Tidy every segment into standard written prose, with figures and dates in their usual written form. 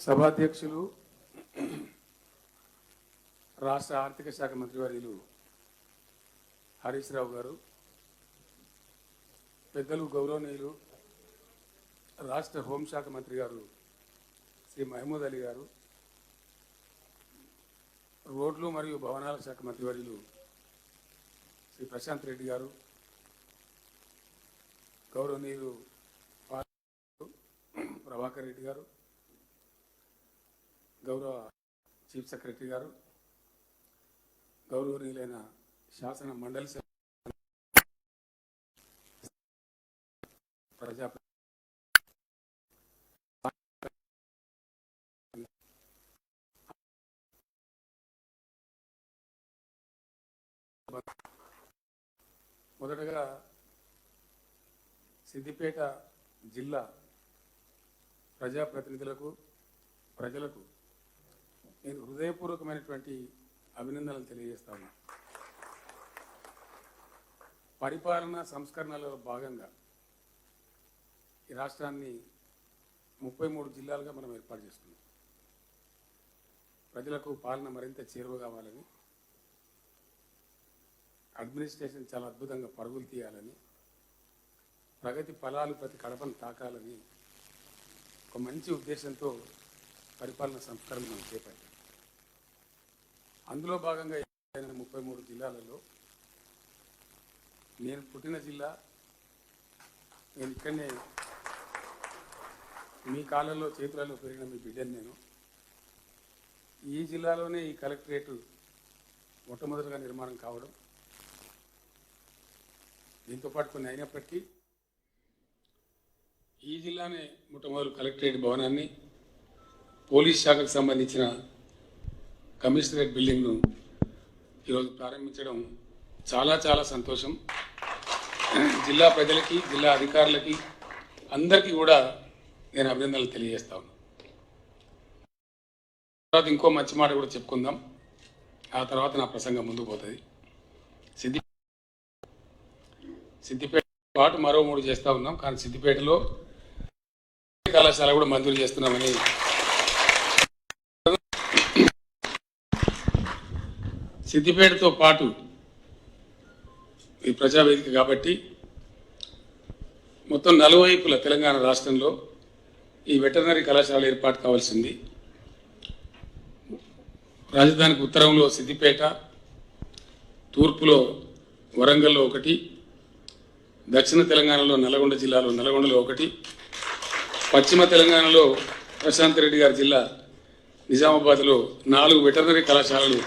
సభాధ్యక్షులు రాష్ట్ర ఆర్థిక శాఖ మంత్రివర్యులు హరీష్ రావు గారు, పెద్దలు గౌరవనీయులు రాష్ట్ర హోంశాఖ మంత్రి గారు శ్రీ మహమూద్ అలీ గారు, రోడ్లు మరియు భవనాల శాఖ మంత్రివర్యులు శ్రీ ప్రశాంత్ రెడ్డి గారు, గౌరవనీయులు ప్రభాకర్ రెడ్డి గారు, గౌరవ చీఫ్ సెక్రటరీ గారు, గౌరవనీయులైన శాసన మండలి ప్రజా మొదటగా సిద్దిపేట జిల్లా ప్రజాప్రతినిధులకు, ప్రజలకు నేను హృదయపూర్వకమైనటువంటి అభినందనలు తెలియజేస్తాను. పరిపాలన సంస్కరణలో భాగంగా ఈ రాష్ట్రాన్ని 33 జిల్లాలుగా మనం ఏర్పాటు చేసుకున్నాం. ప్రజలకు పాలన మరింత చేరువ కావాలని, అడ్మినిస్ట్రేషన్ చాలా అద్భుతంగా పరుగులు తీయాలని, ప్రగతి ఫలాలు ప్రతి కడపను తాకాలని ఒక మంచి ఉద్దేశంతో పరిపాలన సంస్కరణ మనం చేపట్టాం. అందులో భాగంగా 33 జిల్లాలలో నేను పుట్టిన జిల్లా, నేను ఇక్కడనే మీ కాలంలో చేతులలో పెరిగిన మీ బిడ్డను నేను. ఈ జిల్లాలోనే ఈ కలెక్టరేట్ మొట్టమొదటిగా నిర్మాణం కావడం, దీంతో పాటు కొన్ని అయినప్పటికీ ఈ జిల్లానే మొట్టమొదటి కలెక్టరేట్ భవనాన్ని, పోలీస్ శాఖకు సంబంధించిన కమిషనరేట్ బిల్డింగ్ను ఈరోజు ప్రారంభించడం చాలా చాలా సంతోషం. జిల్లా ప్రజలకి, జిల్లా అధికారులకి అందరికీ కూడా నేను అభినందనలు తెలియజేస్తా ఉన్నాను. తర్వాత ఇంకో మంచి మాట కూడా చెప్పుకుందాం, ఆ తర్వాత నా ప్రసంగం ముందుకు పోతుంది. సిద్దిపేట పాటు మరో 3 చేస్తూ ఉన్నాం, కానీ సిద్దిపేటలో కళాశాల కూడా మంజూరు చేస్తున్నామని. సిద్దిపేటతో పాటు ఈ ప్రజావేదిక కాబట్టి మొత్తం నలువైపుల తెలంగాణ రాష్ట్రంలో ఈ వెటర్నరీ కళాశాల ఏర్పాటు కావాల్సింది. రాజధానికి ఉత్తరంలో సిద్దిపేట, తూర్పులో వరంగల్లో 1, దక్షిణ తెలంగాణలో నల్గొండ జిల్లాలో నల్గొండలో 1, పశ్చిమ తెలంగాణలో ప్రశాంత్ రెడ్డి గారి జిల్లా నిజామాబాద్లో 4 వెటర్నరీ కళాశాలలు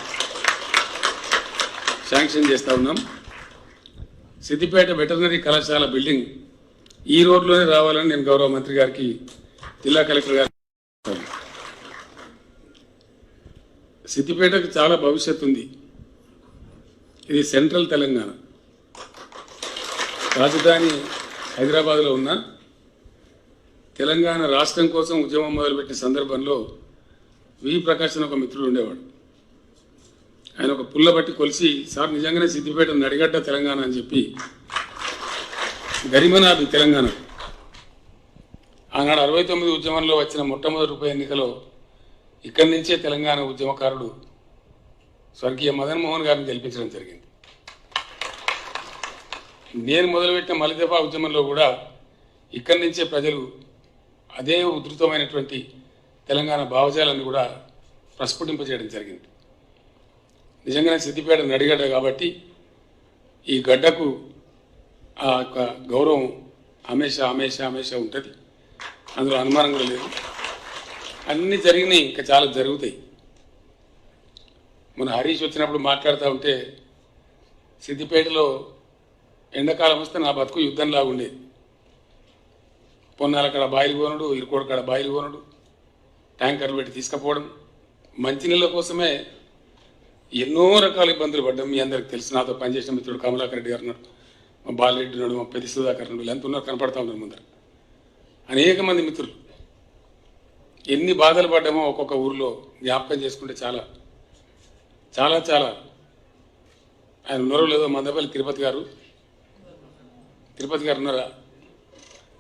శాంక్షన్ చేస్తూ ఉన్నాం. సిద్దిపేట వెటర్నరీ కళాశాల బిల్డింగ్ ఈ రోడ్లోనే రావాలని నేను గౌరవ మంత్రి గారికి, జిల్లా కలెక్టర్ గారికి. సిద్దిపేటకు చాలా భవిష్యత్తు ఉంది. ఇది సెంట్రల్ తెలంగాణ, రాజధాని హైదరాబాద్లో ఉన్న తెలంగాణ రాష్ట్రం కోసం ఉద్యమం మొదలుపెట్టిన సందర్భంలో వి ప్రకాష్ అని ఒక మిత్రుడు ఉండేవాడు. ఆయన ఒక పుల్ల బట్టి కొలిసి, సార్ నిజంగానే సిద్దిపేట నడిగడ్డ తెలంగాణ అని చెప్పి గరిమనాది తెలంగాణ. ఆనాడు 69 ఉద్యమంలో వచ్చిన మొట్టమొదటి ఉప ఎన్నికలో ఇక్కడి నుంచే తెలంగాణ ఉద్యమకారుడు స్వర్గీయ మదన్ మోహన్ గారిని గెలిపించడం జరిగింది. నేను మొదలుపెట్టిన మలిదఫా ఉద్యమంలో కూడా ఇక్కడి నుంచే ప్రజలు అదే ఉధృతమైనటువంటి తెలంగాణ భావజాలాన్ని కూడా ప్రస్ఫుటింపజేయడం జరిగింది. నిజంగానే సిద్దిపేట నడిగడ్డ కాబట్టి ఈ గడ్డకు ఆ యొక్క గౌరవం హమేషా ఉంటుంది, అందులో అనుమానం కూడా లేదు. అన్నీ జరిగినాయి, ఇంకా చాలా జరుగుతాయి. మన హరీష్ వచ్చినప్పుడు మాట్లాడుతూ ఉంటే సిద్దిపేటలో ఎండాకాలం వస్తే నా బతుకు యుద్ధంలాగా ఉండేది. పొన్నాల కాడ బాయిలు కొనడు, ఇరుకోడు కాడ బాయిలు కొనడు, ట్యాంకర్లు పెట్టి తీసుకుపోవడం, మంచినీళ్ళ కోసమే ఎన్నో రకాల ఇబ్బందులు పడ్డాం. మీ అందరికి తెలుసు, నాతో పనిచేసిన మిత్రుడు కమలాకర్ రెడ్డి గారు ఉన్నాడు, మా బాలరెడ్డి ఉన్నాడు, మా పెద్ద సుధాకర్ ఉన్నాడు, ఎంత ఉన్నారు కనపడతా ఉన్నారు ముందర. అనేక మంది మిత్రులు ఎన్ని బాధలు పడ్డామో ఒక్కొక్క ఊరిలో జ్ఞాపకం చేసుకుంటే చాలా చాలా చాలా. ఆయన ఉన్నారో లేదో, మందపల్లి తిరుపతి గారు ఉన్నారా?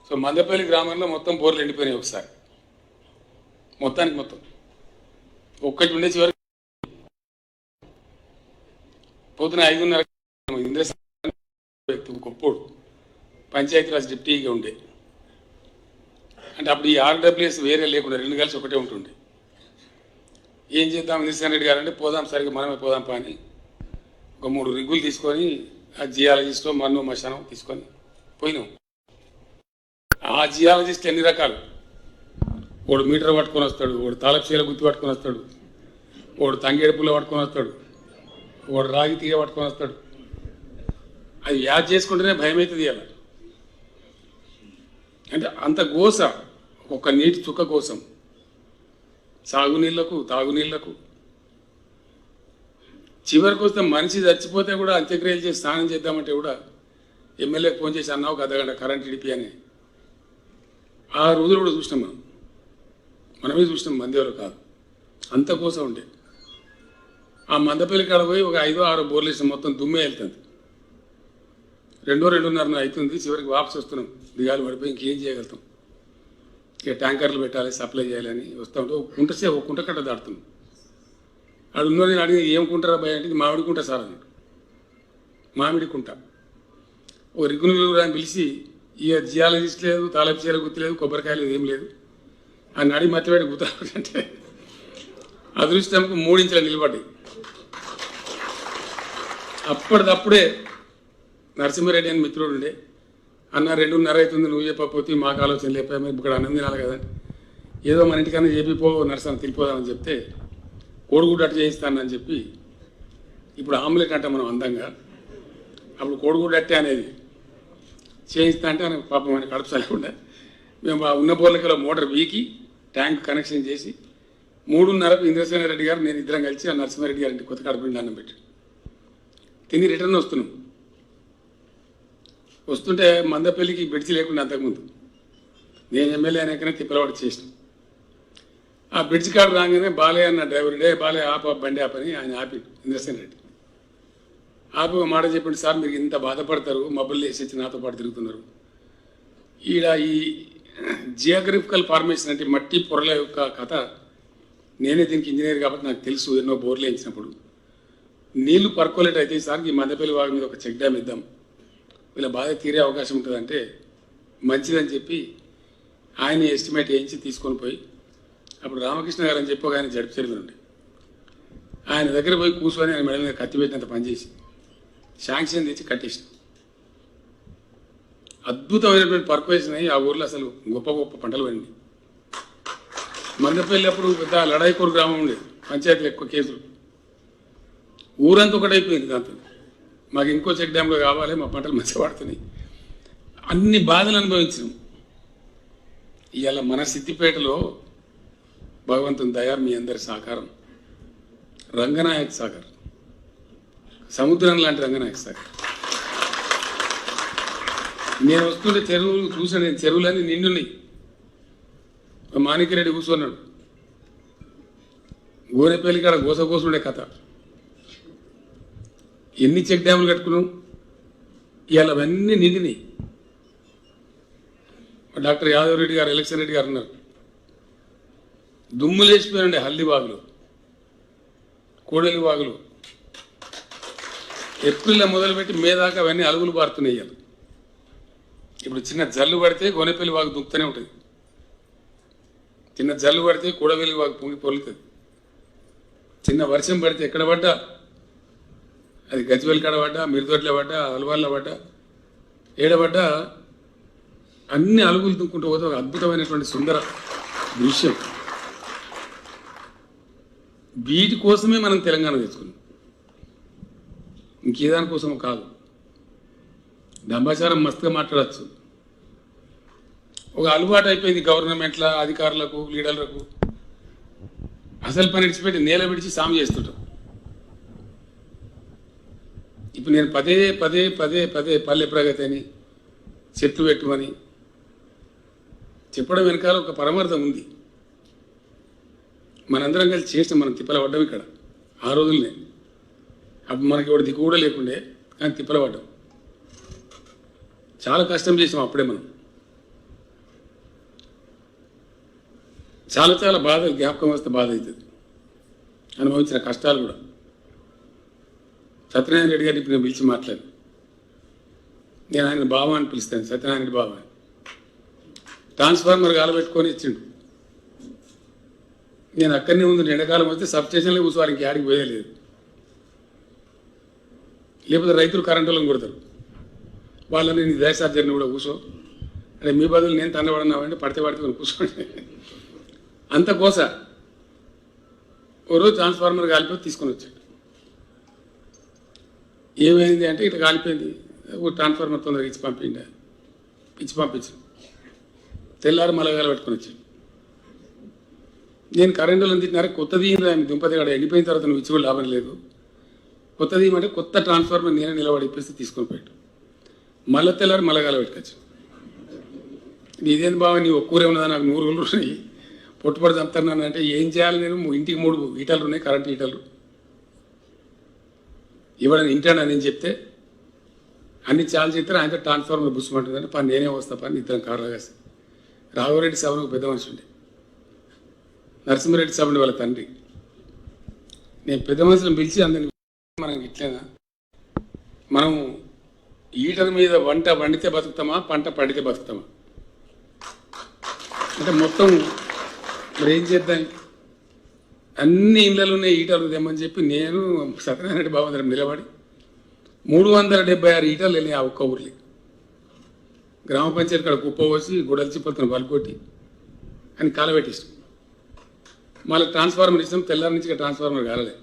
సో మందపల్లి గ్రామంలో మొత్తం బోర్లు ఎండిపోయినాయి ఒకసారి. మొత్తానికి మొత్తం ఒక్కటి ఉండే చివరికి పొద్దున 5:30 ఇంద్రసేన వ్యక్తి గొప్పోడు పంచాయతీరాజ్ డిప్యూటీగా ఉండే. అంటే అప్పుడు ఈ ఆర్డబ్ల్యూఎస్ వేరే లేకుండా 2 కలిసి ఒకటే ఉంటుండే. ఏం చేద్దాం ఇంద్రసేన రెడ్డి గారు అంటే పోదాం సరిగ్గా మనమే పోదాం పని ఒక 3 రిగ్గులు తీసుకొని ఆ జియాలజిస్టో మన్ను మశానం తీసుకొని పోయినాం. ఆ జియాలజిస్ట్ ఎన్ని రకాలు, వాడు మీటర్ పట్టుకొని వస్తాడు, వాడు తాళపు గుర్తు పట్టుకొని వస్తాడు, వాడు తంగేడు పుల్ల పట్టుకొని వస్తాడు, వాడు రాగి తీగ పట్టుకొని వస్తాడు. అది యాద్ చేసుకుంటేనే భయం అవుతుంది. అలా అంటే అంత గోస ఒక నీటి చుక్క కోసం సాగునీళ్లకు తాగునీళ్లకు. చివరికి వస్తే మనిషి చచ్చిపోతే కూడా అంత్యక్రియలు చేసి స్నానం చేద్దామంటే కూడా ఎమ్మెల్యేకి ఫోన్ చేసి అన్నావు ఒక అర్ధగంట కరెంట్ ఇడిపి అని. ఆ రోజులు కూడా చూసినాం మనమే చూసినాం, మంది ఎవరు కాదు, అంత కోసం ఉండే. ఆ మందపల్లి కాడ పోయి ఒక 5-6 బోర్లు వేసిన మొత్తం దుమ్మే వెళ్తుంది. 2-2:30 అవుతుంది. చివరికి వాపసు వస్తున్నాం, దిగాలు పడిపోయి ఇంకేం చేయగలుగుతాం. ఇక ట్యాంకర్లు పెట్టాలి, సప్లై చేయాలని వస్తూ ఉంటే ఒక కుంట కట్ట దాడుతున్నాం. అక్కడ ఉన్నో నేను అడిగి ఏం కుంటారా భయ అంటే మామిడి కుంట సార్ అన్నాడు. మామిడి కుంట ఒక రిగ్గును అని పిలిచి ఇక జియాలజిస్ట్ లేదు, తాళపు చీర గుర్తు లేదు, కొబ్బరికాయ లేదు, ఏం లేదు. ఆ నడి మత్తివేడి గుర్తాడంటే అదృష్టంకు 3 ఇంచుల నిలబడ్డాయి. అప్పటిదప్పుడే నరసింహారెడ్డి అని మిత్రుడు ఉండే, అన్న 2:30 అవుతుంది నువ్వు చెప్పకపోతే మాకు ఆలోచన లేకపోయా, మరి ఇక్కడ అన్నం తినాలి కదా, ఏదో మన ఇంటికన్నా చెప్పిపో నరసింహ తిరిపోదామని చెప్తే కోడిగుడ్డు అట్టు చేయిస్తానని చెప్పి, ఇప్పుడు ఆమ్లెట్ అంటే మనం అందంగా, అప్పుడు కోడిగుడ్డు అట్టే అనేది చేయిస్తా అంటే ఆయన పాపం ఆయన కడుపు చల్లకుండా మేము ఆ ఉన్న బోర్లకలో మోటార్ వీకి ట్యాంక్ కనెక్షన్ చేసి 3:30కు ఇంద్రసేన రెడ్డి గారు నేను ఇద్దరం కలిసి ఆ నరసింహారెడ్డి గారి కొత్త కడుపుండి అన్నం పెట్టి తిని రిటర్న్ వస్తుంటే మందపల్లికి బ్రిడ్జి లేకుండా అంతకుముందు నేను ఎమ్మెల్యే అనేకనే తిప్పలవాడు చేసిన. ఆ బ్రిడ్జి కాడ రాగానే బాలయ్య అన్న డ్రైవర్ డే బాలయ్య బండి ఆపని ఆయన ఆపి ఇంద్రసేన రెడ్డి ఆపి ఒక మాట చెప్పండి, సార్ మీరు ఇంత బాధపడతారు, మబ్బులు వేసి నాతో పాటు తిరుగుతున్నారు, ఈడ ఈ జియోగ్రఫికల్ ఫార్మేషన్ అంటే మట్టి పొరల యొక్క కథ నేనే దీనికి ఇంజనీర్ కాబట్టి నాకు తెలుసు, ఎన్నో బోర్లు వేయించినప్పుడు నీళ్లు పర్కోలేట్ అయితే సార్ ఈ మందపల్లి వాగు మీద ఒక చెక్ డ్యామ్ ఇద్దాం, వీళ్ళ బాధ తీరే అవకాశం ఉంటుందంటే మంచిదని చెప్పి ఆయన ఎస్టిమేట్ వేయించి తీసుకొని పోయి అప్పుడు రామకృష్ణ గారు అని చెప్పి ఒక ఆయన జడ్పీ చైర్మన్ ఉండే, ఆయన దగ్గర పోయి కూర్చొని ఆయన మెడ మీద కత్తి పెట్టినంత పనిచేసి శాంక్షన్ తెచ్చి కట్టేసిన. అద్భుతమైనటువంటి పర్కోవేషన్ అయ్యి ఆ ఊర్లో అసలు గొప్ప గొప్ప పంటలు పండి. మందపల్లి అప్పుడు పెద్ద లడాయికూరు గ్రామం ఉండేది, పంచాయతీలు ఎక్కువ కేసులు, ఊరంతా ఒకటైపోయింది. దాంతో మాకు ఇంకో చెక్ డ్యాంలో కావాలి, మా పంటలు మంచిగా పడుతున్నాయి, అన్ని బాధలు అనుభవించినాం. ఇవాళ మన సిద్దిపేటలో భగవంతుని దయ, మీ అందరి సహకారం, రంగనాయక్ సాగర్ సముద్రం లాంటి రంగనాయక్ సాగర్. నేను వస్తుంటే చెరువులు చూసాను, నేను చెరువులన్నీ నిండున్నాయి. మాణిక్యరెడ్డి కూర్చున్నాడు, గోరెపల్లి కాడ గోసగోసుండే కథ. ఎన్ని చెక్ డ్యాములు కట్టుకున్నాం, ఇవాళ అవన్నీ నిండినాయి. డాక్టర్ యాదవ్ రెడ్డి గారు, ఎలక్షన్ రెడ్డి గారు అన్నారు, దుమ్ములు వేసిపోయానండి హల్దీ వాగులు, కోడలి వాగులు. ఏప్రిల్లో మొదలుపెట్టి మే దాకా అవన్నీ అలుగులు పారుతున్నాయి. ఇవాళ ఇప్పుడు చిన్న జల్లు పడితే గోనెపల్లి వాగు దుక్కుతూనే ఉంటుంది, చిన్న జల్లు పడితే కూడవెల్లి వాగు పొంగి పొలుతుంది, చిన్న వర్షం పడితే ఎక్కడ పడ్డా, అది గజ్వేల్ కాడ పడ్డా, మిరుదొడ్ల పడ్డా, అలవాళ్ళ పడ్డా, ఏడబడ్డా అన్ని అలుగులు దుక్కుంటూ పోతే ఒక అద్భుతమైనటువంటి సుందర దృశ్యం. వీటి కోసమే మనం తెలంగాణ తెచ్చుకున్నాం, ఇంకేదానికోసం కాదు. దంబాచారం మస్తుగా మాట్లాడచ్చు, ఒక అలవాటు అయిపోయింది గవర్నమెంట్ల అధికారులకు, లీడర్లకు. అసలు పని విడిచిపెట్టి నేల విడిచి సాము చేస్తుంటాం. ఇప్పుడు నేను పదే పదే పదే పదే పల్లె ప్రగతి అని, చెట్లు పెట్టుమని చెప్పడం వెనకాల ఒక పరమార్థం ఉంది. మనందరం కలిసి చేసిన మనం తిప్పల పడ్డాం ఇక్కడ ఆ రోజుల్నే. అప్పుడు మనకి ఎవరు దిక్కు కూడా లేకుండే, కానీ తిప్పల పడ్డాం, చాలా కష్టం చేసాం అప్పుడే మనం. చాలా చాలా బాధ, జ్ఞాపకం వస్తే బాధ అవుతుంది. అనుభవించిన కష్టాలు కూడా. సత్యనారాయణ రెడ్డి గారిని ఇప్పుడు నేను పిలిచి మాట్లాడు. నేను ఆయన బావ అని పిలుస్తాను, సత్యనారాయణ రెడ్డి బావ. ట్రాన్స్ఫార్మర్ గాలబెట్టుకొని ఇచ్చిండు. నేను అక్కడనే ఉంది, ఎండాకాలం వస్తే సబ్స్టేషన్లో కూర్చోవాలి, ఇంక ఆడికి పోయలేదు. లేకపోతే రైతులు కరెంటు వాళ్ళని కొడతారు. వాళ్ళని నీ దయసార్జర్ని కూడా కూర్చో అంటే మీ బదులు నేను తండబడినామంటే పడితే కూర్చోండి. అంత కోస ఓ రోజు ట్రాన్స్ఫార్మర్ కాలిపోయి తీసుకొని వచ్చాడు. ఏమైంది అంటే ఇట్లా కాలిపోయింది, ఓ ట్రాన్స్ఫార్మర్ తొందరగా ఇచ్చి పంపించాను. తెల్లారు మలగాల పెట్టుకొని వచ్చాడు. నేను కరెంటు వాళ్ళని తిట్టినారా, కొత్తది ఆయన దుంపతి కాడ ఎండిపోయిన తర్వాత నువ్వు ఇచ్చి కూడా లాభం లేదు, కొత్తది అంటే కొత్త ట్రాన్స్ఫార్మర్ నేనే నిలబడి ఇప్పేసి తీసుకొని పోయాడు. మళ్ళీ తెల్లారి మలగాల పెట్టుకొచ్చు. ఇదేంది బాబా నీ ఒక్కూరే ఉన్నదా, నాకు 100 రోజులు ఉన్నాయి, పొట్టుపడి చంపుతున్నాను అంటే ఏం చేయాలి? నేను ఇంటికి 3 హీటర్లు ఉన్నాయి, కరెంట్ హీటర్లు ఇవ్వడానికి ఇంటాను నేను చెప్తే అన్ని చాలా చెప్తారు. ఆయనతో ట్రాన్స్ఫార్మర్ బుస్సుమంటుందంటే పని నేనే వస్తా పని ఇద్దరం కార్లో కాసి. రాఘవరెడ్డి సభను పెద్ద మనిషి ఉండే, నరసింహారెడ్డి సభ వాళ్ళ తండ్రి. నేను పెద్ద మనుషులను పిలిచి అందరినీ, మనం ఇట్లేనా, మనం హీటర్ మీద వంట వండితే బతుకుతామా, పంట పండితే బతుకుతామా అంటే మొత్తం మరి ఏం చేద్దాం, అన్ని ఇళ్ళలోనే హీటర్లు తెమ్మని చెప్పి నేను సత్యనారాయణ రెడ్డి బాబందరం నిలబడి 376 హీటర్లు వెళ్ళినాయి ఆ ఒక్క ఊర్లో. గ్రామ పంచాయతీ కాడ కుప్ప పోసి గుడల్చిపోతున్న బల్కొట్టి అని కాలబెట్టిస్తాం. మళ్ళీ ట్రాన్స్ఫార్మర్ ఇస్తాం, తెల్లారి నుంచి ట్రాన్స్ఫార్మర్ కాలలేదు.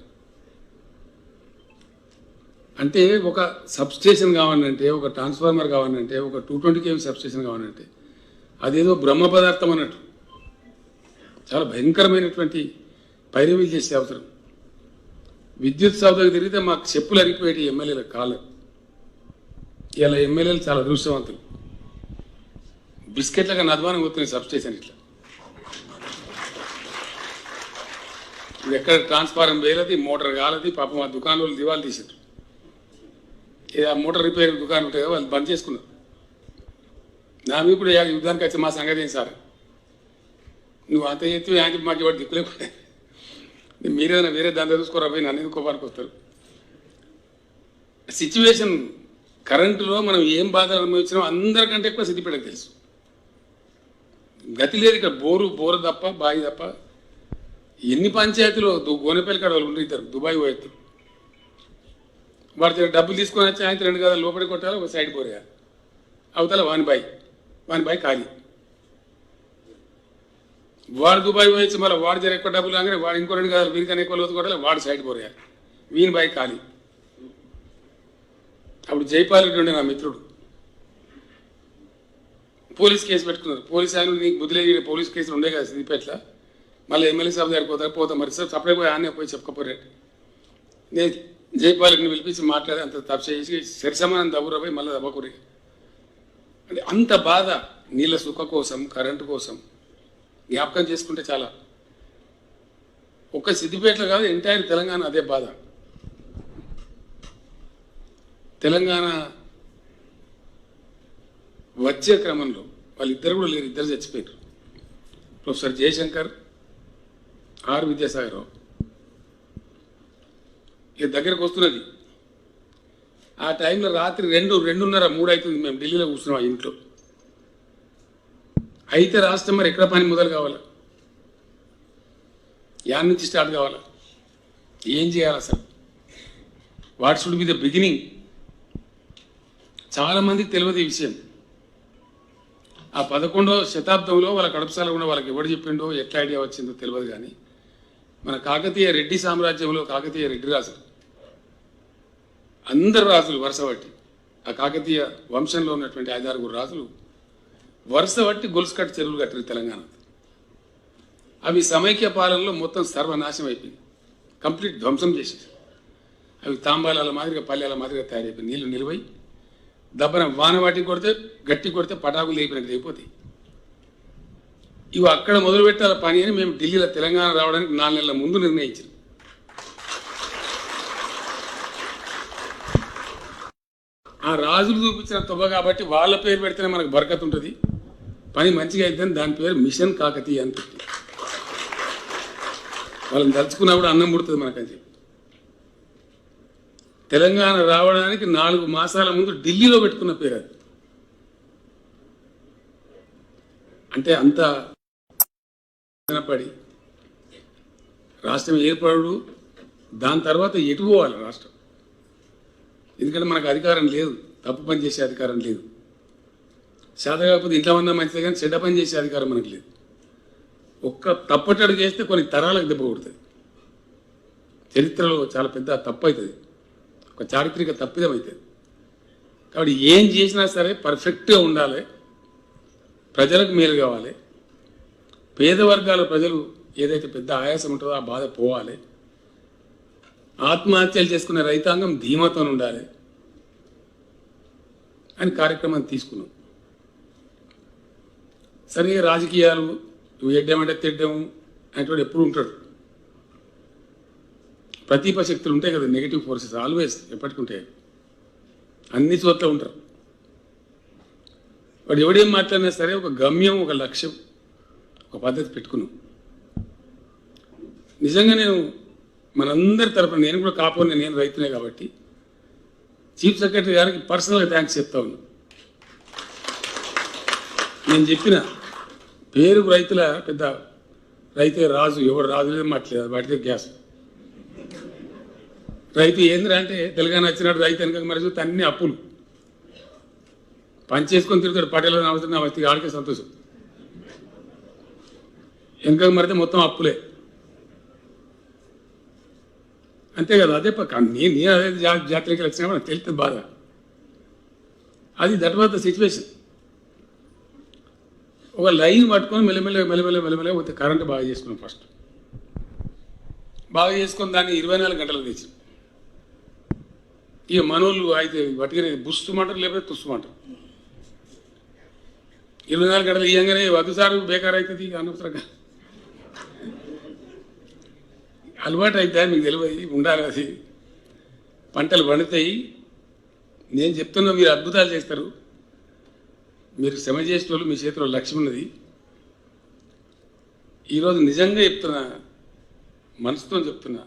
అంటే ఒక సబ్స్టేషన్ కావాలంటే, ఒక ట్రాన్స్ఫార్మర్ కావాలంటే, ఒక 220 kV సబ్స్టేషన్ కావాలంటే అదేదో బ్రహ్మ పదార్థం అన్నట్టు చాలా భయంకరమైనటువంటి పైరవీలు చేసే అవసరం. విద్యుత్ సౌదకు తిరిగితే మాకు చెప్పులు అరిగిపోయేటి ఎమ్మెల్యేలకు కాలేదు. ఇలా ఎమ్మెల్యేలు చాలా అదృష్టవంతులు. బిస్కెట్లుగా నద్వానం పోతున్నాయి సబ్స్టేషన్. ఇట్లా ఇప్పుడు ఎక్కడ ట్రాన్స్ఫార్మర్ వేలది, మోటార్ కాలది, పాపం ఆ దుకాణాలు దివాలు తీసారు. ఆ మోటార్ రిపేర్ దుకాణం ఉంటుంది కదా, వాళ్ళు బంద్ చేసుకున్నారు. నా మీద కూడా యుద్ధానికి వచ్చి మా సంగతి ఏం సార్, నువ్వు అంత చేస్తే ఆయన మాకు ఇవాడు దిక్కులేకుండా మీరేదైనా వేరే దాంట్లో చూసుకోరా పోయి నన్ను కోపానికి వస్తారు. సిచ్యువేషన్ కరెంటులో మనం ఏం బాధలు అనుభవించినా అందరికంటే ఎక్కువ సిద్దిపేటకు తెలుసు. గతి లేదు ఇక్కడ, బోరు తప్ప బావి తప్ప. ఎన్ని పంచాయతీలు గోనెపల్లి కాడ వాళ్ళు ఉంటారు, దుబాయ్ పోయేస్తారు. వాడి డబ్బులు తీసుకొని వచ్చి ఆయన 2 గదాలు లోపలికి కొట్టాలి, ఒక సైడ్ పోరేయాలి. అవతల వాని బాయ్ ఖాళీ. వాడు దుబాయ్ పోయొచ్చి మళ్ళీ వాడు జర ఎక్కువ డబ్బులు రాగానే వాడు ఇంకో 2 గదాలు వీరికన్నా ఎక్కువ లోతు కొట్టాలి, వాడు సైడ్ పోరేయాలి. వీని బాయ్ ఖాళీ. అప్పుడు జైపాల్ రెడ్డి ఉండే నా మిత్రుడు, పోలీస్ కేసు పెట్టుకున్నారు. పోలీస్ ఆయన నీకు బుద్ధి లేదు, పోలీస్ కేసులు ఉండే కదా సిద్దిపేటలో, మళ్ళీ ఎమ్మెల్యే సాబ్ దగ్గర పోతాం మరి సార్ సపరేట్ పోయి ఆనే పోయి చెప్పుకోపోయాడు. నేను జైపాల్ని పిలిపించి మాట్లాడి అంత తప్పు చేసి సరిసమానం దబ్బురపోయి మళ్ళీ దబ్బకూరి. అంటే అంత బాధ నీళ్ళ సుఖ కోసం, కరెంటు కోసం జ్ఞాపకం చేసుకుంటే చాలా. ఒక్క సిద్దిపేటలో కాదు, ఎంటైర్ తెలంగాణ అదే బాధ. తెలంగాణ వచ్చే క్రమంలో వాళ్ళిద్దరు కూడా లేరు, ఇద్దరు చచ్చిపోయారు. Professor Jayashankar, are Vidyasagar Rao. ఇక దగ్గరకు వస్తున్నది. ఆ టైంలో రాత్రి 2:30, 3 అవుతుంది. మేము ఢిల్లీలో కూర్చున్నాం ఆ ఇంట్లో. అయితే రాష్ట్రం మరి ఎక్కడ పని మొదలు కావాలా, యాడ్ నుంచి స్టార్ట్ కావాలా, ఏం చేయాలి అసలు, what should be the beginning. చాలామందికి తెలియదు ఈ విషయం. ఆ 11వ శతాబ్దంలో వాళ్ళ కడపసాల కూడా వాళ్ళకి ఎవడు చెప్పిండో, ఎట్లా ఐడియా వచ్చిందో తెలియదు. కానీ మన కాకతీయ రెడ్డి సామ్రాజ్యంలో కాకతీయ రెడ్డి రాజులు, అందరు రాజులు వరుస బట్టి, ఆ కాకతీయ వంశంలో ఉన్నటువంటి 5-6 రాజులు వరుస బట్టి గొలుసుకట్టు చెరువులు కట్టారు తెలంగాణ. అవి సమైక్య పాలనలో మొత్తం సర్వనాశనం అయిపోయింది, కంప్లీట్ ధ్వంసం చేసేసి. అవి తాంబాలాల మాదిరిగా, పల్లెల మాదిరిగా తయారైపోయి నీళ్లు నిలువై దబ్బన వాన వాటికి కొడితే, గట్టి కొడితే పటాకులు అయిపోయినట్టు అయిపోతాయి. ఇవి అక్కడ మొదలు పెట్టాల పని అని మేము ఢిల్లీలో తెలంగాణ రావడానికి 4 నెలల ముందు నిర్ణయించాం. ఆ రాజులు చూపించిన తొవ్వ కాబట్టి వాళ్ళ పేరు పెడితేనే మనకు బరకత్ ఉంటుంది, పని మంచిగా అయిద్దని దాని పేరు మిషన్ కాకతీయ అని పెట్టి. వాళ్ళని తలుచుకున్నప్పుడు అన్నం పుడుతుంది మనకని చెప్పి తెలంగాణ రావడానికి 4 మాసాల ముందు ఢిల్లీలో పెట్టుకున్న పేరు అది. అంటే అంత పడి రాష్ట్రం ఏర్పడు, దాని తర్వాత ఎటు పోవాలి రాష్ట్రం? ఎందుకంటే మనకు అధికారం లేదు, తప్పు పని చేసే అధికారం లేదు. శాత కాకపోతే ఇంట్లో ఉన్న మంచిదే కానీ చెడ్డ పని చేసే అధికారం మనకు లేదు. ఒక్క తప్పటడు చేస్తే కొన్ని తరాలకు దెబ్బ కొడుతుంది. చరిత్రలో చాలా పెద్ద తప్పు అవుతుంది, ఒక చారిత్రక తప్పిదం అవుతుంది. కాబట్టి ఏం చేసినా సరే పర్ఫెక్ట్గా ఉండాలి, ప్రజలకు మేలు కావాలి, పేద వర్గాల ప్రజలు ఏదైతే పెద్ద ఆయాసం ఉంటుందో ఆ బాధ పోవాలి, ఆత్మహత్యలు చేసుకునే రైతాంగం ధీమాతో ఉండాలి అని కార్యక్రమాన్ని తీసుకున్నాం. సరే రాజకీయాలు ఎడ్డమంటే తిడ్డము అనేటువంటి ఎప్పుడు ఉంటాడు. ప్రతిభ శక్తులు ఉంటాయి కదా, నెగిటివ్ ఫోర్సెస్ ఆల్వేస్ ఎప్పటికుంటాయి, అన్ని చోట్ల ఉంటారు. వాడు ఎవడేం మాట్లాడినా సరే ఒక గమ్యం, ఒక లక్ష్యం, ఒక పద్ధతి పెట్టుకున్నాం. నిజంగా నేను మనందరి తరఫున, నేను కూడా కాపోని, నేను రైతునే కాబట్టి చీఫ్ సెక్రటరీ గారికి పర్సనల్గా థ్యాంక్స్ చెప్తా ఉన్నా. నేను చెప్పిన పేరు రైతుల పెద్ద రైతే రాజు, ఎవడు రాజు లేదు మాట్లేదు, వాటితో గ్యాస్ రైతు ఏందిరా అంటే తెలంగాణ వచ్చినట్టు రైతు వెనక మరి చూస్తే అన్ని అప్పులు పని చేసుకొని తిరుగుతాడు. పటేల అవసరం నా వచ్చి ఆడికే సంతోషం, వెనక మరితే మొత్తం అప్పులే, అంతే కదా. అదే నేను అదే జాతరకి వచ్చినప్పుడు నాకు తెలుస్తుంది బాధ. అది దట్ వాజ్ ద సిచ్యువేషన్. ఒక లైన్ పట్టుకొని మెల్లమెల్లగా పోతే కరెంటు బాగా చేసుకున్నాం. ఫస్ట్ బాగా చేసుకొని దాన్ని 24 గంటలు తెచ్చి, ఇక మనోళ్ళు అయితే వటికనే బుస్తుమంటారు, లేకపోతే తుస్తుమంటారు. 24 గంటలు ఇవ్వగానే వధుసారు బేకార్ అవుతుంది, అనవసరంగా అలవాటు అయితే మీకు తెలియదు, ఉండాలి. అది పంటలు పండుతాయి. నేను చెప్తున్నా, మీరు అద్భుతాలు చేస్తారు, మీరు శ్రమ చేసే వాళ్ళు, మీ చేతిలో లక్ష్యం ఉన్నది. ఈరోజు నిజంగా చెప్తున్నా, మనసుతో చెప్తున్నా,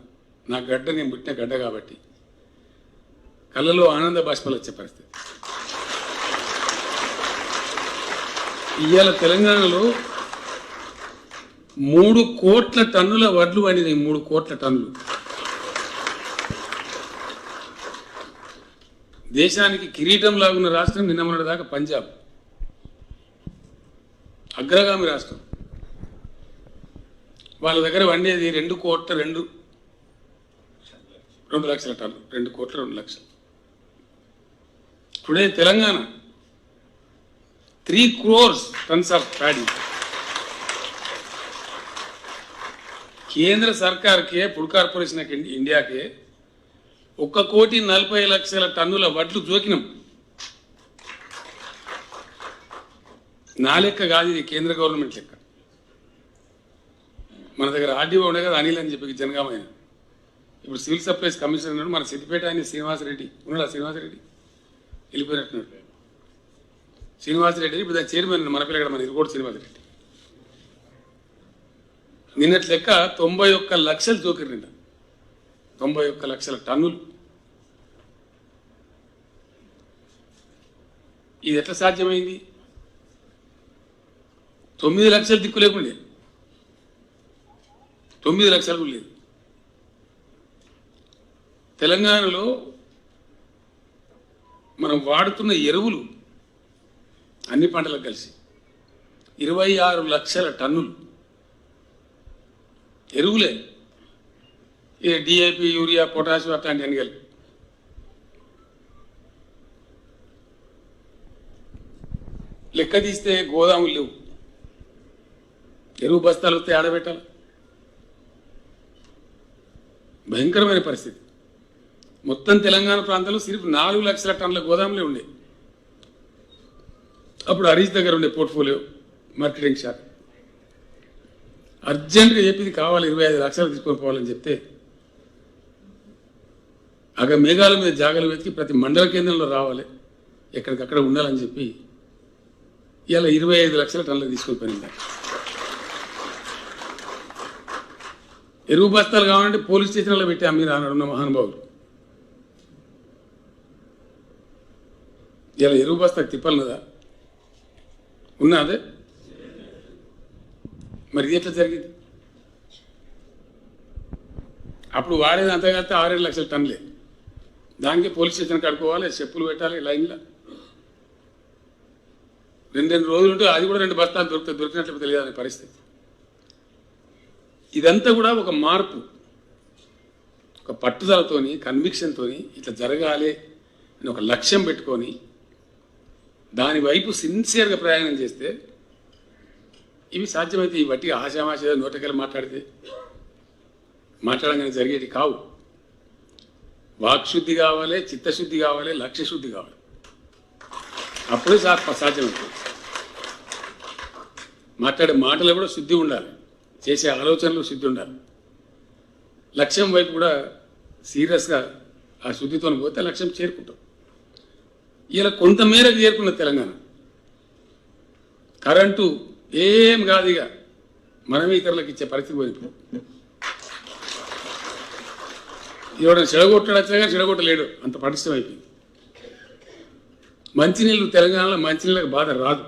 నా గడ్డ నేను పుట్టిన గడ్డ కాబట్టి కళ్ళలో ఆనంద బాష్పాలు వచ్చే పరిస్థితి. ఇవాళ తెలంగాణలో 3 కోట్ల టన్నుల వడ్లు పండినాయి. 3 కోట్ల టన్నులు. దేశానికి కిరీటం లాగున్న రాష్ట్రం నిన్న మొన్నటి దాకా పంజాబ్, అగ్రగామి రాష్ట్రం. వాళ్ళ దగ్గర వండేది 2 లక్షల టన్నులు, 2 కోట్ల 2 లక్షలు. Today Telangana 3 crores tons of paddy. కేంద్ర సర్కార్కే, ఫుడ్ కార్పొరేషన్ ఇండియాకే 1,40,00,000 టన్నుల వడ్లు జోకినాం. నా లెక్క కాదు, ఇది కేంద్ర గవర్నమెంట్ లెక్క. మన దగ్గర ఆర్డీఓ ఉండే కదా అనిల్ అని చెప్పి జనగామైన, ఇప్పుడు సివిల్ సప్లైస్ కమిషనర్ ఉన్నాడు మన సిద్దిపేట, ఆయన శ్రీనివాసరెడ్డి ఉన్నాడు. శ్రీనివాసరెడ్డి వెళ్ళిపోయినట్టున్నాడు. శ్రీనివాసరెడ్డి ఇప్పుడు దాని చైర్మన్ మన పిల్లగడ, మన ఇరుకోటి శ్రీనివాసరెడ్డి. నిన్నటి లెక్క 91 లక్షలు జోకిరు. నిన్న 91 లక్షల టన్నులు. ఇది ఎట్లా సాధ్యమైంది? 9 లక్షలు దిక్కు లేకుండే, 9 లక్షలు లేదు. తెలంగాణలో మనం వాడుతున్న ఎరువులు అన్ని పంటలకు కలిసి 26 లక్షల టన్నులు ఎరువులే. ఈ డిఏపి, యూరియా, పొటాషియం అట్లాంటి అన్ని కలిపి. లెక్క తీస్తే గోదాములు లేవు, ఎరువు బస్తాలు వస్తే ఆడబెట్టాలి. భయంకరమైన పరిస్థితి. మొత్తం తెలంగాణ ప్రాంతంలో సిర్ఫ్ 4 లక్షల టన్నుల గోదాములే ఉండే. అప్పుడు హరీష్ దగ్గర ఉండే పోర్ట్ఫోలియో మార్కెటింగ్ శాఖ అర్జెంటుగా చెప్పింది కావాలి, 25 లక్షలు తీసుకొని పోవాలని చెప్తే మేఘాల మీద జాగాలు వెతికి ప్రతి మండల కేంద్రంలో రావాలి, ఎక్కడికక్కడ ఉండాలని చెప్పి ఇలా 25 లక్షల టన్నులు తీసుకొని పోయింది. ఎరువు బస్తాలు కావాలంటే పోలీస్ స్టేషన్లో పెట్టాం మీరు అన్నాడు ఉన్న మహానుభావులు. ఇలా ఎరువు బస్తాకు తిప్పలన్నదా ఉన్నదే? మరి ఇది ఎట్లా జరిగింది? అప్పుడు వాడేది అంతగా 6-7 లక్షల టన్నులే. దానికి పోలీస్ స్టేషన్ కడుక్కోవాలి, చెప్పులు పెట్టాలి లైన్లో. 2 రోజులు ఉంటే అది కూడా 2 బస్తాలు దొరికినట్లు తెలియదు పరిస్థితి. ఇదంతా కూడా ఒక మార్పు, ఒక పట్టుదలతోని, కన్విక్షన్తోని ఇట్లా జరగాలి అని ఒక లక్ష్యం పెట్టుకొని దాని వైపు సిన్సియర్గా ప్రయాణం చేస్తే ఇవి సాధ్యమైతే. ఈ బట్టి ఆశామాష నోటకెళ్ళి మాట్లాడగానే జరిగేది కావు. వాక్శుద్ధి కావాలి, చిత్తశుద్ధి కావాలి, లక్ష్యశుద్ధి కావాలి. అప్పుడే సాధ్యమవుతుంది. మాట్లాడే మాటలు కూడా శుద్ధి ఉండాలి, చేసే ఆలోచనలు శుద్ధి ఉండాలి. లక్ష్యం వైపు కూడా సీరియస్గా ఆ శుద్ధితో పోతే లక్ష్యం చేరుకుంటాం. ఇలా కొంతమేరకు చేరుకున్న తెలంగాణ. కరెంటు ఏం కాదు, ఇక మనమే ఇతరులకు ఇచ్చే పరిస్థితి పోయింది. ఎవడన్నా చెడగొట్టాడు వచ్చాగా చెడగొట్టలేడు, అంత పటిష్టం అయిపోయింది. మంచినీళ్ళు తెలంగాణలో మంచినీళ్ళకి బాధ రాదు.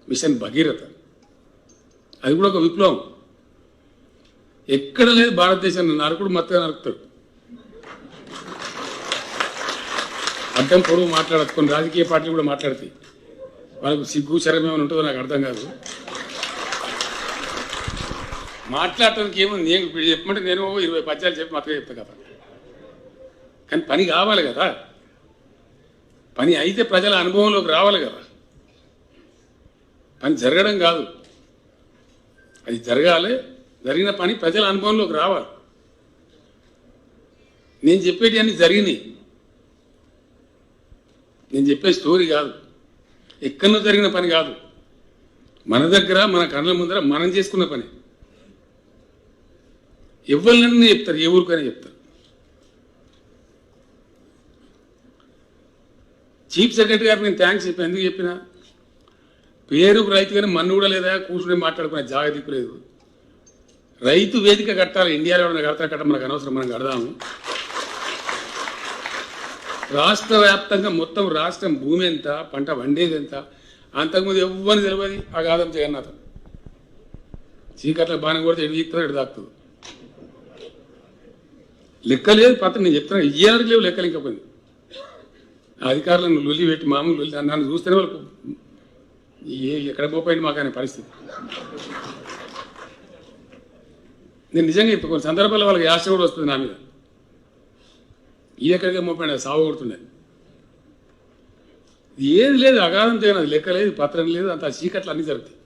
మిషన్ భగీరథ అది కూడా ఒక విప్లవం. ఎక్కడ లేదు భారతదేశాన్ని నరకుడు మత్తగా నరుకుతాడు. అడ్డం పొడవు మాట్లాడదు. కొన్ని రాజకీయ పార్టీలు కూడా మాట్లాడతాయి. వాళ్ళకు సిగ్గు శరం ఏమైనా ఉంటుందో నాకు అర్థం కాదు. మాట్లాడటానికి ఏముంది? నేను చెప్పమంటే నేను 20 పద్యాలు చెప్పి మతగా చెప్తా కదా. కానీ పని కావాలి కదా. పని అయితే ప్రజల అనుభవంలోకి రావాలి కదా. పని జరగడం కాదు, అది జరగాలి. జరిగిన పని ప్రజల అనుభవంలోకి రావాలి. నేను చెప్పేటి అన్నీ జరిగినాయి. నేను చెప్పే స్టోరీ కాదు, ఎక్కడో జరిగిన పని కాదు. మన దగ్గర, మన కళ్ళ ముందర మనం చేసుకున్న పని. ఎవరినైనా చెప్తారు, ఏ ఊరికైనా చెప్తారు. చీఫ్ సెక్రటరీ గారికి నేను థ్యాంక్స్ చెప్పాను. ఎందుకు చెప్పినా, పేరుకు రైతు కానీ మన్ను కూడా లేదా, కూర్చుని మాట్లాడుకునే జాగ దిక్కులేదు. రైతు వేదిక కట్టాలి. ఇండియాలో ఎవరైనా కడతా మనకు అనవసరం, మనం కడదాము. రాష్ట్ర వ్యాప్తంగా మొత్తం రాష్ట్రం భూమి ఎంత, పంట వండేది ఎంత, అంతకుముందు ఎవ్వరిని తెలియదు. అగాధం జగన్నాథం చీకట్ల బాణం కొడితే ఎడు తీస్తుందో ఎడు దాక్కుతుంది. లెక్క లేదు పత్రం. నేను చెప్తున్నా, ఇయ్యాలకు లేవు లెక్కలు. ఇంకా పోయింది అధికారులను లొల్లి పెట్టి మామూలు లొల్లి. నన్ను చూస్తేనే వాళ్ళకు ఎక్కడ పోయింది మాకు అనే పరిస్థితి. నేను నిజంగా ఇప్పుడు కొన్ని సందర్భాల్లో వాళ్ళకి యాశ కూడా వస్తుంది నా మీద. ఈ ఎక్కడికే మోపండి, సాగు కొడుతుండే. ఏది లేదు, అగాధం చేయనది, లెక్క లేదు, పత్రం లేదు, అంత చీకట్లు అన్నీ జరుగుతాయి.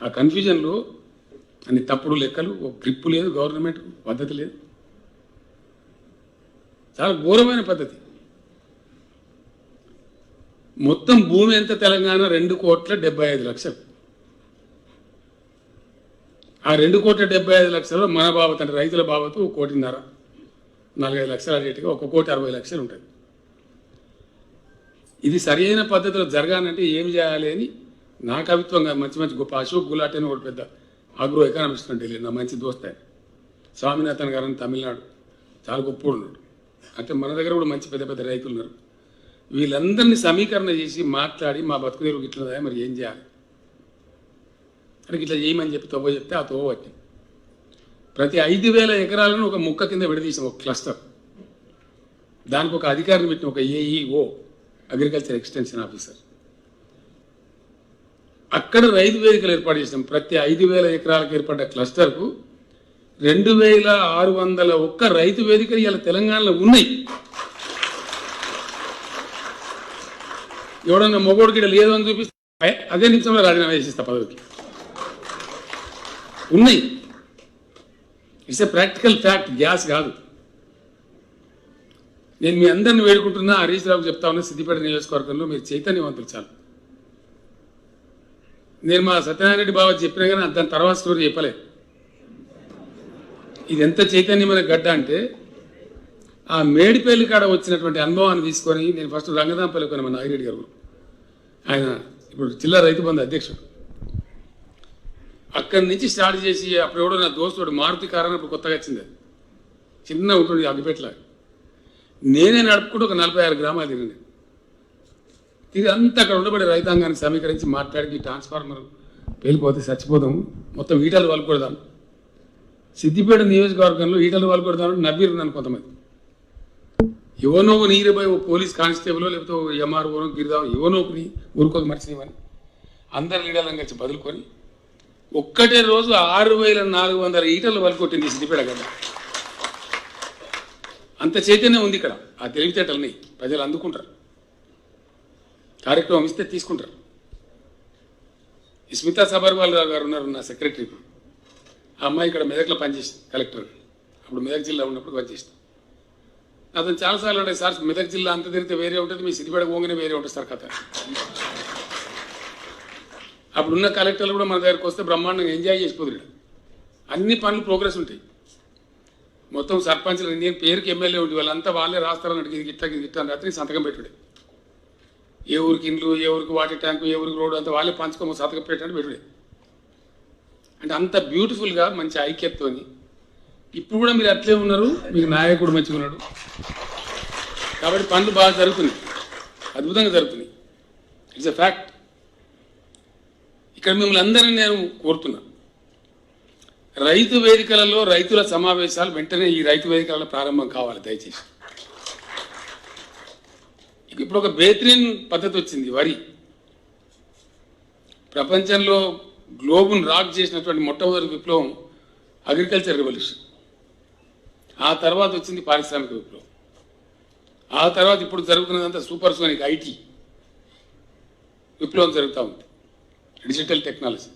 ఆ కన్ఫ్యూజన్లో అన్ని తప్పుడు లెక్కలు, ఒక గ్రిప్పు లేదు, గవర్నమెంట్ పద్ధతి లేదు. చాలా ఘోరమైన పద్ధతి. మొత్తం భూమి ఎంత తెలంగాణ 2,75,00,000. ఆ 2,75,00,000 మన బాబత్ అంటే రైతుల బాబత్ 1,50,00,000, 45 లక్షల రేటుగా 1,60,00,000 ఉంటుంది. ఇది సరి అయిన పద్ధతిలో జరగాలంటే ఏం చేయాలి అని నా కవిత్వంగా మంచి గొప్ప అశోక్ గులాటి అని ఒక పెద్ద ఆగ్రో ఎకానమిస్ట్ అంటే నా మంచి దోస్తే స్వామినాథన్ గారు అని తమిళనాడు చాలా గొప్ప ఉన్నాడు. అంటే మన దగ్గర కూడా మంచి పెద్ద రైతులు ఉన్నారు. వీళ్ళందరినీ సమీకరణ చేసి మాట్లాడి మా బతుకు తెరువు ఇట్లా మరి ఏం చేయాలి అంటే ఇట్లా చేయమని చెప్పి తవ్వ చెప్తే ఆ తవ్వ పట్టి ప్రతి 5,000 ఎకరాలను ఒక ముక్క కింద విడదీసాం, ఒక క్లస్టర్. దానికి ఒక అధికారిని పెట్టిన, ఒక ఏఈఓ, అగ్రికల్చర్ ఎక్స్టెన్షన్ ఆఫీసర్. అక్కడ రైతు వేదికలు ఏర్పాటు చేసాం. ప్రతి 5,000 ఎకరాలకు ఏర్పడ్డ క్లస్టర్కు 2,601 రైతు వేదికలు ఇలా తెలంగాణలో ఉన్నాయి. ఎవడన్నా మొగోడు గిడ లేదు అని చూపిస్తే అదే నిమిషంలో రాజీనామా చేసేస్తా పదవికి. ఉన్నాయి. It's a practical fact, gas కాదు. నేను మీ అందరిని వేడుకుంటున్నా, హరీష్ రావుకి చెప్తా ఉన్నా, సిద్దిపేట నియోజకవర్గంలో మీరు చైతన్యవంతులు చాలు. నేను మా సత్యనారాయణ రెడ్డి బాబు చెప్పినా కానీ దాని తర్వాత స్టోరీ చెప్పలే. ఇది ఎంత చైతన్యమైన గడ్డ అంటే, ఆ మేడిపల్లి కాడ వచ్చినటువంటి అనుభవాన్ని తీసుకొని నేను ఫస్ట్ రంగదాంపల్లి కొని మన నాగిరెడ్డి గారు, ఆయన ఇప్పుడు జిల్లా రైతు బంధు అధ్యక్షుడు. అక్కడి నుంచి స్టార్ట్ చేసి అప్పుడు ఎవడో నా దోస్తుడు మారుతి కారు అప్పుడు కొత్తగా వచ్చింది, అది చిన్న ఉంటుంది అగ్గిపెట్టలా. నేనే నడుపుకుంటూ ఒక 46 గ్రామాలు తిరిగి అంతా అక్కడ ఉండబడే రైతాంగాన్ని సమీకరించి మాట్లాడి ట్రాన్స్ఫార్మర్ వెళ్ళిపోతే చచ్చిపోదాము, మొత్తం ఈటలు వాళ్ళకొడదాం, సిద్దిపేట నియోజకవర్గంలో ఈటలు వాళ్ళకొడదాం నవ్విరు నన్ను కొంతమంది. ఎవనో నీరుపై ఓ పోలీస్ కానిస్టేబుల్ లేకపోతే ఎంఆర్ఓ గిరిదాం ఎవనో ఊరుకోక మర్చిపోయి అందరు లీడర్లను కలిసి బదులుకొని ఒక్కటే రోజు 6400 ఈటలు వలకొట్టింది సిద్దిపేట కదా. అంత చైతన్యం ఉంది ఇక్కడ. ఆ తెలివితేటల్ని ప్రజలు అందుకుంటారు, కార్యక్రమం ఇస్తే తీసుకుంటారు. స్మితా సబర్వాల్ గారు ఉన్నారు నా సెక్రటరీ, ఆ అమ్మాయి ఇక్కడ మెదక్లో పనిచేసింది కలెక్టర్, అప్పుడు మెదక్ జిల్లా ఉన్నప్పుడు పనిచేసింది. అతను చాలాసార్లు ఉంటాయి, సార్ మెదక్ జిల్లా అంత తిరిగితే వేరే ఉంటుంది, మీ సిద్దిపేట పోగానే వేరే ఉంటుంది సార్ కథ. అప్పుడున్న కలెక్టర్లు కూడా మన దగ్గరకు వస్తే బ్రహ్మాండంగా ఎంజాయ్ చేసిపోతుంది. అన్ని పనులు ప్రోగ్రెస్ ఉంటాయి. మొత్తం సర్పంచ్లు నేను పేరుకి ఎమ్మెల్యే ఉండి వాళ్ళంతా వాళ్ళే రాస్తారన్నట్టు ఇది గిట్ట ఇది గిట్ట అని రాత్రి సంతకం పెట్టుడే. ఏ ఊరికి ఇండ్లు, ఏ ఊరికి వాటర్ ట్యాంకు, ఏ ఊరికి రోడ్డు అంతా వాళ్ళే పంచుకోమో సంతకం పెట్టండి పెట్టుడే. అంటే అంత బ్యూటిఫుల్గా మంచి ఐక్యతతోని ఇప్పుడు కూడా మీరు అట్లే ఉన్నారు, మీకు నాయకుడు మంచిగా ఉన్నాడు కాబట్టి పనులు బాగా జరుగుతున్నాయి, అద్భుతంగా జరుగుతున్నాయి. It's a fact. ఇక్కడ మిమ్మల్ని అందరినీ నేను కోరుతున్నా, రైతు వేదికలలో రైతుల సమావేశాలు వెంటనే ఈ రైతు వేదికలలో ప్రారంభం కావాలి దయచేసి. ఇప్పుడు ఒక బేత్రీన్ పద్ధతి వచ్చింది. వరి ప్రపంచంలో గ్లోబును రాక్ చేసినటువంటి మొట్టమొదటి విప్లవం అగ్రికల్చర్ రెవల్యూషన్. ఆ తర్వాత వచ్చింది పారిశ్రామిక విప్లవం. ఆ తర్వాత ఇప్పుడు జరుగుతున్నదంతా సూపర్ సోనిక్ ఐటీ విప్లవం జరుగుతూ ఉంది, డిజిటల్ టెక్నాలజీ.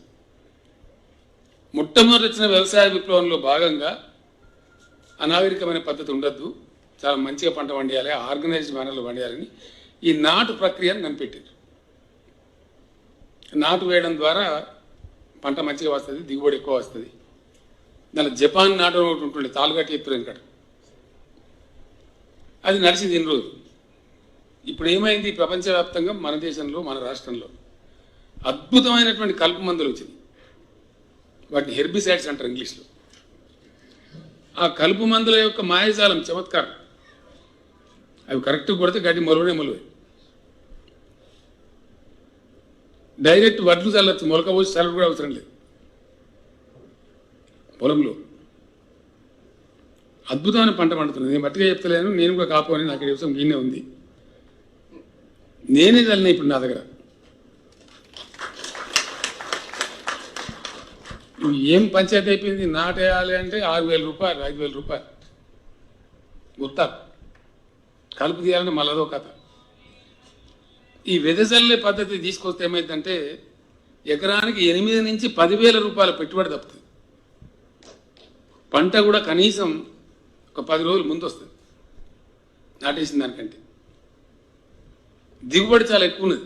మొట్టమొదటి వచ్చిన వ్యవసాయ విప్లవంలో భాగంగా అనాగరికమైన పద్ధతి ఉండద్దు, చాలా మంచిగా పంట పండియాలి, ఆర్గనైజ్డ్ మేనర్లో పండియాలని ఈ నాటు ప్రక్రియను కనిపెట్టారు. నాటు వేయడం ద్వారా పంట మంచిగా వస్తుంది, దిగుబడి ఎక్కువ వస్తుంది. దాని జపాన్ నాటు ఒకటి ఉంటుండే, తాలుగట్టి ఎత్తురు వెనకట, అది నడిచింది ఎన్ని రోజులు. ఇప్పుడు ఏమైంది, ప్రపంచవ్యాప్తంగా మన దేశంలో మన రాష్ట్రంలో అద్భుతమైనటువంటి కలుపు మందులు వచ్చింది. వాటిని హెర్బిసైడ్స్ అంటారు ఇంగ్లీష్లో. ఆ కలుపు మందుల యొక్క మాయాజాలం చమత్కారం. అవి కరెక్ట్గా కొడితే గడ్డి మొలవనే మొలవే. డైరెక్ట్ వడ్లు చల్లచ్చు, మొలక పోసి చల్లడం కూడా అవసరం లేదు. పొలంలో అద్భుతమైన పంట పండుతుంది. నేను మట్టిగా చెప్తలేను, నేను కూడా కాపోని నాకు వ్యవసాయం గిన్నె ఉంది, నేనే చల్లిన ఇప్పుడు నా దగ్గర. ఏం పంచాయతీ అయిపోయింది, నాటేయాలి అంటే 6000 రూపాయలు 5000 రూపాయలు గుర్తా, కలుపు తీయాలంటే మళ్ళదో కథ. ఈ వెదజల్లే పద్ధతి తీసుకొస్తే ఏమైందంటే ఎకరానికి 8 నుంచి 10,000 రూపాయల పెట్టుబడి తప్పుతుంది. పంట కూడా కనీసం ఒక 10 రోజులు ముందు వస్తుంది నాటేసిన దానికంటే. దిగుబడి చాలా ఎక్కువ ఉన్నది.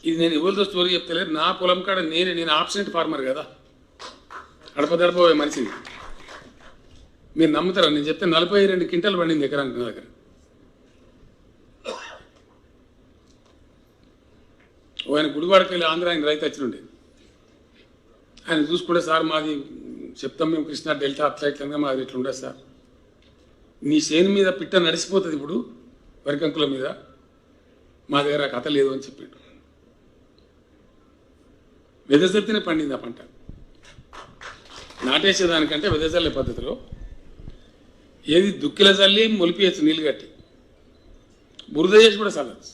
ఇది నేను ఎవరితో స్టోరీ చెప్తలేదు, నా పొలం కాడ నేను ఆబ్సెంట్ ఫార్మర్ కదా, గడపదడపోయే మనిషిని. మీరు నమ్ముతారా, నేను చెప్తే 42 క్వింటాలు పండింది ఎకరానికి నా దగ్గర. ఆయన గుడివాడకి వెళ్ళి ఆంధ్ర ఆయన రైతు వచ్చినుండే, ఆయన చూసుకుంటే సార్ మాది చెప్తాం మేము కృష్ణా డెల్టా అట్లా ఇట్లా మాది ఇట్లా ఉండదు సార్, నీ చేను మీద పిట్ట నడిచిపోతుంది ఇప్పుడు వరికంకుల మీద, మా దగ్గర కథ లేదు అని చెప్పిండు. వెదజల్లితేనే పండింది ఆ పంట. నాటేసేదానికంటే వెదజల్లే పద్ధతిలో ఏది దుక్కిల చల్లి మొలిపియచ్చు నీళ్ళు కట్టి, బురద చేసి కూడా చల్లచ్చు.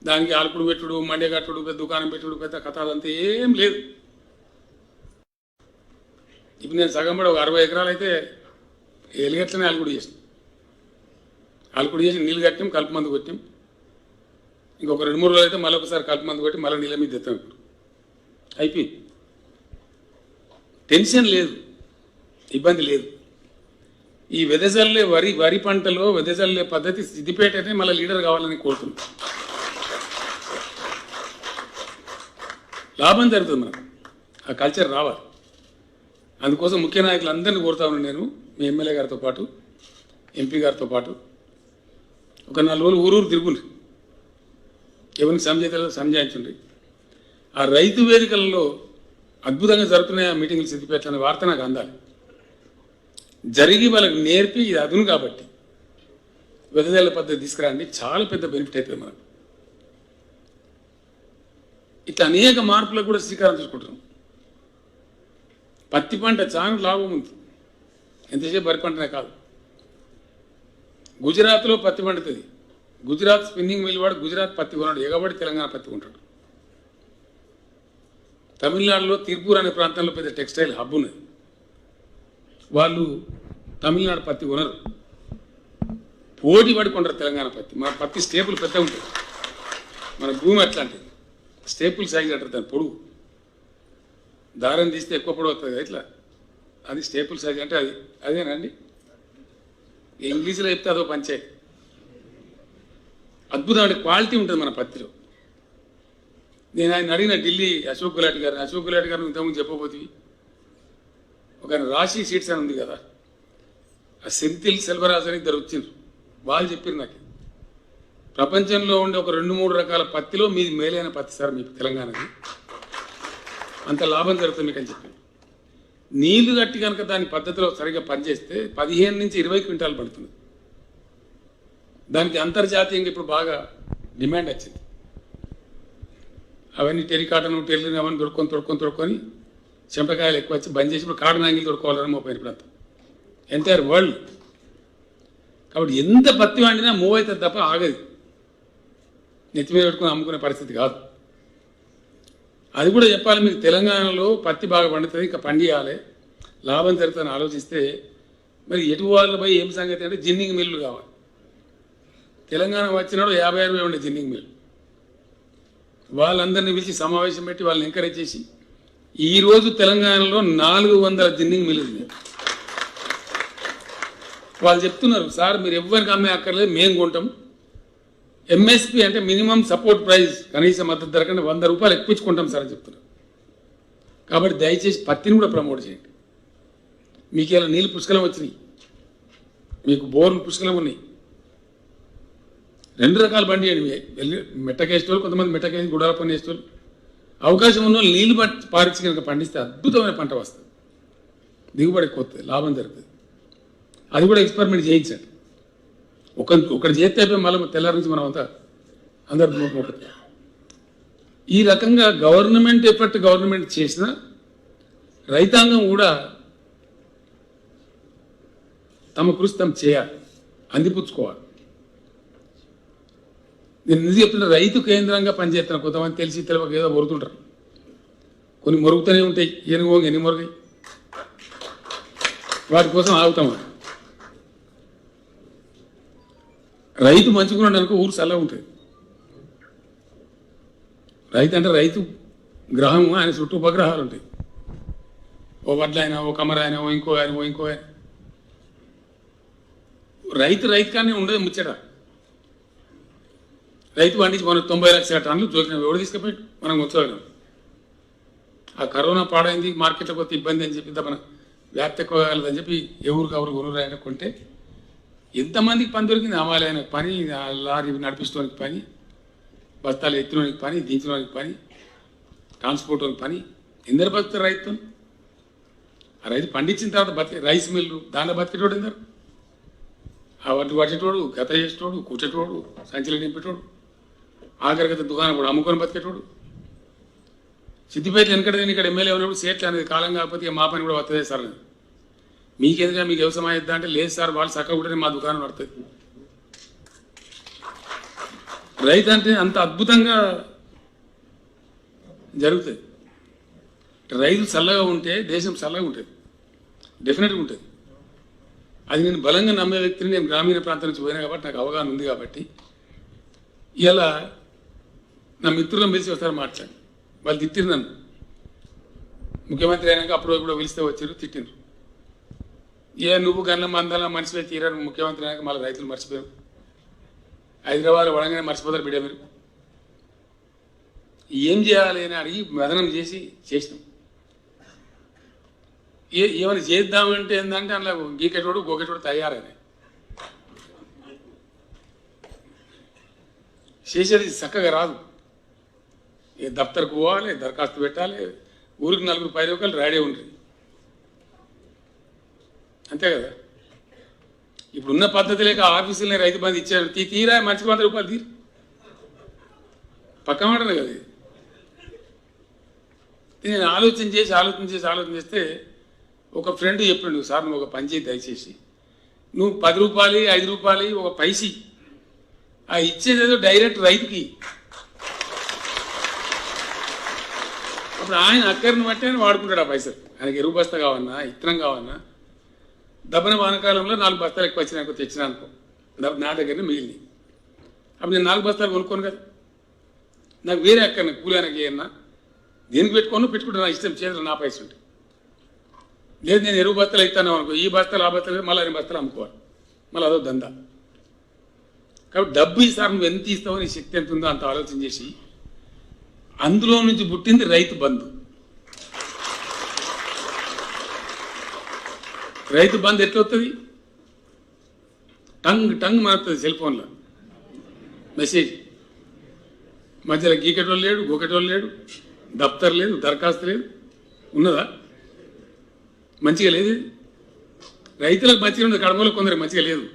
దానికి ఆలుకుడు పెట్టుడు, మండే కట్టుడు, పెద్ద దుకాణం పెట్టుడు, పెద్ద కథాలంతా ఏం లేదు. ఇప్పుడు నేను సగం పడి ఒక 60 ఎకరాలు అయితే ఎలిగట్లనే ఆలుకుడు చేసాం. ఆలుకుడు చేసి నీళ్ళు కట్టాం, కలుపు మందు కొట్టాం. ఇంకొక 2-3 రోజులు అయితే మళ్ళీ ఒకసారి కలుపు మందు కొట్టి మళ్ళీ నీళ్ళ మీద తెస్తాం. ఇప్పుడు అయిపోయింది, టెన్షన్ లేదు, ఇబ్బంది లేదు. ఈ వెదజల్లే వరి పంటలో వెదజల్లే పద్ధతి సిద్దిపేటనే మళ్ళీ లీడర్ కావాలని కోరుతున్నాం. లాభం జరుగుతుంది మనకు, ఆ కల్చర్ రావాలి. అందుకోసం ముఖ్య నాయకులందరినీ కోరుతా ఉన్నాను నేను, మీ ఎమ్మెల్యే గారితో పాటు ఎంపీ గారితో పాటు ఒక 4 రోజులు ఊరూరు తిరుగుండ్రి. ఎవరిని సంజాయించండి. ఆ రైతు వేదికలలో అద్భుతంగా జరుగుతున్నాయి ఆ మీటింగ్లు సిద్ధిపేట అనే వార్త నాకు అందాలి. జరిగి వాళ్ళకి నేర్పి ఇది అదును కాబట్టి వెదజల్ల పద్ధతి తీసుకురండి, చాలా పెద్ద బెనిఫిట్ అవుతుంది మనకు. ఇట్లా అనేక మార్పులకు కూడా శ్రీకారం చుట్టుకుంటున్నాం. పత్తి పంట చాలా లాభం ఉంది, ఎంతసేపు వరి పంటనే కాదు. గుజరాత్లో పత్తి పండుతుంది. గుజరాత్ స్పిన్నింగ్ మిల్ వాడు గుజరాత్ పత్తి కొన్నాడు, ఎగబడి తెలంగాణ పత్తి కొంటాడు. తమిళనాడులో తిరుపూర్ అనే ప్రాంతంలో పెద్ద టెక్స్టైల్ హబ్ ఉన్నది, వాళ్ళు తమిళనాడు పత్తి కొనరు, పోటీ పడి కొంటారు తెలంగాణ పత్తి. మన పత్తి స్టేపుల్ పెద్ద ఉంటుంది, మన భూమి అట్లాంటిది, స్టేపుల్ సైజ్ అంటారు దాని పొడుగు. దారం తీస్తే ఎక్కువ పొడవు వస్తుంది కదా ఇట్లా, అది స్టేపుల్ సైజ్ అంటే అది అదేనండి. ఇంగ్లీష్లో చెప్తే అదో పంచాయతీ. అద్భుతమైన క్వాలిటీ ఉంటుంది మన పత్తిలో. నేను ఆయన అడిగిన ఢిల్లీ అశోక్ గులాటి గారిని ఇంతకుముందు చెప్పబోతుంది. ఒక రాశి సీట్స్ అని ఉంది కదా, ఆ సెంథిల్ సెల్వరాజ్ అని ఇద్దరు వచ్చిండ్రు, వాళ్ళు చెప్పారు నాకు ప్రపంచంలో ఉండే ఒక 2-3 రకాల పత్తిలో మీది మేలైన పత్తి సార్ మీకు తెలంగాణది, అంత లాభం జరుగుతుంది మీకు అని చెప్పారు. నీళ్లు కట్టి కనుక దాని పద్ధతిలో సరిగ్గా పనిచేస్తే 15 నుంచి 20 క్వింటాలు పడుతుంది. దానికి అంతర్జాతీయంగా ఇప్పుడు బాగా డిమాండ్ వచ్చింది. అవన్నీ టెరికాటన్ టెర్లిన్ అవన్నీ తొడుక్కొని చెంపకాయలు ఎక్కువ వచ్చి బంద్ చేసి ఇప్పుడు కాటన్ యాంగిల్ తొడుకోవాలని మోపోయిన ఇప్పుడు అంతా ఎంటైర్ వరల్డ్. కాబట్టి ఎంత పత్తి వండినా మూవ్ అవుతుంది తప్ప ఆగదు, నెత్తి మీద పెట్టుకుని అమ్ముకునే పరిస్థితి కాదు. అది కూడా చెప్పాలి మీకు, తెలంగాణలో పత్తి బాగా పండుతుంది, ఇంకా పండియాలి, లాభం జరుగుతుందని ఆలోచిస్తే మరి ఎటు వాళ్ళ పోయి ఏం సంగతి అంటే జిన్నింగ్ మిల్లు కావాలి. తెలంగాణ వచ్చినాడు 50-60 ఉండే జిన్నింగ్ మిల్లు, వాళ్ళందరినీ పిలిచి సమావేశం పెట్టి వాళ్ళని ఎంకరేజ్ చేసి ఈరోజు తెలంగాణలో 400 జిన్నింగ్ మిల్లు ఉన్నాయి. వాళ్ళు చెప్తున్నారు సార్ మీరు ఎవరికి అమ్మే అక్కర్లేదు, మేము కొంటాం, ఎంఎస్పి అంటే మినిమం సపోర్ట్ ప్రైస్, కనీస మద్దతు ధర కంటే 100 రూపాయలు ఎక్కువచ్చుకుంటాం సార్ అని చెప్తున్నారు. కాబట్టి దయచేసి పత్తిని కూడా ప్రమోట్ చేయండి. మీకు ఇలా నీళ్ళు పుష్కలం వచ్చినాయి, మీకు బోర్లు పుష్కలం ఉన్నాయి, 2 రకాల బండి అండి, మెట్టకేసేవాళ్ళు, కొంతమంది మెట్టకేసి గుడాల పని వేసేవాళ్ళు, అవకాశం ఉన్న వాళ్ళు నీళ్లు పారించి కనుక పండిస్తే అద్భుతమైన పంట వస్తుంది, దిగుబడి ఎక్కువ వస్తుంది, లాభం జరుగుతుంది. అది కూడా ఎక్స్పెరిమెంట్ చేయించండి. ఒకటి చేస్తే అయిపోయి మళ్ళీ తెల్లారి నుంచి మనం అంతా అందరు ఒకటి. ఈ రకంగా గవర్నమెంట్ ఎఫర్ట్ గవర్నమెంట్ చేసిన రైతాంగం కూడా తమ కృషి తమ చేయాలి, అందిపుచ్చుకోవాలి. నేను నిజం చెప్తున్నా, రైతు కేంద్రంగా పనిచేస్తున్నా. కొంతమంది తెలిసి తెలియక ఏదో మొరుగుతుంటారు, కొన్ని మొరుగుతూనే ఉంటాయి, ఎన్ని మొరుగాయి, వాటి కోసం ఆగుతాం. రైతు మంచుకున్నాడు అనుకో ఊరు చల్లగా ఉంటుంది. రైతు అంటే రైతు గ్రహం, ఆయన చుట్టూ ఉపగ్రహాలు ఉంటాయి, ఓ వడ్ల అయినా, ఓ కమర అయినా, ఓ ఇంకో ఆయన. రైతు కానీ ఉండదు ముచ్చట. రైతు పండించి మనం 90 లక్షల టన్నులు జోకినాం, ఎవడు తీసుకుపోయి మనం వచ్చాం. ఆ కరోనా పాడైంది, మార్కెట్లోకి వస్తే ఇబ్బంది అని చెప్పి మన వ్యాప్తి ఎక్కువ కాలేదని చెప్పి ఎవరికి కొనురు ఆయన కొంటే ఎంతమందికి పని దొరికింది. అమ్మాలి ఆయనకు పని, లారీ నడిపిస్తానికి పని, బస్తాలు ఎత్తుడానికి పని, దించడానికి పని, ట్రాన్స్పోర్ట్ పని, ఎందరు బతుకుతారు రైతు. ఆ రైతు పండించిన తర్వాత బతికే రైస్ మిల్లు, దాంట్లో బతికేటోడు ఎందరు, ఆ వడ్డు పట్టేటోడు, గత చేసేటోడు, కూర్చేటోడు, సంచిలో నింపేటోడు, ఆఖరిగత దుకాణం కూడా అమ్ముకొని బతికేటోడు. సిద్దిపేట వెనకడ నేను ఇక్కడ ఎమ్మెల్యే ఉన్నప్పుడు సేట్లు అనేది కాలం కాకపోతే మా పని కూడా వస్తుంది సార్ అనేది. మీకేందుగా మీకు వ్యవసాయం అయిద్దా అంటే లేదు సార్, వాళ్ళు చక్కగా ఉంటేనే మా దుకాణం పడుతుంది. రైతు అంటే అంత అద్భుతంగా జరుగుతుంది. రైతు చల్లగా ఉంటే దేశం చల్లగా ఉంటుంది, డెఫినెట్గా ఉంటుంది. అది నేను బలంగా నమ్మే వ్యక్తిని. నేను గ్రామీణ ప్రాంతం నుంచి పోయినా కాబట్టి నాకు అవగాహన ఉంది. కాబట్టి ఇలా నా మిత్రులను పిలిచి ఒకసారి మాట్లాడి వాళ్ళు తిట్టిరు నన్ను. ముఖ్యమంత్రి అయినాక అప్పుడు ఇప్పుడు పిలిస్తే వచ్చారు, తిట్టిండ్రు. నువ్వు గన్న మందల మనిషి తీరా ముఖ్యమంత్రి అయినాక మళ్ళీ రైతులు మర్చిపోయారు. హైదరాబాద్ వడంగానే మర్చిపోతారు బిడ్డ మీరు. ఏం చేయాలి అని అడిగి మదనం చేసినాం. ఏమైనా చేద్దామంటే ఏంటంటే అందులో గీకెటోడు గోకెటోడు తయారని చేసేది చక్కగా రాదు. దఫ్తర్కు పోవాలి, దరఖాస్తు పెట్టాలి, ఊరికి 4 10 రూపాయలు రాడే ఉంటుంది, అంతే కదా. ఇప్పుడున్న పద్ధతి లేక ఆఫీసులనే రైతు బంధు ఇచ్చారు, తీరా మనిషికి 100 రూపాయలు తీరు, పక్క మాటనే కదా. నేను ఆలోచన చేస్తే ఒక ఫ్రెండ్ చెప్పిండు, సార్ నువ్వు ఒక పని చేయి దయచేసి, నువ్వు 10 రూపాయలు 5 రూపాయలు ఒక పైసి ఆ ఇచ్చేదేదో డైరెక్ట్ రైతుకి, అప్పుడు ఆయన అక్కడిని బట్టి ఆయన వాడుకుంటాడు ఆ పైసలు. ఆయనకి ఎరువు బస్తా కావన్నా, ఇత్తనం కావన్నా, దబ్బన వానకాలంలో 4 బస్తాలు ఎక్కువ వచ్చినాక తెచ్చినా అనుకో, నా దగ్గరనే మిగిలింది. అప్పుడు నేను 4 బస్తాలు కొనుక్కోను కదా, నాకు వేరే అక్కర్ని కూలి ఆయనకి ఏమన్నా దేనికి పెట్టుకుంటా, నా ఇష్టం చేతులు నా పైసలు ఉంటాయి. లేదు నేను ఎరువు బస్తాలు ఇస్తాను అనుకో, ఈ బస్తాలు ఆ బస్తాలు మళ్ళీ 2 బస్తాలు అమ్ముకోవాలి, మళ్ళీ అదో దందా. కాబట్టి డబ్బు ఈసారి నువ్వు ఎంత ఇస్తావో, నీ శక్తి ఎంత ఉందో అంత ఆలోచన చేసి, అందులో నుంచి పుట్టింది రైతు బంధు. రైతు బంధు ఎట్లా వస్తుంది? టంగ్ మారుతుంది సెల్ ఫోన్లో మెసేజ్, మధ్యలో గీకెటోళ్ళు లేడు, గోకెటోళ్ళు లేడు, దఫ్తర్ లేదు, దరఖాస్తు లేదు, ఉన్నదా? మంచిగా లేదు. రైతులకు మంచిగా ఉంది, కడమలో కొందరు మంచిగా లేదు.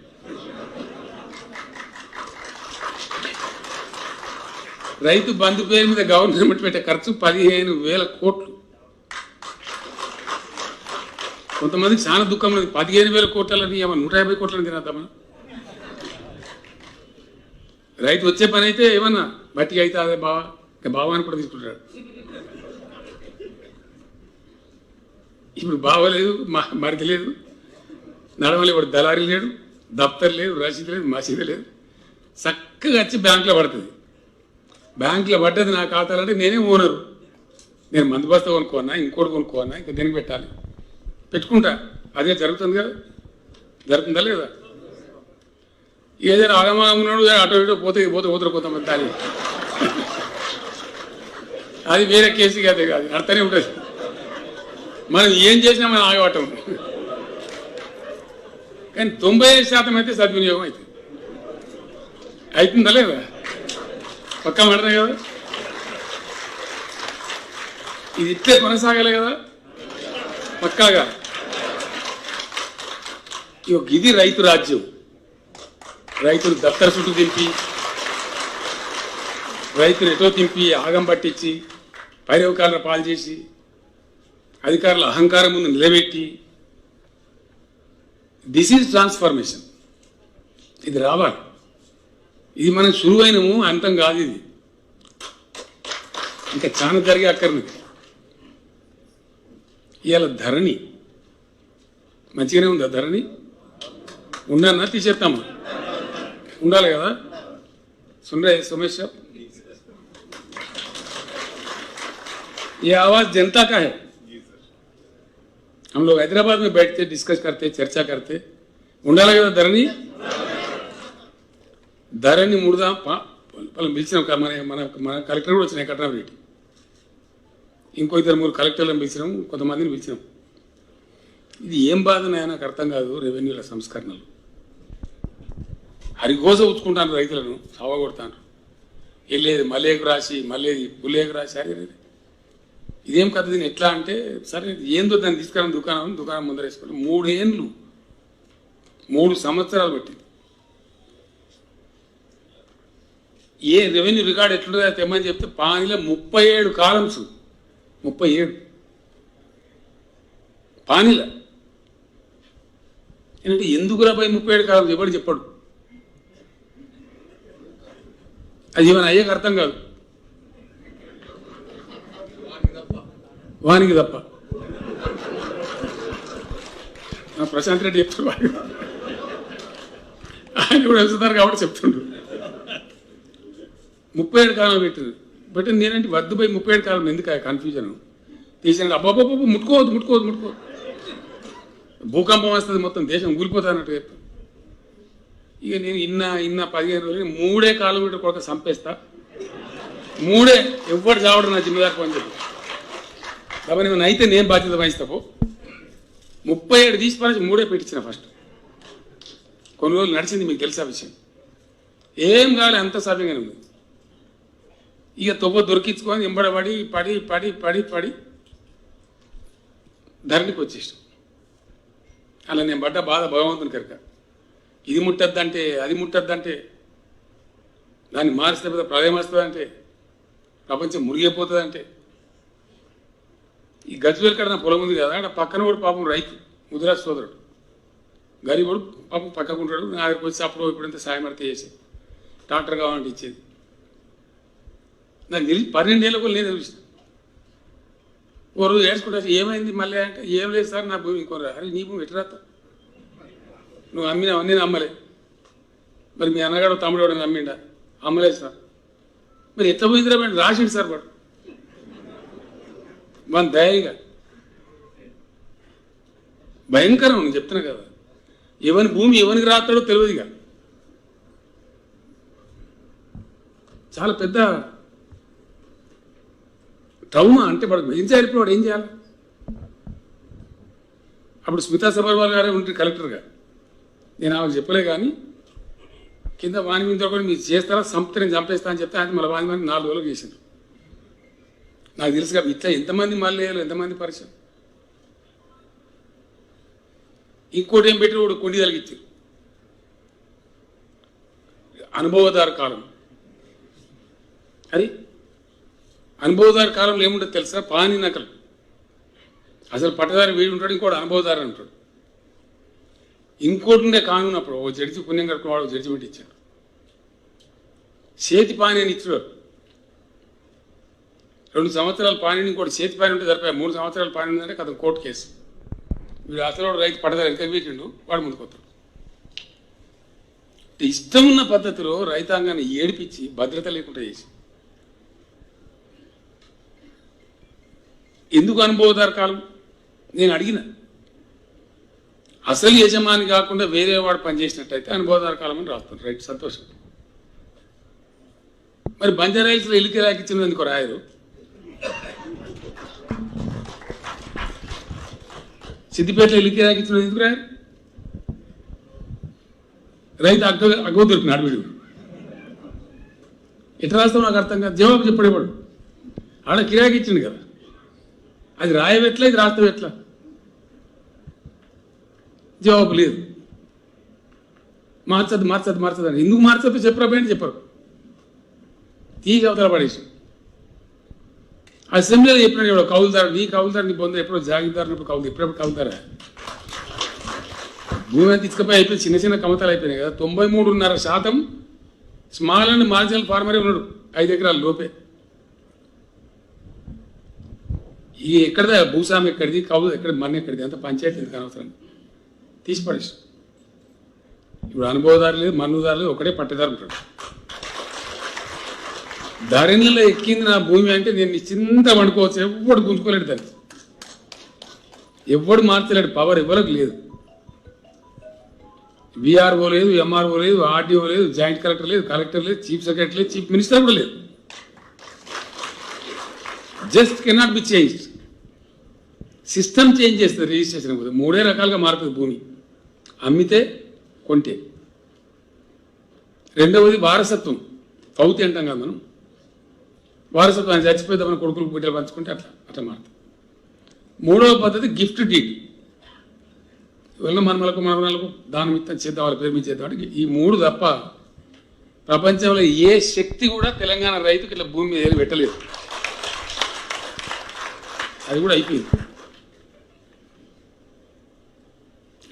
రైతు బంధు పేరు మీద గవర్నమెంట్ పెట్టే ఖర్చు 15,000 కోట్లు. కొంతమందికి చాలా దుఃఖం లేదు, 15,000 కోట్లని 150 కోట్లని తినద్దామా? రైతు వచ్చే పని అయితే ఏమన్నా బట్టిగా అయితే అదే బావా, ఇంకా బావాని కూడా తీసుకుంటాడు. ఇప్పుడు బావలేదు, మరిది లేదు, నడవలే, వాడు దళారీ లేడు, దఫ్తర్ లేదు, రసీదు లేదు, మసీదు లేదు, చక్కగా వచ్చి బ్యాంకులో పడుతుంది. బ్యాంకులో పడ్డది నా ఖాతాలు అంటే నేనే ఓనరు, నేను మందు బస్తా కొనుక్కోన్నా, ఇంకోటి కొనుక్కోన్నా, ఇంకా దేనికి పెట్టాలి, పెట్టుకుంటా. అదే జరుగుతుంది కదా, జరుగుతుందా లేదా? ఏదైనా ఆగమాగమున్నాడు అటో ఇటో పోతే కొంతమంది దాని అది వేరే కేసు కాదే కాదు, అర్థనే ఉంటుంది. మనం ఏం చేసినా మనం ఆగవటం, కానీ 95% అయితే సద్వినియోగం అవుతుంది. అవుతుందా లేదా? పక్కా మాటనే కదా. ఇది ఇట్లే కొనసాగాలి కదా పక్కాగా. ఇది రైతు రాజ్యం. రైతులు దత్తర చుట్టూ దింపి, రైతులు ఎటో తింపి, ఆగం పట్టించి, పైరవకాలను పాలు చేసి, అధికారుల అహంకారం ముందు నిలబెట్టి, దిస్ ఈజ్ ట్రాన్స్ఫర్మేషన్. ఇది రావాలి. ఇది మనం సులువైనము అంతం కాదు, ఇది ఇంకా చాలా జరిగే అక్కర్నది. ఇవాళ ధరణి మంచిగానే ఉందా? ధరణి ఉండన్నా తీసేస్తామా? ఉండాలి కదా. सुन रहे सुमेश साहब, ये आवाज जनता का है. हम लोग हैदराबाद में बैठते, डिस्कस करते, चर्चा करते. ఉండాలి కదా ధరణి. ధరణి ముడదాం పిలిచినాం. మన కలెక్టర్ కూడా వచ్చినాయి, కట్నారెడ్డి, ఇంకో 2-3 కలెక్టర్లను పిలిచినాం, కొంతమందిని పిలిచినాం. ఇది ఏం బాధనో నాకు అర్థం కాదు. రెవెన్యూల సంస్కరణలు హరిగోస ఉంచుకుంటాను, రైతులను సావగొడతాను. వెళ్ళేది మలేకు రాసి, మళ్ళీ పులేకు రాసి, అరే ఇదేం కథ, దీన్ని ఎట్లా అంటే, సరే ఏందో దాన్ని తీసుకురాని దుకాణం ముందర వేసుకుని 3 సంవత్సరాలు పెట్టింది. ఏ రెవెన్యూ రికార్డు ఎట్లుంటుందో తెమ్మని చెప్తే పానీలో 37 కాలమ్స్, 37 పానీల. ఏంటంటే ఎందుకు రాబోయే 37 కాలమ్స్ ఎవరు చెప్పడు. అది ఏమైనా అయ్యాక అర్థం కాదు, వానికి తప్ప. ప్రశాంత్ రెడ్డి చెప్తాడు, ఆయన కూడా వెళ్తున్నారు కాబట్టి చెప్తుండ్రు. 37 కాలం పెట్టింది నేనంటే వద్దు పోయి 37 కాలం ఎందుకు కన్ఫ్యూజన్ తీసాను. అబ్బాబాబు ముట్టుకోవద్దు, భూకంపం వస్తుంది, మొత్తం దేశం కూలిపోతా అన్నట్టు చెప్పాను. ఇక నేను ఇన్న 15 రోజులు 3 కిలోమీటర్ కొరకు చంపేస్తా, 3 ఎవ్వరు చావడం నా జిమ్మదారు పని చెప్పి కాబట్టి నేను అయితే నేను బాధ్యత వహిస్తా. 37 తీసి పని 3 పెట్టించిన. ఫస్ట్ కొన్ని రోజులు నడిచింది, మీకు తెలిసే విషయం. ఏం కావాలి, అంత సవ్యంగానే ఉంది. ఇక తొవ్వ దొరికించుకొని ఎంబడబడి పడి పడి పడి పడి ధరణికి వచ్చేసాం. అలా నేను పడ్డ బాధ భగవంతుని కనుక. ఇది ముట్టద్దంటే అది ముట్టద్దంటే, దాన్ని మారిస్తే పెద్ద ప్రళయం వస్తుందంటే, ప్రపంచం మురిగిపోతుందంటే. ఈ గజ్వేల్ కాడ నా పొలం ఉంది కదా, అక్కడ పక్కన కూడా పాపం రైతు ముదిరాజ్ సోదరుడు గరీబుడు పాపం పక్కకుంటాడు. నా దగ్గరికి వచ్చి అప్పుడు ఇప్పుడంతా సాయం అడితే చేసి ట్రాక్టర్ కావాలంటే ఇచ్చేది. నాకు తెలిసి 12 ఏళ్ళ కూడా నేను చూసిన. ఓ రోజు ఏడ్చుకుంటా, ఏమైంది మళ్ళీ అంటే, ఏం లేదు సార్ నా భూమి ఇంకోరా. అరే నీ భూమి ఎట్లా రాస్తా, నువ్వు అమ్మినావు, నేను అమ్మలే. మరి మీ అన్నగాడు తమ్ముడు ఎవడని అమ్మిండా, అమ్మలేదు సార్. మరి ఎట్లా పోయిందిరా మేడం, రాసిండు సార్ వాడు మన ధైర్యంగా. భయంకరం నేను చెప్తున్నా కదా. ఎవరి భూమి ఎవరికి రాస్తాడో తెలియదుగా. చాలా పెద్ద ట్రౌమా. అంటే వాడు ఏం చేయాలి, వాడు ఏం చేయాలి? అప్పుడు స్మితా సబర్వాల్ గారే ఉంటుంది కలెక్టర్గా. నేను ఆమెకు చెప్పలే కానీ కింద వాణి మీద కూడా మీరు చేస్తారా, సంపత నేను చంపేస్తా అని చెప్తే ఆయన మళ్ళీ వాణి మంది 4 రోజులు చేసింది. నాకు తెలుసుగా ఇట్లా ఎంతమంది మళ్ళీ ఎంతమంది పరిచయం. ఇంకోటి ఏం పెట్టి వాడు కొండి తలిగించారు. అనుభవదారు కాలం. అది అనుభవదారు కాలంలో ఏముంటుంది తెలుసా, పాని నకలు. అసలు పట్టదారి వీడు ఉంటాడు, ఇంకోటి అనుభవదారు అంటాడు. ఇంకోటి ఉండే కానూన్. అప్పుడు ఓ జడ్జి పుణ్యం కట్టుకుని వాడు జడ్జిమెంట్ ఇచ్చాడు. చేతి పాని అని ఇచ్చాడు. 2 సంవత్సరాల పాని, ఇంకోటి చేతి పాని ఉంటే సరిపోయా. 3 సంవత్సరాల పాని ఉందంటే కథ కోర్టు కేసు. వీడు అసలు రైతు పట్టదారు ఎంత వీకిండు, వాడు ముందుకొస్తాడు. ఇష్టం ఉన్న పద్ధతిలో రైతాంగాన్ని ఏడిపించి భద్రత లేకుండా చేసి, ఎందుకు అనుభవదారు కాలం నేను అడిగిన. అసలు యజమాని కాకుండా వేరే వాడు పనిచేసినట్టయితే అనుభవదారు కాలం అని రాస్తాను. రైట్, సంతోషం. మరి బంజారాయిల్స్లో ఇల్లుకి రాకిచ్చినది ఎందుకో రాయరు. సిద్దిపేటలో ఇల్లుకి రాకిచ్చినది ఎందుకు రాయరు? రైతు అగ్గో దొరికినాడు వీడు. ఎట్లా రాస్తావు నాకు అర్థం కాదు. జవాబు చెప్పడేవాడు. ఆడ కిరాకి ఇచ్చిండు కదా, అది రాయవెట్లా, ఇది రాస్తావు ఎట్లా? జవాబు లేదు. మార్చద్దు మార్చద్దు మార్చద్దు అని. ఎందుకు మార్చద్దు చెప్పరా పోయింది చెప్పరు. తీగి అవతల పడేసి అసెంబ్లీలో చెప్పినాడు ఎవడో కౌలుదారు, నీ కౌలుదారు నీ పొంద ఎప్పుడో జాగిదారు, ఇప్పుడు కౌలు ఎప్పుడెప్పుడు కౌలుదారా? భూమి అంతా ఇసుకపోయి అయిపోయి చిన్న చిన్న కమతాలు అయిపోయినాయి కదా. 93.5% స్మాల్ అండ్ మార్జినల్ ఫార్మరే ఉన్నాడు 5 ఎకరాల లోపే. ఈ ఎక్కడదా భూస్వామి ఎక్కడిది, కౌలు ఎక్కడ, మన ఎక్కడిది, అంత పంచాయతీ ఎందుకు అనవసరం తీసి పడేసి. ఇప్పుడు అనుభవదారు లేదు, మన్నుదారు లేదు, ఒకటే పట్టేదారు ఉంటాడు. ధరణిలో ఎక్కింది నా భూమి అంటే నేను చింత వండుకోవచ్చు. ఎవడు గుంజుకోలేడు దాన్ని, ఎవడు మార్చలేడు. పవర్ ఎవరికి లేదు. విఆర్ఓ లేదు, ఎంఆర్ఓ లేదు, ఆర్డీఓ లేదు, జాయింట్ కలెక్టర్ లేదు, కలెక్టర్ లేదు, చీఫ్ సెక్రటరీ లేదు, చీఫ్ మినిస్టర్ కూడా లేదు. Just cannot be changed. System change చేస్తుంది రిజిస్ట్రేషన్ పోతే. 3 రకాలుగా మారుతుంది భూమి, అమ్మితే, కొంటే. రెండవది వారసత్వం, పౌతి అంటాం కదా మనం. వారసత్వాన్ని చచ్చిపోతే మన కొడుకులు బిడ్డలు పంచుకుంటే అట్లా మారుతుంది. 3వ పద్ధతి గిఫ్ట్ డీడ్. ఇవల్ల మనమలకు మనమలకు దానం ఇస్తాం, చేద్దాం, వాళ్ళ పేరు మీద చేద్దాం అంటే. ఈ 3 తప్ప ప్రపంచంలో ఏ శక్తి కూడా తెలంగాణ రైతుకి ఇట్లా భూమి మీద ఏది పెట్టలేదు. అది కూడా అయిపోయింది.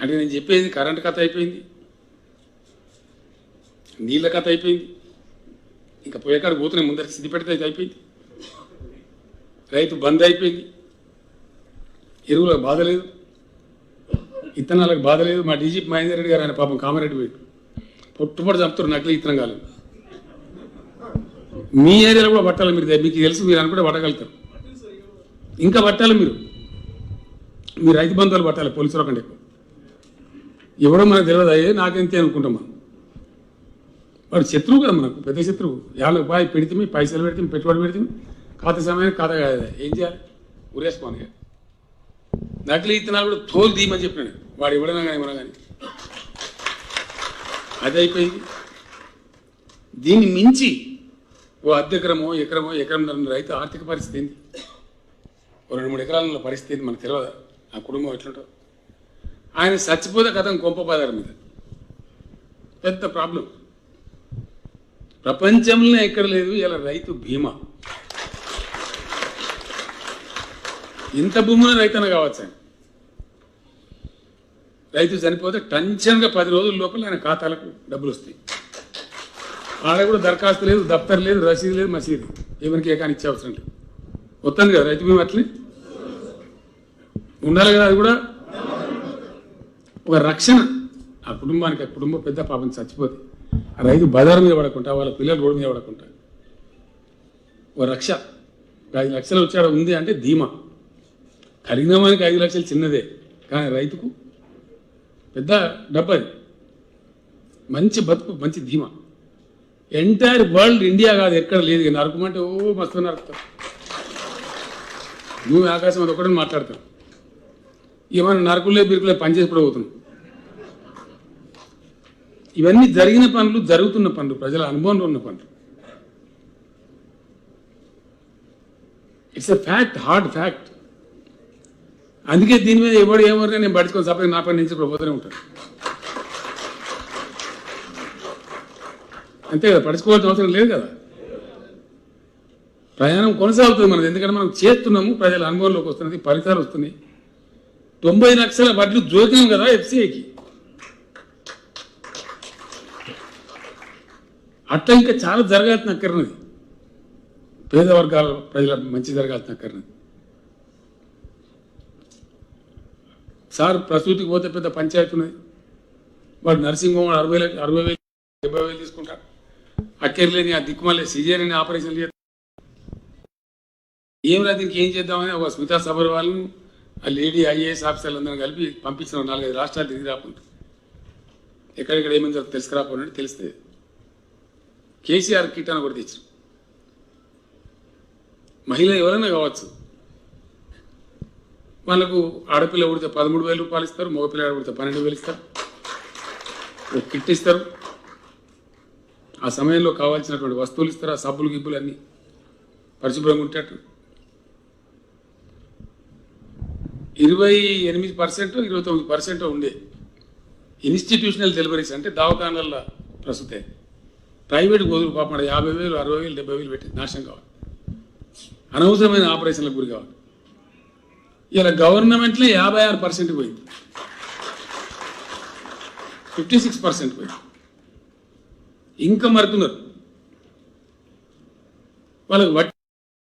అంటే నేను చెప్పేది కరెంట్ కథ అయిపోయింది, నీళ్ళ కథ అయిపోయింది, ఇంకా పోయేకాడు పోతున్నాయి. ముందరికి సిద్ధిపెడితే అయితే అయిపోయింది. రైతు బంద్ అయిపోయింది. ఎరువులకు బాధ లేదు, ఇత్తనాలకు బాధ లేదు. మా డీజీపీ మహేందర్ రెడ్డి గారు ఆయన పాపం కామారెడ్డి పోయి పొట్టుపడి చంపుతారు నకిలీ ఇత్తనం కాలం. మీ ఏరియాలో కూడా పట్టాలి, మీకు తెలుసు, మీరు అనుకుంటే పట్టగలుగుతారు. ఇంకా పట్టాలి మీరు, మీ రైతు బంధువులు పట్టాలి పోలీసుల కంటే ఎక్కువ. ఎవడో మనకు తెలియదు, అయ్యే నాకెంతే అనుకుంటాం మనం. వాడు శత్రువు కదా మనకు, పెద్ద శత్రువు. 50 రూపాయలు పెడితే, పైసలు పెడితే, పెట్టుబడి పెడితే, ఖాతా సమయానికి ఖాతా కాదు. ఏం చేయాలి? ఉరేసుకోని. నకిలీ ఇత్తనాలు కూడా తోలు తీయమని చెప్పినాడు వాడు, ఇవ్వడనా కానీ ఇవ్వనా కానీ. అది అయిపోయింది. దీన్ని మించి ఓ అర్ధ ఎకరమో ఎకరంన్నర రైతు ఆర్థిక పరిస్థితి ఏంది? ఓ 2-3 ఎకరాల పరిస్థితి ఏంది మనకు తెలియదా? ఆ కుటుంబం ఎట్లుంటుంది? ఆయన చచ్చిపోతే కథం కొంప బాధారు మీద పెద్ద ప్రాబ్లం. ప్రపంచంలో ఎక్కడ లేదు ఇలా రైతు బీమా. ఇంత భూముల రైతన్న కావచ్చు ఆయన. రైతు చనిపోతే టెన్షన్గా 10 రోజుల లోపల ఆయన ఖాతాలకు డబ్బులు వస్తాయి. ఆడ కూడా దరఖాస్తు లేదు, దఫ్తర్ లేదు, రసీదు లేదు, మసీదు ఎవరికి ఏకాని ఇచ్చే అవసరం లేదు. వస్తుంది కదా రైతు బీమా. అట్లే ఉండాలి కదా. అది కూడా ఒక రక్షణ ఆ కుటుంబానికి. ఆ కుటుంబం పెద్ద పాపం చచ్చిపోతే ఆ రైతు బజారు మీద పడకుండా, వాళ్ళ పిల్లలు రోడ్డు మీద పడకుండా ఒక రక్ష. 5 లక్షలు వచ్చాడు ఉంది అంటే ధీమా. కలిగిన వానికి 5 లక్షలు చిన్నదే, కానీ రైతుకు పెద్ద డబ్బది. మంచి బతుకు, మంచి ధీమా. ఎంటైర్ వరల్డ్, ఇండియా కాదు ఎక్కడ లేదు. నరకమంటే ఓ మస్తు నరుకుతాం. నువ్వు ఆకాశం అది ఒకటి మాట్లాడతావు. ఏమన్నా నరకులే బిరుకులే పనిచేసి కూడా పోతున్నాం. ఇవన్నీ జరిగిన పనులు, జరుగుతున్న పనులు, ప్రజల అనుభవంలో ఉన్న పనులు. It's a fact, hard fact. అందుకే దీని మీద ఎవడు ఏమన్నా నేను పడుచుకొని సపరేట్ నా పని నుంచి పోతూనే ఉంటాను. అంతే కదా, పడుచుకోవాల్సిన అవసరం లేదు కదా. ప్రయాణం కొనసాగుతుంది మనది. ఎందుకంటే మనం చేస్తున్నాము, ప్రజల అనుభవంలోకి వస్తున్నది, ఫలితాలు వస్తున్నాయి. 90 లక్షల వడ్లు జోకినాం కదా ఎఫ్సిఐకి. అట్లా ఇంకా చాలా జరగాల్సిన అక్కర్నది. పేద వర్గాల ప్రజల మంచి జరగాల్సిన అక్కర్నది. సార్ ప్రసూతికి పోతే పెద్ద పంచాయతీ ఉన్నది. వాడు నర్సింగ్ హోమ్ 60,000, 60,000, 70,000 తీసుకుంటారు. అక్కర్లేని ఆ దిక్కుమల్లే సిజేరియన్ ఆపరేషన్ చేస్తారు. ఏమిరా దీనికి ఏం చేద్దామని ఒక స్మితా సబర్ వాళ్ళను, ఆ లేడీ ఐఏఎస్ ఆఫీసర్లందరూ కలిపి పంపించిన 4-5 రాష్ట్రాలు తిరిగి రాకుండా ఎక్కడెక్కడ ఏమైంది తెలుసుకురాపోయినట్టు తెలిస్తే కేసీఆర్ కిట్ అని కూడా తెచ్చారు. మహిళ ఎవరైనా కావచ్చు, వాళ్ళకు ఆడపిల్ల పుడితే 13,000 రూపాయలు ఇస్తారు, మగపిల్ల పుడితే 12,000 ఇస్తారు, ఒక కిట్ ఇస్తారు. ఆ సమయంలో కావాల్సినటువంటి వస్తువులు ఇస్తారు. ఆ సబ్బులు గిబ్బులు అన్నీ పరిశుభ్రంగా ఉండేటట్టు. 28%, 29% ఉండే ఇన్స్టిట్యూషనల్ డెలివరీస్ అంటే దవాఖానాల ప్రస్తుతే. ప్రైవేట్ గోదులు పాపం 50,000, 60,000, 70,000 పెట్టి నాశనం కావాలి. అనవసరమైన ఆపరేషన్లకు గురి కావాలి. ఇలా గవర్నమెంట్లో 56% పోయింది, 56% పోయింది. ఇంకా మరుతున్నారు. వాళ్ళకి వడ్డీ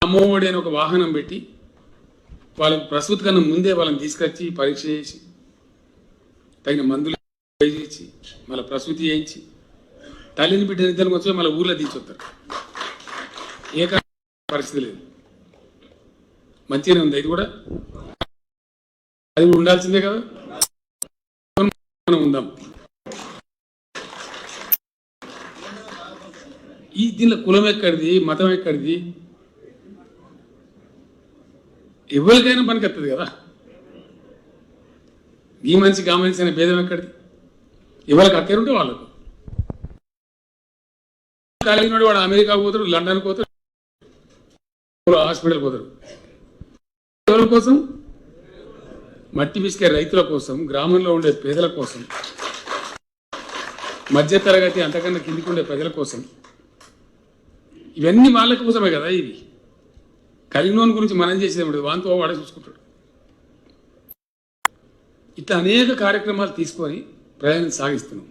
అమ్మఒడి అని ఒక వాహనం పెట్టి వాళ్ళకి ప్రసూతి కన్నా ముందే వాళ్ళని తీసుకొచ్చి పరీక్ష చేసి తగిన మందులు ఇచ్చి మళ్ళీ ప్రసూతి చేయించి తల్లిని బిడ్డ నిద్రలకు వచ్చి మళ్ళీ ఊర్లో తీసుకొస్తారు. ఏ పరిస్థితి లేదు. మంచిగానే ఉంది. ఇది కూడా అది ఉండాల్సిందే కదా. మనం ఉందాం. ఈ దీనిలో కులం ఎక్కడిది, మతం ఎక్కడిది? ఎవరికైనా పనికి వస్తుంది కదా. ఈ మనిషికి ఆ మనిషి అనే భేదం ఎక్కడిది? ఎవరికి అక్కరుంటే వాళ్ళకు. కలిగినాడు వాడు అమెరికాకు పోతాడు, లండన్కి పోతాడు, హాస్పిటల్కి పోతాడు. ఎవరి కోసం? మట్టి పిసికే రైతుల కోసం, గ్రామంలో ఉండే పేదల కోసం, మధ్యతరగతి అంతకన్నా కిందికి ఉండే ప్రజల కోసం. ఇవన్నీ వాళ్ళ కోసమే కదా. ఇది కలిగినోని గురించి మనం చేసేది వాంతో వాడే చూసుకుంటాడు. ఇట్లా అనేక కార్యక్రమాలు తీసుకొని ప్రయాణం సాగిస్తున్నాం.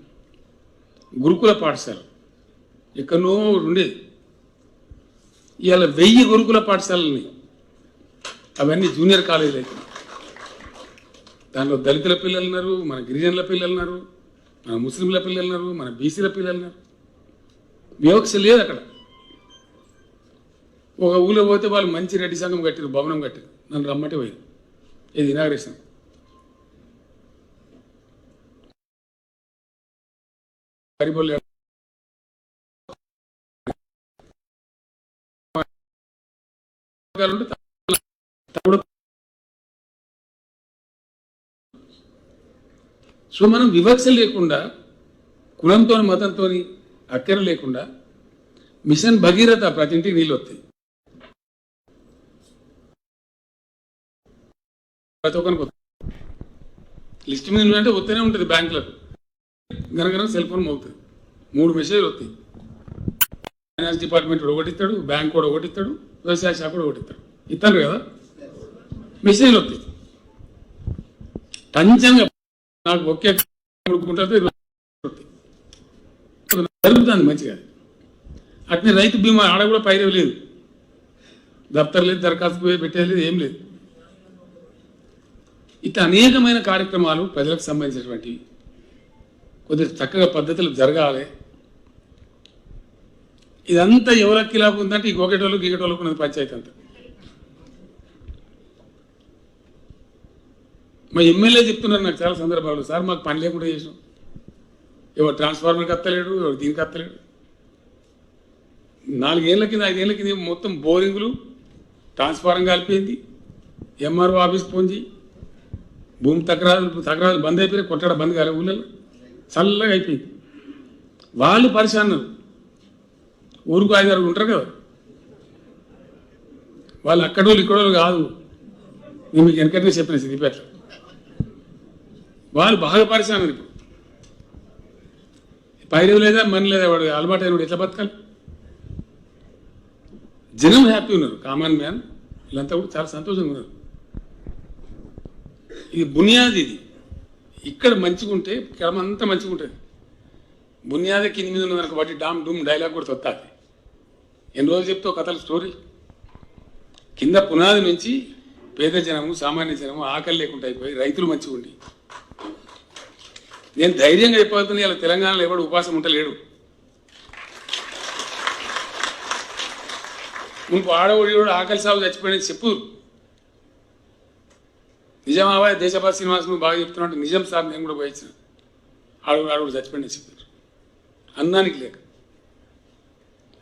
గురుకుల పాఠశాల ఎక్కడో ఉండేది, ఇవాళ 1000 గురుకుల పాఠశాలని. అవన్నీ జూనియర్ కాలేజీలు అవుతున్నాయి. దానిలో దళితుల పిల్లలు ఉన్నారు, మన గిరిజనుల పిల్లలు ఉన్నారు, మన ముస్లింల పిల్లలు ఉన్నారు, మన బీసీల పిల్లలు ఉన్నారు. వివక్ష లేదు అక్కడ. ఒక ఊళ్ళో పోతే వాళ్ళు మంచి రెడ్డి సంఘం కట్టారు, భవనం కట్టారు. నన్ను రమ్మంటే పోయింది. ఇది ఇనాగ్రేషన్. గరిబోళ్ళు సో మనం వివక్ష లేకుండా, కులంతో మతంతో అక్కర లేకుండా మిషన్ భగీరథ ప్రతి ఇంటికి నీళ్ళు వస్తాయి. ప్రతి ఒక్కరికి లిస్ట్ మీద అంటే వస్తూనే ఉంటుంది. బ్యాంకులకు గనగన సెల్ ఫోన్ మోగుతుంది. 3 మెసేజ్లు వస్తాయి. ఫైనాన్స్ డిపార్ట్మెంట్ కూడా ఒకటిస్తాడు, బ్యాంక్ కూడా ఒకటిస్తాడు, వ్యవసాయ శాఖ కూడా ఒకటిస్తాడు. ఇస్తాను కదా మెసేజ్లు వస్తాయి. టంచంగా నాకు ఒకే జరుగుతుంది మంచిగా. అట్నే రైతు బీమా ఆడ కూడా పైరవి లేదు, దఫ్తర్ లేదు, దరఖాస్తు పెట్టేది లేదు, ఏం లేదు. ఇట్లా అనేకమైన కార్యక్రమాలు ప్రజలకు సంబంధించినటువంటివి కొద్దిగా చక్కగా పద్ధతులు జరగాలి. ఇదంతా ఎవరికి లాభం ఉందంటే ఈ గోకెటోళ్ళు గీకెటోళ్ళకు ఉన్నది పంచాయతీ అంతా. మా ఎమ్మెల్యే చెప్తున్నారు నాకు చాలా సందర్భాలు, సార్ మాకు పని లేకుండా చేసాం, ఎవరు ట్రాన్స్ఫార్మర్కి అత్తలేడు, ఎవరు దీనికి అత్తలేడు. 4 ఏళ్ల కింద 5 ఏళ్ల కింద మొత్తం బోరింగులు ట్రాన్స్ఫార్మర్ కలిపింది. ఎంఆర్ఓ ఆఫీస్ పోంది, భూమి తక్రాలు బంద్ అయిపోయి కొట్టడం బంద్ కాలే, ఊళ్ళలో చల్లగా అయిపోయింది. వాళ్ళు పరిశాన్నారు, ఊరుకు 5-6 ఉంటారు కదా, వాళ్ళు అక్కడోళ్ళు ఇక్కడోళ్ళు కాదు. నేను మీకు వెనకనే చెప్పిన సిద్దిపేటలో వాళ్ళు బాగా పరిశాన్నారు. ఇప్పుడు పైరవి లేదా మని లేదా, వాడు అలవాటు అయిన ఎట్లా బతకాలి? జనం హ్యాపీ ఉన్నారు, కామన్ మ్యాన్ వీళ్ళంతా కూడా చాలా సంతోషంగా ఉన్నారు. ఇది బునియాది. ఇది ఇక్కడ మంచిగా ఉంటే క్రమంతా మంచిగా ఉంటుంది. బునియాదే కింది మీద ఉన్నదానికి బట్టి డామ్ డూమ్ డైలాగ్ కూడా వస్తుంది. ఎన్ని రోజులు చెప్తావు కథలు, స్టోరీ. కింద పునాది నుంచి పేద జనము, సామాన్య జనము ఆకలి లేకుండా అయిపోయి రైతులు మంచిగా ఉండి, నేను ధైర్యంగా చెప్పగలుగుతున్నా, ఇలా తెలంగాణలో ఎవడు ఉపాసం ఉంటలేడు. మునుపు ఆడవాడు ఆకలి సాగు చచ్చిపోయినది చెప్పు. నిజమావా దేశభా శ్రీనివాస్ నువ్వు బాగా చెప్తున్నావు, నిజం సార్, నేను కూడా పోయించిన ఆడవాడు చచ్చిపోయినది చెప్పారు. అన్నానికి లేక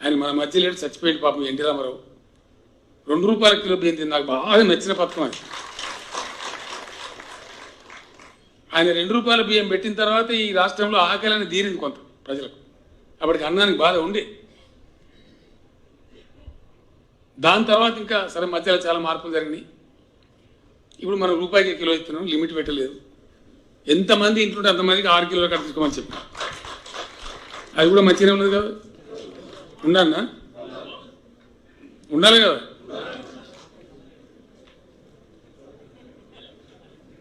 ఆయన మన మధ్య లేడు, చచ్చిపోయింది పాపం ఎన్టీ రామారావు. 2 రూపాయల కిలో బియ్యం తింది. నాకు బాగా నచ్చిన పథకం అది. ఆయన 2 రూపాయల బియ్యం పెట్టిన తర్వాత ఈ రాష్ట్రంలో ఆకలిని తీరింది కొంత ప్రజలకు. అప్పటికి అన్నానికి బాధ ఉండే. దాని తర్వాత ఇంకా సరే మధ్యలో చాలా మార్పులు జరిగినాయి. ఇప్పుడు మనం రూపాయికి కిలో ఇస్తున్నాం, లిమిట్ పెట్టలేదు. ఎంతమంది ఇంటుంటే అంతమందికి 6 కిలోలు కట్టించుకోమని చెప్పి, అది కూడా మంచిగానే ఉన్నది కదా. ఉండన్నా ఉండాలి కదా.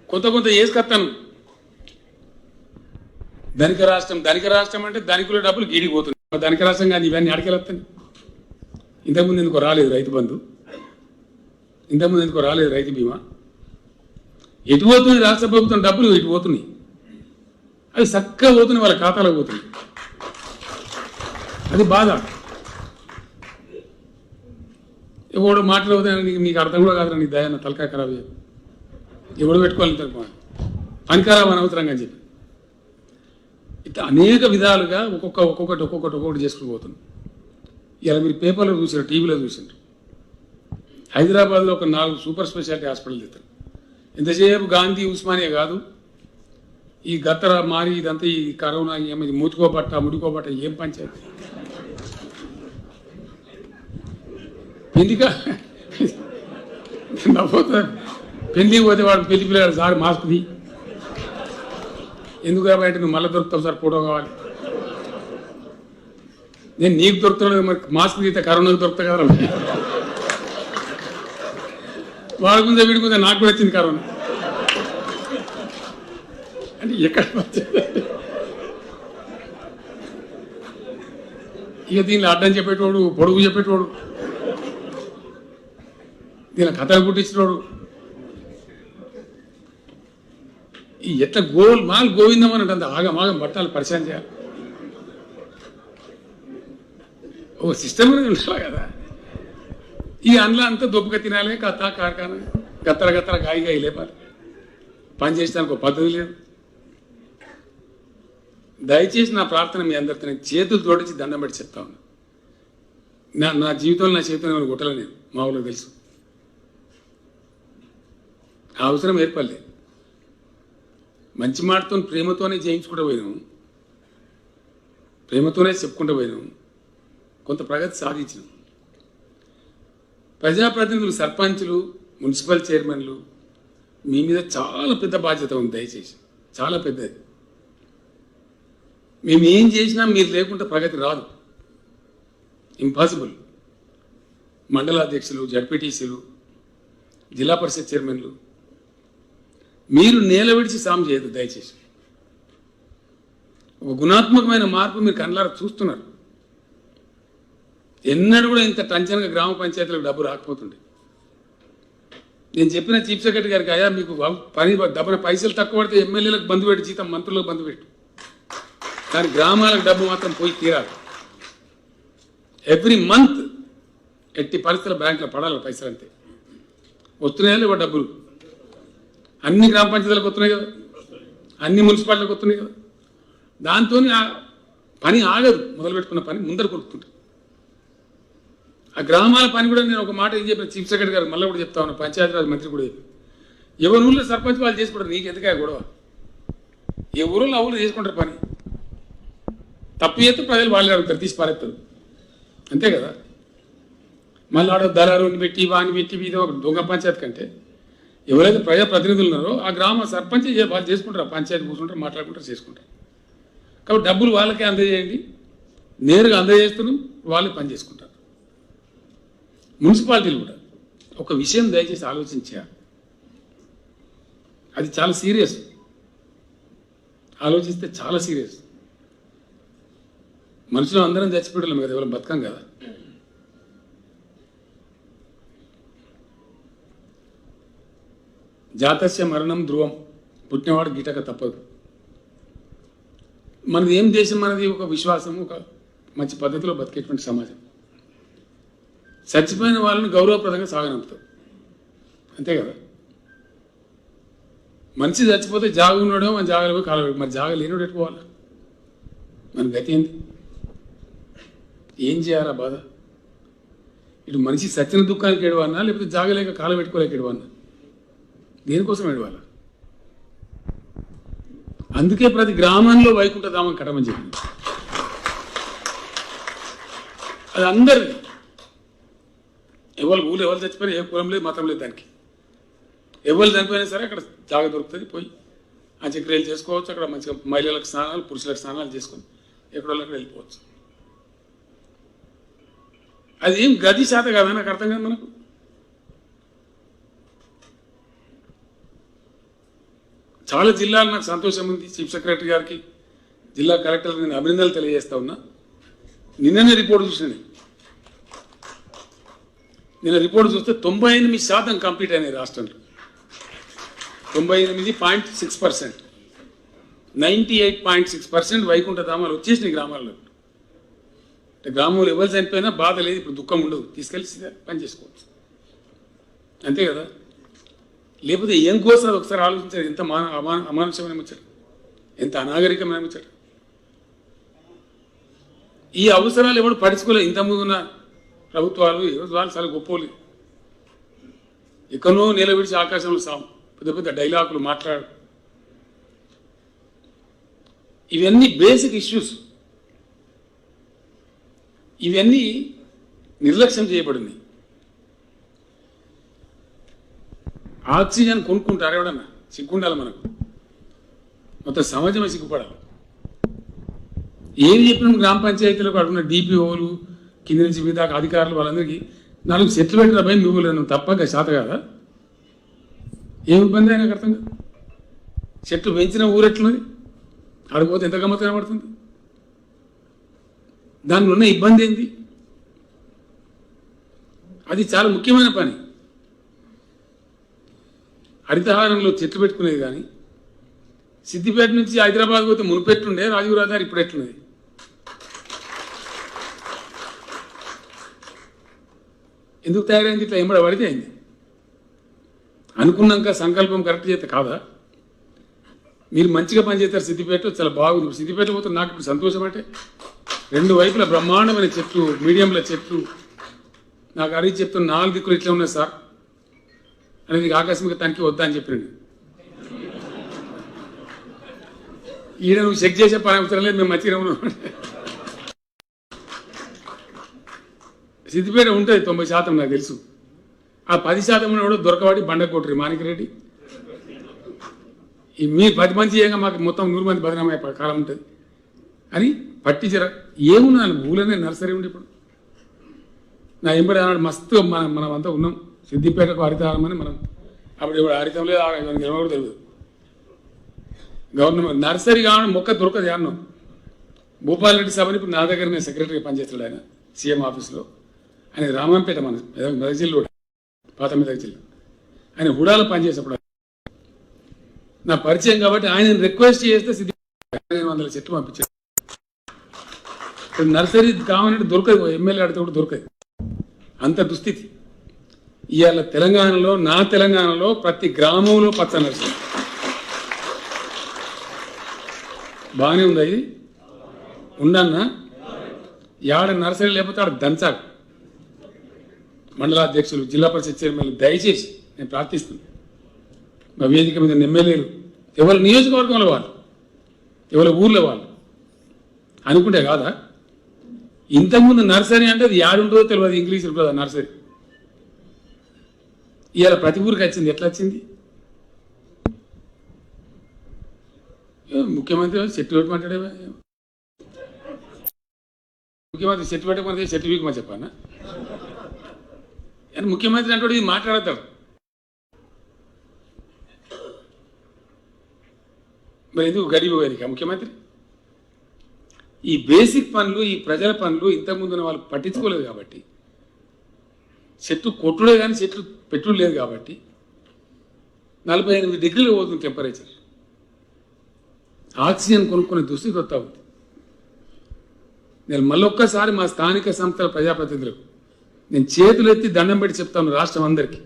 కొంత వేసుకొస్తాను. ధనిక రాష్ట్రం అంటే ధనికుల డబ్బులు గీడిపోతుంది. ధనిక రాష్ట్రం కానీ ఇవన్నీ అడకెళ్ళొస్తాను. ఇంతకుముందు ఎందుకో రాలేదు రైతు బంధు, ఇంతకుముందు ఎందుకో రాలేదు రైతు బీమా. ఎటు పోతుంది రాష్ట్ర ప్రభుత్వం డబ్బులు? ఇటు పోతున్నాయి. అవి చక్కగా పోతున్నాయి, వాళ్ళ ఖాతాలో పోతున్నాయి. అది బాధ. ఎవడు మాట్లాడవుతాయని నీకు అర్థం కూడా కాదు. నీ దయాన్న తలకాయ ఖరాబ్ చేయాలి. ఎవడు పెట్టుకోవాలి పనికరావు అనవసరంగా అని చెప్పి ఇట్లా అనేక విధాలుగా ఒక్కొక్కటి చేసుకుని పోతుంది. ఇలా మీరు పేపర్లో చూసారు, టీవీలో చూసారు. హైదరాబాద్లో ఒక 4 సూపర్ స్పెషాలిటీ హాస్పిటల్ తెస్తారు. ఎంతసేపు గాంధీ ఉస్మానియా కాదు, ఈ గత్తర మారి ఇదంతా ఈ కరోనా ఏమైంది, మూతుకోబట్ట ముడుకోబట్ట ఏం పంచాయతీ. పెళ్లిగా నవ్వుతా, పెళ్లికి పోతే వాడు పెళ్లి పిల్లగాడు సార్ మాస్క్ది ఎందుకు కాబట్టి నువ్వు మళ్ళీ దొరుకుతావు సార్, ఫోటో కావాలి. నేను నీకు దొరుకుతున్నాడు మరి, మాస్క్ తీస్తే కరోనాకు దొరుకుతా కదా. వాడి ముందే వీడి ముందే నాకు కూడా వచ్చింది కరోనా. అంటే ఎక్కడ ఇక దీనిలో అడ్డం చెప్పేటోడు, పొడుగు చెప్పేటోడు, దీని కథలు పుట్టించినోడు, ఈ ఎట్లా గోవిందం అని అంటే ఆగం బట్టాలు పరిచయం చేయాలి. ఓ సిస్టమ్ అనేది ఉండాలి కదా. ఈ అందులో అంతా దొప్పుగా తినాలి, కథ కార్ఖానా గత్తర గాయిగా లేపాలి. పని చేసేదానికి ఒక పద్ధతి లేదు. దయచేసి నా ప్రార్థన మీ అందరితో నేను చేతులు తోడించి దండం పెట్టి చెప్తా ఉన్నా. నా జీవితంలో నా చేతులు కొట్టలే నేను, మా ఊళ్ళో తెలుసు. ఆ అవసరం ఏర్పడలేదు. మంచి మాటతో ప్రేమతోనే చేయించుకుంటూ పోయినాము, ప్రేమతోనే చెప్పుకుంటూ పోయినాము. కొంత ప్రగతి సాధించినాం. ప్రజాప్రతినిధులు, సర్పంచులు, మున్సిపల్ చైర్మన్లు మీ మీద చాలా పెద్ద బాధ్యత ఉంది. దయచేసి చాలా పెద్దది. మేము ఏం చేసినా మీరు లేకుండా ప్రగతి రాదు. ఇంపాసిబుల్. మండలాధ్యక్షులు, జడ్పీటీసీలు, జిల్లా పరిషత్ చైర్మన్లు మీరు నేల విడిచి సాము చేయదు. దయచేసి ఒక గుణాత్మకమైన మార్పు మీరు కళ్ళారా చూస్తున్నారు. ఎన్నడూ కూడా ఇంత టెన్షన్గా గ్రామ పంచాయతీలకు డబ్బు రాకపోతుండే. నేను చెప్పిన చీఫ్ సెక్రటరీ గారికి, అయ్యా మీకు పని డబ్బున పైసలు తక్కువ పడితే ఎమ్మెల్యేలకు బంధు పెట్టు, జీతం మంత్రులకు బంధు పెట్టు, కానీ గ్రామాలకు డబ్బు మాత్రం పోయి తీరాలి. ఎవ్రీ మంత్ ఎట్టి పరిస్థితుల బ్యాంకులో పడాలి పైసలు. అంతే వస్తున్నాయా లేవా డబ్బులు? అన్ని గ్రామ పంచాయతీలకు వస్తున్నాయి కదా, అన్ని మున్సిపాలిటీలకు వస్తున్నాయి కదా. దాంతో పని ఆగదు. మొదలు పెట్టుకున్న పని ముందర కొడుతుంటుంది. ఆ గ్రామాల పని కూడా నేను ఒక మాట ఏం చెప్పిన చీఫ్ సెక్రటరీ గారు మళ్ళీ కూడా చెప్తా ఉన్నా, పంచాయతీరాజ్ మంత్రి కూడా చెప్పి, ఎవరి ఊళ్ళో సర్పంచ్ వాళ్ళు చేసుకుంటారు, నీకు ఎందుకే గొడవ? ఏ ఊళ్ళో ఆ ఊళ్ళో చేసుకుంటారు పని. తప్పు చేస్తే ప్రజలు వాళ్ళే అడుగుతారు, తీసి పారేస్తారు. అంతే కదా. మళ్ళీ ఆడ దళారుని పెట్టి వాని పెట్టి ఇది ఒక దొంగ పంచాయతీ కంటే ఎవరైతే ప్రజాప్రతినిధులు ఉన్నారో ఆ గ్రామ సర్పంచ్ వాళ్ళు చేసుకుంటారు, పంచాయతీ కూర్చుంటారు, మాట్లాడుకుంటారు, చేసుకుంటారు. కాబట్టి డబ్బులు వాళ్ళకే అందజేయండి, నేరుగా అందజేస్తున్నాం, వాళ్ళే పని చేసుకుంటారు. మున్సిపాలిటీలు కూడా ఒక విషయం దయచేసి ఆలోచించారు. అది చాలా సీరియస్. ఆలోచిస్తే చాలా సీరియస్. మనుషులు అందరం చచ్చిపోవడం కదా, ఎవరు బతకం కదా. జాతస్య మరణం ధ్రువం, పుట్టినవాడు గీటక తప్పదు. మనది ఏం దేశం, మనది ఒక విశ్వాసం, ఒక మంచి పద్ధతిలో బతికేటువంటి సమాజం. చచ్చిపోయిన వాళ్ళని గౌరవప్రదంగా సాగనంపుతాం. అంతే కదా. మనిషి చచ్చిపోతే జాగ ఉన్నాడో మన జాగలో కాలవేడు, మరి జాగ లేనివాడు ఎట్టుకోవాలా? మన గతి ఏంటి? ఏం చేయాలా బాధ? ఇటు మనిషి సచ్చిన దుఃఖానికి ఏడవన్నా, లేకపోతే జాగలేక కాల పెట్టుకోలేక ఏడవన్నా? దేనికోసం ఏడవాలా? అందుకే ప్రతి గ్రామంలో వైకుంఠధామం కట్టమని చెప్పింది. అది అందరిది. ఎవరు ఊళ్ళు ఎవరు చచ్చిపోయినా ఏ కులం లేదు, మతం లేదు దానికి. ఎవరు చనిపోయినా సరే అక్కడ జాగ దొరుకుతుంది, పోయి అంత్యక్రియలు చేసుకోవచ్చు. అక్కడ మంచిగా మహిళలకు స్నానాలు, పురుషులకు స్నానాలు చేసుకొని ఎక్కడో అక్కడ వెళ్ళిపోవచ్చు. అది ఏం గది శాత కాదా? నాకు అర్థం కాదు. మనకు చాలా జిల్లాలు నాకు సంతోషం ఉంది. చీఫ్ సెక్రటరీ గారికి, జిల్లా కలెక్టర్కి నేను అభినందనలు తెలియజేస్తా ఉన్నా. నిన్ననే రిపోర్ట్ చూసిన. నిన్న రిపోర్ట్ చూస్తే 98% కంప్లీట్ అయినాయి రాష్ట్రంలో. 98.6%, 98.6% వైకుంఠధామాలు వచ్చేసినాయి గ్రామాల్లో. అంటే గ్రామంలో ఎవరు చనిపోయినా బాధ లేదు, ఇప్పుడు దుఃఖం ఉండదు, తీసుకెళ్ళి పని చేసుకోవచ్చు. అంతే కదా. లేకపోతే ఏం కోసం ఒకసారి ఆలోచించారు. ఎంత అమానుషమైన ముచ్చట, ఎంత అనాగరికమైన ముచ్చట. ఈ అవసరాలు ఎవరు పడుచుకోలేదు. ఇంతకుముందు ఉన్న ప్రభుత్వాలు వాళ్ళు చాలా గొప్పలు. ఎక్కడో నేల విడిచి ఆకాశంలో సాము, పెద్ద పెద్ద డైలాగులు మాట్లాడు. ఇవన్నీ బేసిక్ ఇష్యూస్. ఇవన్నీ నిర్లక్ష్యం చేయబడింది. ఆక్సిజన్ కొనుక్కుంటారు ఎవడన్నా? సిగ్గుండాలి మనకు. మొత్తం సమాజమే సిగ్గుపడాలి. ఏది చెప్పిన గ్రామ పంచాయతీలకు అడుగున్న డిపిఓలు, కింద నుంచి మీద అధికారులు, వాళ్ళందరికీ 4 చెట్లు పెట్టిన భయం నువ్వు లేను తప్పక శాత కదా. ఏమి ఇబ్బంది అయినా అర్థం కాదు. చెట్లు పెంచిన ఊరెట్లున్నది, ఆడిపోతే ఎంత గమ్మత్తు కనబడుతుంది. దానిలో ఉన్న ఇబ్బంది ఏంటి? అది చాలా ముఖ్యమైన పని. హరితహారంలో చెట్లు పెట్టుకునేది కానీ సిద్దిపేట నుంచి హైదరాబాద్ పోతే మునుపెట్టుండే రాజీవ్ రహదారి, ఇప్పుడు ఎట్లున్నది? ఎందుకు తయారైంది? ఇట్లా ఎంబడబడితే అయింది. అనుకున్నాక సంకల్పం కరెక్ట్ చేస్తే కాదా? మీరు మంచిగా పనిచేస్తారు. సిద్దిపేట చాలా బాగుంది. సిద్దిపేట పోతే నాకు ఇప్పుడు సంతోషం. అంటే 2 వైపుల బ్రహ్మాండమైన చెట్లు, మీడియంల చెట్లు. నాకు అడిగి చెప్తున్న 4 దిక్కులు ఇట్లా ఉన్నాయి సార్ అనేది ఆకస్మిక తనిఖీ వద్దా అని చెప్పినండి. ఈడ నువ్వు చెక్ చేసే పని అవసరం లేదు, మేము మంచిగా ఉన్నాం. సిద్దిపేట ఉంటుంది 90% నాకు తెలుసు. ఆ 10% కూడా దొరకవాడి బండ కొట్టరు మాణిక్రెడ్డి. మీ 10 మంది చేయగా మాకు మొత్తం 100 మంది బదనామయ్యే కాలం ఉంటుంది అని పట్టించరా. ఏమున్నాను ఊళ్ళనే నర్సరీ ఉండి ఇప్పుడు నా ఎంబడి అన్నాడు మస్తు మనం అంతా ఉన్నాం సిద్దిపేటకు హరితారమని. మనం అప్పుడు ఇప్పుడు హరితం లేదు కూడా తెలియదు. గవర్నమెంట్ నర్సరీ కావాలని మొక్క దొరకదు అన్నాం. భూపాల్ రెడ్డి సభని ఇప్పుడు నా దగ్గర నేను సెక్రటరీగా పనిచేస్తాడు ఆయన సీఎం ఆఫీస్లో. ఆయన రామంపేట మన మెదక్ జిల్లా పాత మెదక్ జిల్లా. ఆయన హుడాలో పనిచేసేప్పుడు నా పరిచయం కాబట్టి ఆయన రిక్వెస్ట్ చేస్తే 500 చెట్లు పంపించారు. నర్సరీ కావాలంటే దొరకదు, ఎమ్మెల్యే అడితే కూడా దొరకదు. అంత దుస్థితి ఇవాళ తెలంగాణలో. నా తెలంగాణలో ప్రతి గ్రామంలో పచ్చ నర్సరీ బాగానే ఉంది. ఇది ఉండన్నా యాడ నర్సరీ లేకపోతే ఆడ దంచాలి. మండలాధ్యక్షులు, జిల్లా పరిషత్ చైర్మన్లు దయచేసి నేను ప్రార్థిస్తున్నాను. మా వేదిక మీద ఎమ్మెల్యేలు ఎవరి నియోజకవర్గంలో వాళ్ళు, ఎవరి ఊర్లో వాళ్ళు అనుకుంటే కాదా. ఇంతకుముందు నర్సరీ అంటే అది యాడుంటుందో తెలియదు, ఇంగ్లీష్ ఉంటుంది నర్సరీ. ఇవాళ ప్రతి ఊరికి వచ్చింది. ఎట్లా వచ్చింది? ముఖ్యమంత్రి చెట్టు పెట్టమంటాడే. ముఖ్యమంత్రి చెట్టు పెట్టమంటే చెట్టు వీకమని చెప్పానా? అని ముఖ్యమంత్రి అంటే ఇది మాట్లాడతాడు. మరి ఎందుకు గరీబ్ గారికి ముఖ్యమంత్రి? ఈ బేసిక్ పనులు, ఈ ప్రజల పనులు ఇంతకుముందున వాళ్ళు పట్టించుకోలేదు కాబట్టి, చెట్టు కొట్టుడే కానీ చెట్లు పెట్టుడు లేదు కాబట్టి 48 డిగ్రీలు పోతుంది టెంపరేచర్. ఆక్సిజన్ కొనుక్కునే దుస్థితి వస్తూ ఉంది. నేను మళ్ళొక్కసారి మా స్థానిక సంస్థల ప్రజాప్రతినిధులకు నేను చేతులు ఎత్తి దండం పెట్టి చెప్తాను రాష్ట్రం అందరికీ.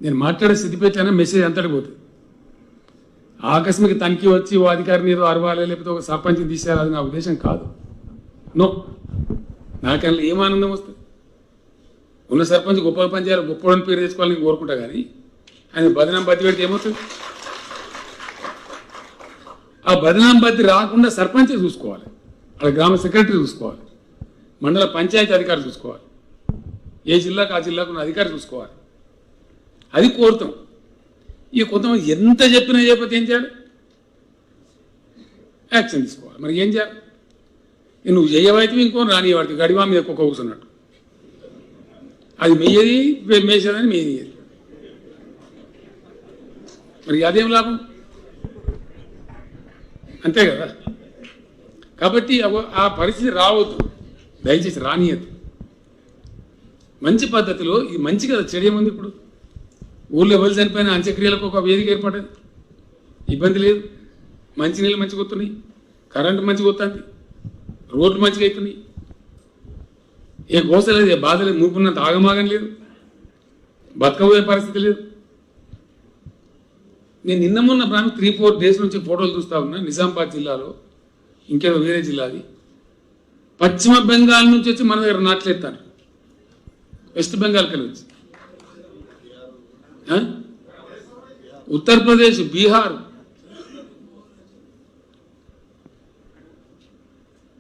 నేను మాట్లాడే సిద్దిపేట మెసేజ్ అంతటి పోతుంది. ఆకస్మిక తనిఖీ వచ్చి ఓ అధికారిని ఏదో అరవాలి లేకపోతే ఒక సర్పంచ్ని తీసేయాలి, అది నా ఉద్దేశం కాదు. నో, నాకన్నా ఏం ఆనందం వస్తుంది? ఉన్న సర్పంచ్ గొప్ప పని చేయాలి, గొప్పని పేరు తెచ్చుకోవాలని కోరుకుంటా. కానీ ఆయన బదనాం బతి పెడితే ఏమవుతుంది? ఆ బదనాం బతి రాకుండా సర్పంచే చూసుకోవాలి, అక్కడ గ్రామ సెక్రటరీ చూసుకోవాలి, మండల పంచాయతీ అధికారులు చూసుకోవాలి, ఏ జిల్లాకు ఆ జిల్లాకు ఉన్న అధికారి చూసుకోవాలి. అది కోరుతాం. ఇక కొంతమంది ఎంత చెప్పినా చేయకపోతే ఏం చేయాలి? యాక్షన్ తీసుకోవాలి. మరి ఏం చేయాలి? నువ్వు చేయవైతే ఇంకో రానివాడికి గడివా మీద కుక్క కూర్చున్నట్టు. అది మెయ్యది మేసేదని మేయది. మరి అదేం లాభం? అంతే కదా. కాబట్టి ఆ పరిస్థితి రావద్దు, దయచేసి రానియద్దు. మంచి పద్ధతిలో ఇది మంచి కదా, చెడేముంది? ఇప్పుడు ఊళ్ళో ఎవరు చనిపోయిన అంత్యక్రియలకు ఒక వేదిక ఏర్పడేది, ఇబ్బంది లేదు. మంచినీళ్ళు మంచిగా వస్తున్నాయి, కరెంటు మంచిగా వస్తుంది, రోడ్లు మంచిగా అవుతున్నాయి, ఏ గోస లేదు, ఏ బాధ లేదు, మూపున్నంత ఆగమాగం లేదు, బతకబోయే పరిస్థితి లేదు. నేను నిన్న మొన్న 3-4 డేస్ నుంచి ఫోటోలు చూస్తూ ఉన్నా. నిజామాబాద్ జిల్లాలో, ఇంకేదో వేరే జిల్లాది, పశ్చిమ బెంగాల్ నుంచి వచ్చి మన దగ్గర నాట్లేస్తారు. వెస్ట్ బెంగాల్కి వచ్చి, ఉత్తరప్రదేశ్, బీహార్.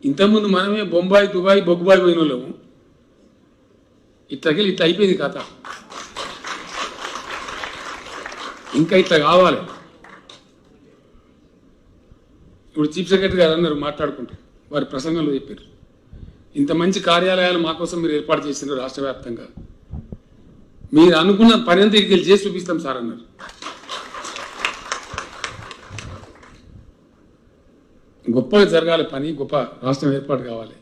ఇంతకుముందు మనమే బొంబాయి, దుబాయ్, బొగ్గుబాయి పోయిన వాళ్ళము. ఇట్లకెళ్ళి ఇట్లా అయిపోయింది కథ. ఇంకా ఇట్లా కావాలి. ఇప్పుడు చీఫ్ సెక్రటరీ గారు అన్నారు మాట్లాడుకుంటూ, వారి ప్రసంగంలో చెప్పారు, ఇంత మంచి కార్యాలయాలు మా కోసం మీరు ఏర్పాటు చేసినారు రాష్ట్ర వ్యాప్తంగా, మీరు అనుకున్న పని అంతా ఇక్కడికి చేసి చూపిస్తాం సార్ అన్నారు. గొప్పగా జరగాలి పని, గొప్ప రాష్ట్రం ఏర్పాటు కావాలి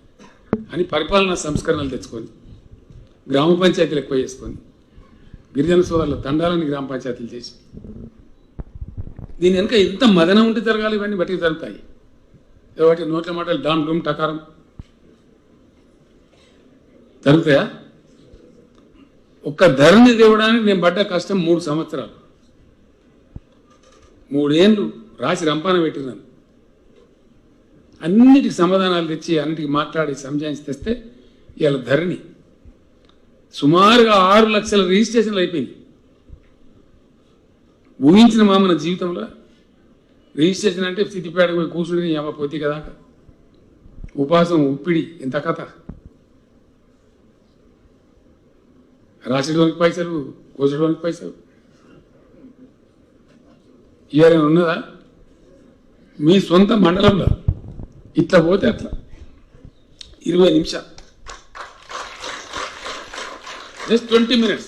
అని పరిపాలనా సంస్కరణలు తెచ్చుకొని, గ్రామ పంచాయతీలు ఎక్కువ చేసుకొని, గిరిజన సోదరుల తండాలని గ్రామ పంచాయతీలు చేసి, దీని వెనుక ఎంత మదనం ఉంటే జరగాలి. ఇవన్నీ బట్టి జరుగుతాయి. వాటి నోట్ల మాటలు డామ్ డూమ్ టకారం జరుగుతాయా? ఒక్క ధరని తేవడానికి నేను పడ్డ కష్టం 3 సంవత్సరాలు, 3 ఏళ్ళు రాసి రంపాన పెట్టినాను. అన్నిటికి సమాధానాలు తెచ్చి, అన్నిటికి మాట్లాడి సంజాయించి తెస్తే ఇవాళ ధరణి సుమారుగా 6 లక్షల రిజిస్ట్రేషన్లు అయిపోయింది. ఊహించిన మన జీవితంలో రిజిస్ట్రేషన్ అంటే సిద్దిపేటకు పోయి కూర్చుని పోతే కదా, ఉపాసం ఉప్పిడి ఎంత కథ. రాసేటువంటి పైసలు కోసేటువంటి పైసలు ఇవన్నీ ఉన్నదా? మీ సొంత మండలంలో ఇట్లా పోతే అట్లా 20 నిమిషాలు, జస్ట్ 20 minutes.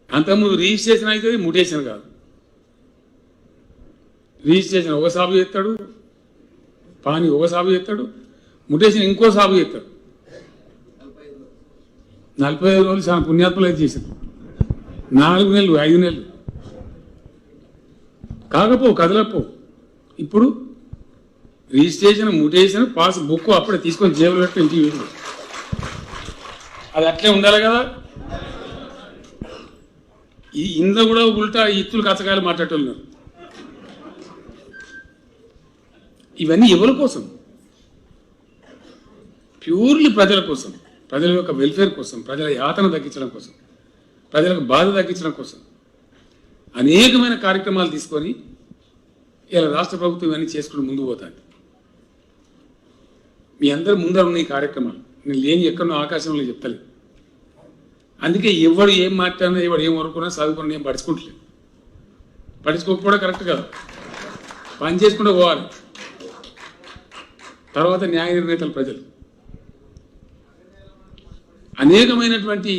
అంతకుముందు రిజిస్ట్రేషన్ అవుతుంది, మ్యూటేషన్ కాదు. రిజిస్ట్రేషన్ ఒక సాగు చేస్తాడు, పాని ఒక సాగు చేస్తాడు, మ్యూటేషన్ ఇంకో సాగు చేస్తాడు. 45 రోజులు చాలా పుణ్యాత్మలు అయితే చేశారు. 4 నెలలు 5 నెలలు కాకపోవు కదలపో. ఇప్పుడు రిజిస్ట్రేషన్ మ్యూటేషన్ పాస్ బుక్ అప్పుడే తీసుకొని జేబులు పెట్టి ఇంటికి వెళ్ళి అది అట్లే ఉండాలి కదా. ఈ ఇందులో కూడా ఉల్టా ఇత్తులు కచ్చకాయలు మాట్లాడుతున్నారు. ఇవన్నీ ఎవరి కోసం? ప్యూర్లీ ప్రజల కోసం, ప్రజల యొక్క వెల్ఫేర్ కోసం, ప్రజల యాతన తగ్గించడం కోసం, ప్రజలకు బాధ తగ్గించడం కోసం అనేకమైన కార్యక్రమాలు తీసుకొని ఇలా రాష్ట్ర ప్రభుత్వం ఇవన్నీ చేసుకుని ముందుకు పోతాను. మీ అందరు ముందర ఉన్న ఈ కార్యక్రమాలు నేను లేని ఎక్కడో ఆకాశంలో చెప్తలేదు. అందుకే ఎవడు ఏం మాట్లాడినా ఎవడు ఏం వరకున్నా చదువుకున్నా ఏం పడుచుకుంటలేదు. పడుచుకోకపోవడం కరెక్ట్ కాదు. పని చేసుకుంటూ పోవాలి. తర్వాత న్యాయ నిర్ణేతలు ప్రజలు అనేకమైనటువంటి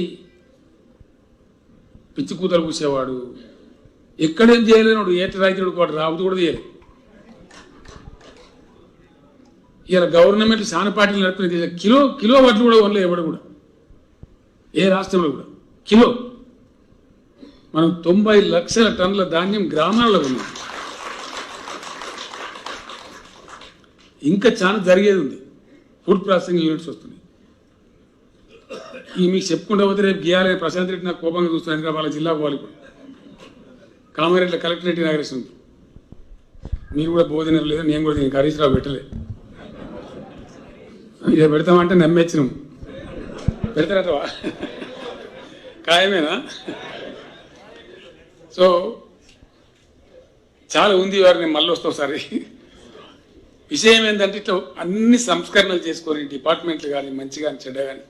పిచ్చి కూతలు కూసేవాడు, ఎక్కడేం చేయలేనాడు, ఏట రైతుడు వాడు రాబుతూ కూడా చేయలేదు. ఇలా గవర్నమెంట్ చాలా పార్టీలు నడుపుతున్న కిలో వడ్లు కూడా వనలే ఎవడు కూడా, ఏ రాష్ట్రంలో కూడా కిలో. మనం 90 లక్షల టన్నుల ధాన్యం గ్రామాల్లో ఉన్నాం. ఇంకా చాలా జరిగేది ఉంది. ఫుడ్ ప్రాసెసింగ్ యూనిట్స్ వస్తున్నాయి. ఈ మీకు చెప్పుకుంటూ పోతే రేపు గీయాలని ప్రశాంత్ రెడ్డి నాకు కోపంగా చూస్తున్నాను. వాళ్ళ జిల్లాకు పోవాలి. ఇప్పుడు కామారెడ్డిలో కలెక్టరేట్ ఇనాగరేషన్ ఉంది. మీరు కూడా భోజనం లేదు, నేను కూడా దీనికి హరీష్ రావు పెట్టలే. ఇక పెడతామంటే నమ్మేచ్చినాం. పెడతారటవా? ఖాయమేనా? సో చాలా ఉంది. వారిని మళ్ళీ వస్తావు సారి. విషయం ఏంటంటే ఇట్లా అన్ని సంస్కరణలు చేసుకొని డిపార్ట్మెంట్లు కానీ మంచి కానీ చెడ్డ కానీ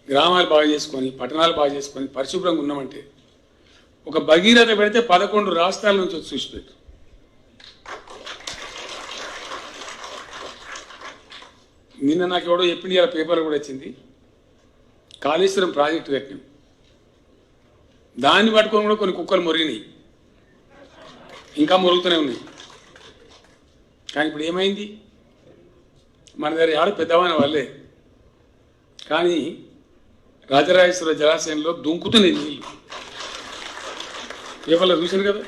గ్రామాలు బాగా చేసుకొని పట్టణాలు బాగా చేసుకొని పరిశుభ్రంగా ఉన్నామంటే ఒక భగీరథ పెడితే 11 రాష్ట్రాల నుంచి వచ్చి చూసిపెట్టు. నిన్న నాకు ఎవడో చెప్పింది, ఇలా పేపర్ కూడా వచ్చింది. కాళేశ్వరం ప్రాజెక్టు కట్టినాం, దాన్ని పట్టుకొని కూడా కొన్ని కుక్కలు మొరిగినాయి, ఇంకా మొరుగుతూనే ఉన్నాయి. కానీ ఇప్పుడు ఏమైంది? మన దగ్గర ఆడ పెద్దవాని వాళ్ళే, కానీ రాజరాజేశ్వర జలాశయంలో దుంకుతున్నాయి నీళ్ళు. పేపర్లో చూసాను కదా,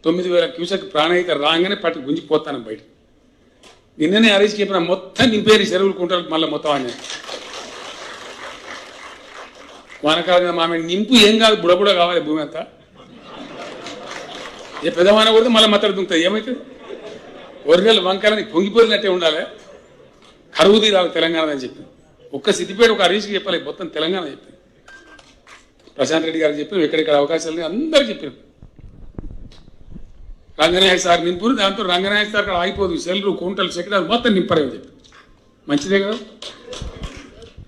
9000 క్యూసెక్ ప్రాణహిత రాగానే పట్టి గుంజిపోతాను బయట. నిన్ననే హరీష్కి చెప్పిన మొత్తం నింపేరు చెరువులు కుంటలకు మళ్ళీ మొత్తం అని. వానకాలం మామిడి నింపు ఏం కాదు, బుడబుడ కావాలి భూమి అంతా. ఏ పెద్దవాన కొడితే మళ్ళీ మత్తడి దుంకుతుంది. ఏమవుతుంది? ఒరిగలు వంకాలని పొంగిపోయినట్టే ఉండాలి. కరువు తీరాలి తెలంగాణ అని చెప్పి ఒక్క సిద్దిపేట ఒక హరీష్కి చెప్పాలి, మొత్తం తెలంగాణ చెప్పింది. ప్రశాంత్ రెడ్డి గారికి చెప్పి ఎక్కడెక్కడ అవకాశాలు అందరికీ చెప్పారు. రంగనాయక సార్ నింపురు, దాంతో రంగనాయక సార్ అక్కడ ఆగిపోదు. సెల్లు కుంటలు సెక్రటరీ మొత్తం నింపరని చెప్పి మంచిదే కదా.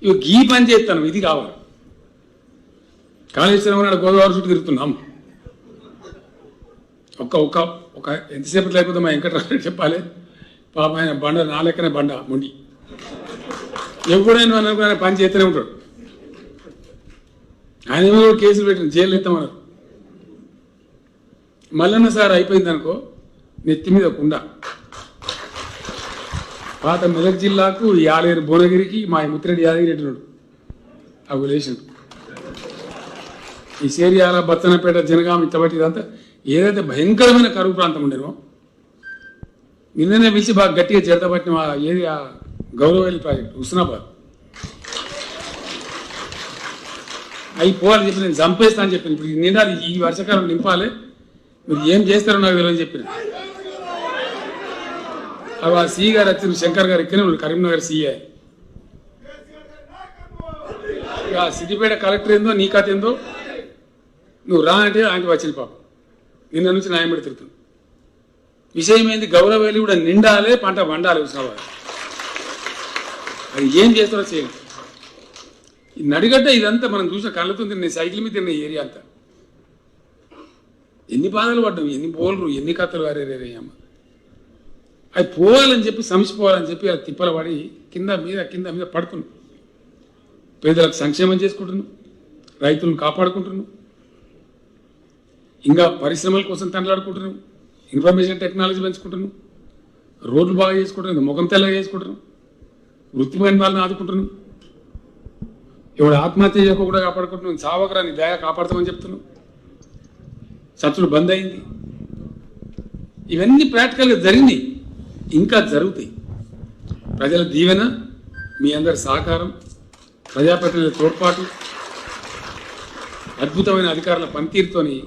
ఇవి గీ పని చేస్తాను, ఇది కావాలి. కాళేశ్వరం నాడు గోదావరి చుట్టూ తిరుగుతున్నాం. ఒక ఎంతసేపు లేకపోతే మా వెంకటరావు చెప్పాలి. పాప ఆయన బండ నా లెక్కనే బండ మొండి, ఎప్పుడైనా అనుకున్న పని చేస్తూనే ఉంటాడు. ఆయన ఏమో కేసులు పెట్టిన జైలు ఎత్తామన్నారు. మల్లన్న సార్ అయిపోయింది అనుకో, నెత్తి మీద కుండ. పాత మెదక్ జిల్లాకు యాలేరు భువనగిరికి మా ముత్తిరెడ్డి యాదగిరి ఎట్టున్నాడు ఆ విలేషన్. ఈ సేరియాల బత్తనపేట జనగాం ఇత్తబట్టి ఇదంతా ఏదైతే భయంకరమైన కరువు ప్రాంతం ఉండేనో నిన్ననే పిలిచి బాగా గట్టిగా చేతబట్టిన మా ఏరియా గౌరవల్లి ప్రాజెక్ట్ హుస్నాబాద్ అవి పోవాలని చెప్పి నేను చంపేస్తా అని చెప్పాను. ఇప్పుడు నిండాలి, ఈ వర్షాకాలం నింపాలి, మీరు ఏం చేస్తారో నాకు తెలియని చెప్పిన. అవి ఆ సిఈ గారు వచ్చిన శంకర్ గారు ఎక్కిన కరీంనగర్ సిఐ. సిద్దిపేట కలెక్టర్ ఏందో నీ కథ ఏందో నువ్వు రా అంటే ఆయన వచ్చింది పాపం. నిన్న నుంచి న్యాయం పెడి తిరుగుతుంది. విషయం ఏంది? గౌరవేలి కూడా నిండాలి, పంట వండాలి. హుస్నాబాద్ అది ఏం చేస్తారో చేయండి. ఈ నడిగడ్డ ఇదంతా మనం చూసిన కళ్ళతో తిన్న సైకిల్ మీద తిన్న ఏరియా అంతా ఎన్ని బాధలు పడ్డాం, ఎన్ని బోల్రు, ఎన్ని కథలు వారేరే అమ్మ. అవి పోవాలని చెప్పి సంసిపోవాలని చెప్పి అలా తిప్పలు పడి కింద మీద పడుతున్నాం. పేదలకు సంక్షేమం చేసుకుంటున్నాం, రైతులను కాపాడుకుంటున్నాం, ఇంకా పరిశ్రమల కోసం తండ్లాడుకుంటున్నాం, ఇన్ఫర్మేషన్ టెక్నాలజీ పెంచుకుంటున్నాం, రోడ్లు బాగా చేసుకుంటున్నాం, ముఖం తెల్లగా చేసుకుంటున్నాం, వృత్తిమైన వాళ్ళని ఆదుకుంటున్నాం, ఎవడు ఆత్మహత్య చేయకుండా కాపాడుకుంటున్నాం, చావకరాని దయ కాపాడుతామని చెప్తున్నాం, సబ్సిడీ బంద్ అయింది. ఇవన్నీ ప్రాక్టికల్గా జరిగినాయి, ఇంకా జరుగుతాయి. ప్రజల దీవెన, మీ అందరి సహకారం, ప్రజాప్రతినిధుల తోడ్పాటు, అద్భుతమైన అధికారుల పనితీరుతోని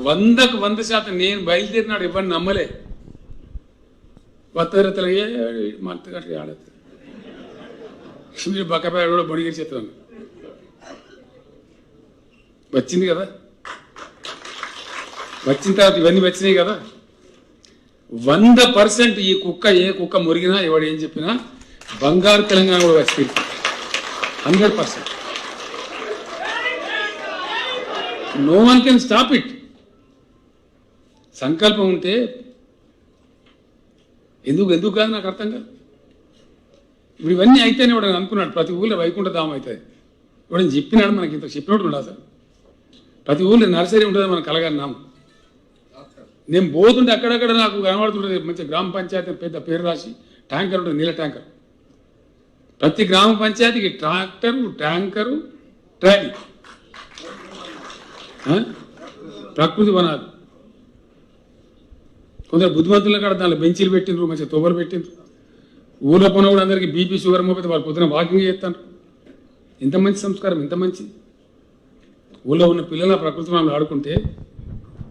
100కు 100% నేను బయలుదేరినాడు ఇవ్వని నమ్మలే. వత్తరతలు మంతగట్టు ఆడదు మీరు బక్కపాయ కూడా బొడిగిరి చేస్తాను వచ్చింది కదా. వచ్చిన తర్వాత ఇవన్నీ వచ్చినాయి కదా. 100% ఈ కుక్క ఏ కుక్క మురిగినా ఎవడు ఏం చెప్పినా బంగారు తెలంగాణ కూడా వచ్చింది. 100%. No one can stop it. సంకల్పం ఉంటే ఎందుకు కాదు నాకు అర్థం కాదు. ఇప్పుడు ఇవన్నీ అయితేనే వాడు అనుకున్నాడు ప్రతి ఊళ్ళో వైకుంఠ ధామం అవుతుంది. ఇప్పుడు చెప్పినాడు, మనకి ఇంత చెప్పినట్టు ఉండదు సార్. ప్రతి ఊళ్ళో నర్సరీ ఉంటుంది మనకు కలగన్నాము. నేను పోతుంటే అక్కడక్కడ నాకు కనబడుతుంటుంది మంచి గ్రామ పంచాయతీ పెద్ద పేరు రాసి ట్యాంకర్ ఉంటుంది, నీళ్ళ ట్యాంకర్. ప్రతి గ్రామ పంచాయతీకి ట్రాక్టరు, ట్యాంకరు, ట్రాలీ, ప్రకృతి వనాలు. కొందరు బుద్ధిమంతులు కాడ దాంట్లో బెంచీలు పెట్టిండ్రు, మంచిగా తొవ్వలు పెట్టిండ్రు. ఊళ్ళో పోన కూడా అందరికీ బీపీ షుగర్ మోపితే వాళ్ళు పొద్దున వాకింగ్ చేస్తాను. ఇంత మంచి సంస్కారం, ఇంత మంచి ఊళ్ళో ఉన్న పిల్లల ప్రకృతి వనాలు ఆడుకుంటే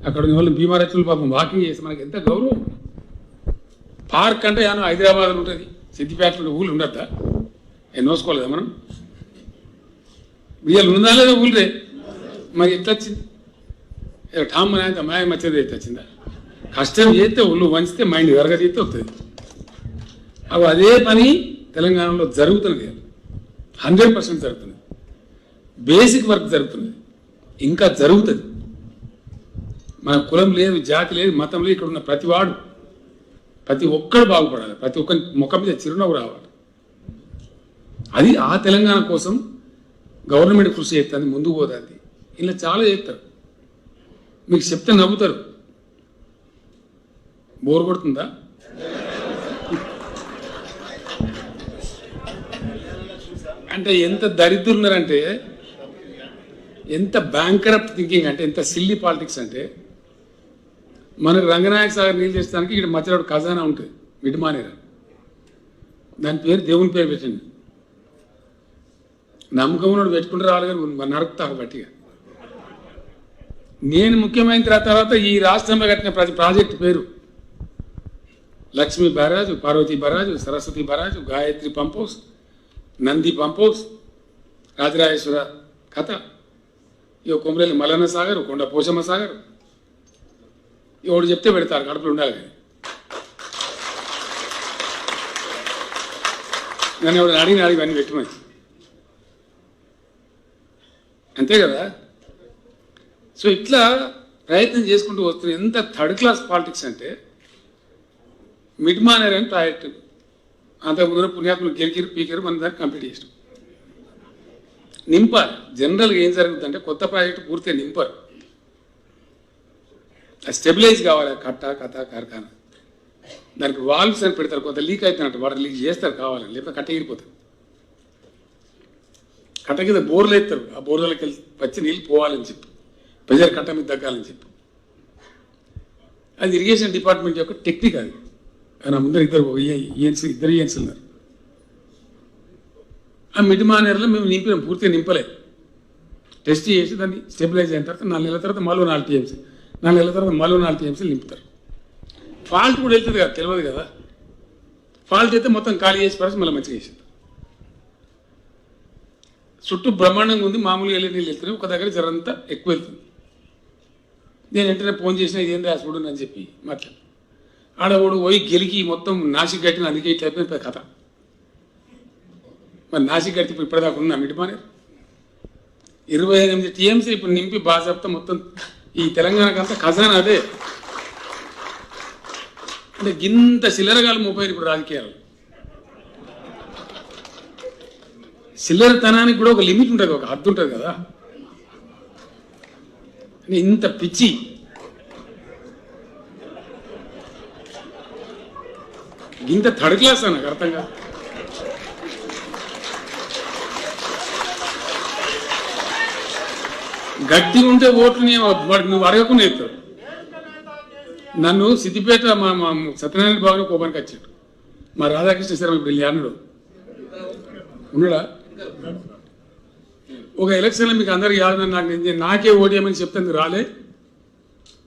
అక్కడ ఉన్న వాళ్ళు భీమారచులు పాపం వాకింగ్ చేస్తే మనకి ఎంత గౌరవం. పార్క్ అంటే యానో హైదరాబాద్లో ఉంటుంది, సిద్దిపేటలో ఊళ్ళు ఉండద్దా? నోసుకోలేదా మనం? వీళ్ళు ఉందా లేదా ఊళ్ళే? మరి ఎట్లా వచ్చింది? ఠామ్ అయితే మాయ మచ్చేది అయితే వచ్చిందా? కష్టం చేస్తే ఒళ్ళు వంచితే మైండ్ వెరగ చేస్తే వస్తుంది. అవి అదే పని తెలంగాణలో జరుగుతున్నది, 100% జరుగుతున్నది. బేసిక్ వర్క్ జరుగుతున్నది, ఇంకా జరుగుతుంది. మన కులం లేదు, జాతి లేదు, మతం లేదు. ఇక్కడ ఉన్న ప్రతివాడు, ప్రతి ఒక్కడు బాగుపడాలి, ప్రతి ఒక్కరి ముఖం మీద చిరునవ్వు రావాలి. అది ఆ తెలంగాణ కోసం గవర్నమెంట్ కృషి చేస్తుంది, ముందుకు పోతుంది. ఇలా చాలా చేస్తారు, మీకు చెప్తే నవ్వుతారు. బోర్ కొడుతుందా? అంటే ఎంత దరిద్రున్నారంటే, ఎంత బ్యాంకరప్ట్ థింకింగ్ అంటే, ఎంత సిల్లీ పాలిటిక్స్ అంటే, మనకు రంగనాయక సాగర్ నీళ్ళు చేస్తానికి ఇక్కడ మధ్యలో ఖజానా ఉంటుంది, మిడిమానేర. దాని పేరు దేవుని పేరు పెట్టండి. నమ్మకం ఉన్నాడు పెట్టుకుంటూ రావాలి, కానీ నరుకుతారు గట్టిగా. నేను ముఖ్యమైన తర్వాత ఈ రాష్ట్రంలో కట్టిన ప్రతి ప్రాజెక్టు పేరు Lakshmi barrage, Parvati barrage, Saraswati barrage, Gayatri pump house, Nandi pump house, Rajarajeshwara కథ, ఇక కొమరేలి మల్లన్న సాగర్, కొండ పోషమ్మ సాగర్. ఎవడు చెప్తే పెడతారు, కడుపులు ఉండాలి. నన్ను ఎవడు అడిగిన ఇవన్నీ పెట్టమని, అంతే కదా. సో ఇట్లా ప్రయత్నం చేసుకుంటూ వస్తున్నాయి. ఎంత థర్డ్ క్లాస్ పాలిటిక్స్ అంటే, మిడ్మానర్ అని ప్రాజెక్టు అంతకుముందు పుణ్యాత్మలు గెలికిరు పీకిరు, మన దాన్ని కంప్లీట్ చేసినాం. నింపారు. జనరల్గా ఏం జరుగుతుందంటే, కొత్త ప్రాజెక్టు పూర్తిగా నింపారు, స్టెబిలైజ్ కావాలి. కథ కార్ఖానా దానికి వాల్వ్స్ అని పెడతారు, కొంత లీక్ అవుతున్నట్టు వాటర్ లీక్ చేస్తారు కావాలని, లేకపోతే కట్ట ఎగిరిపోతారు. కట్ట కింద బోర్లు ఎత్తారు, ఆ బోర్లకి వెళ్ళి వచ్చి నీళ్ళు పోవాలని చెప్పి, ప్రెజర్ కట్ట మీద తగ్గాలని చెప్పి. అది ఇరిగేషన్ డిపార్ట్మెంట్ యొక్క టెక్నిక్. అది ఆయన ముందర ఇద్దరు ఈఎన్సీ ఉన్నారు. ఆ మిడ్మానేర్లో మేము నింపినాం, పూర్తిగా నింపలేదు. టెస్ట్ చేసి దాన్ని స్టెబిలైజ్ అయిన తర్వాత 4 నెలల తర్వాత మళ్ళీ 4 టీఎంసీ, 4 నెలల తర్వాత మళ్ళీ 4 టీఎంసీలు నింపుతారు. ఫాల్ట్ కూడా వెళ్తుంది కదా, తెలియదు కదా. ఫాల్ట్ అయితే మొత్తం ఖాళీ చేసి పరిస్థితి మళ్ళీ మంచిగా వేసింది. చుట్టూ బ్రహ్మాండంగా ఉంది, మామూలుగా వెళ్ళి నీళ్ళు వెళ్తున్నాయి, ఒక దగ్గర జరంతా ఎక్కువ వెళ్తుంది. నేను వెంటనే ఫోన్ చేసిన, ఇదేంటి హాస్పిటల్ అని చెప్పి మాట్లాడు. ఆడవాడు పోయి గెలికి మొత్తం నాసిక్ గట్టిన, అందుకే ఇట్లా అయిపోయింది కథ. మరి నాసిక్ గట్టి ఇప్పటిదాకా ఉన్నా మిడ్మానేర్ 28 టీఎంసీ ఇప్పుడు నింపి బాజాప్తా మొత్తం ఈ తెలంగాణకంతా ఖజానా అదే. అంటే ఇంత చిల్లరగాలు మోపారు ఇప్పుడు రాజకీయాలు. చిల్లరతనానికి కూడా ఒక లిమిట్ ఉంటుంది, ఒక హద్దు ఉంటుంది కదా. ఇంత పిచ్చి ఇంత థర్డ్ క్లాస్ నాకు అర్థం కాదు. గట్టి ఉంటే ఓట్లు నువ్వు అడగకుండా ఎత్తాడు. నన్ను సిద్దిపేట మా సత్యనారాయణ భవన్ కోపానికి వచ్చాడు మా రాధాకృష్ణ శర్మ. ఇప్పుడు అన్నాడు ఉన్నాడా? ఒక ఎలక్షన్లో మీకు అందరికి యాద నాకే ఓటేయమని చెప్తే రాలే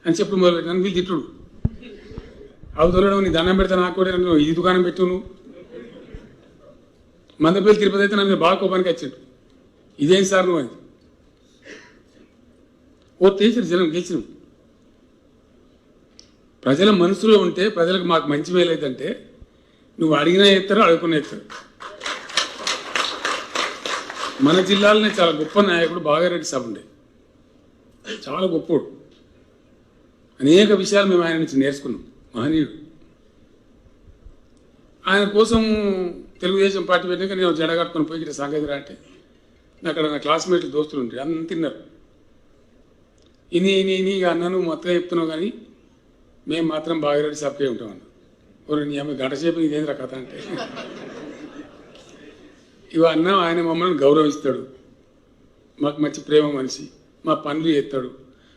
అని చెప్పి నన్ను వీళ్ళు తిట్టుడు. అవుతున్నాడు నీ దండం పెడతా నాకు కూడా ఈ దుకాణం పెట్టు నువ్వు. మందపల్లి తిరుపతి అయితే నన్ను బాగా కోపానికి వచ్చాడు. ఇదేం సార్ నువ్వు అని ఓ తీసారు. జనం గెలిచినాం. ప్రజల మనసులో ఉంటే ప్రజలకు మాకు మంచి మేలైందంటే నువ్వు అడిగినా ఎత్తారు, అడుగుకున్నా ఎత్తారు. మన జిల్లాలోనే చాలా గొప్ప నాయకుడు బాగారెడ్డి సాబ్ ఉండే, చాలా గొప్పోడు. అనేక విషయాలు మేము ఆయన నుంచి నేర్చుకున్నాం. మహనీయుడు. ఆయన కోసం తెలుగుదేశం పార్టీ పెట్టాక నేను జెండా కట్టుకొని పోయి ఇక్కడ సంగతి అంటే అక్కడ నా క్లాస్మేట్లు దోస్తులు ఉంటాయి, అందరూ తిన్నారు. ఇని అన్నాను మొత్తం చెప్తున్నావు కానీ మేము మాత్రం బాగారెడ్డి సాబ్కే ఉంటామన్నా. నీ అమ్మ గంట సేపు ఇదేంద్ర కథ అంటే ఇవన్నా ఆయన మమ్మల్ని గౌరవిస్తాడు, మాకు మంచి ప్రేమ మనిషి, మా పనులు చేస్తాడు,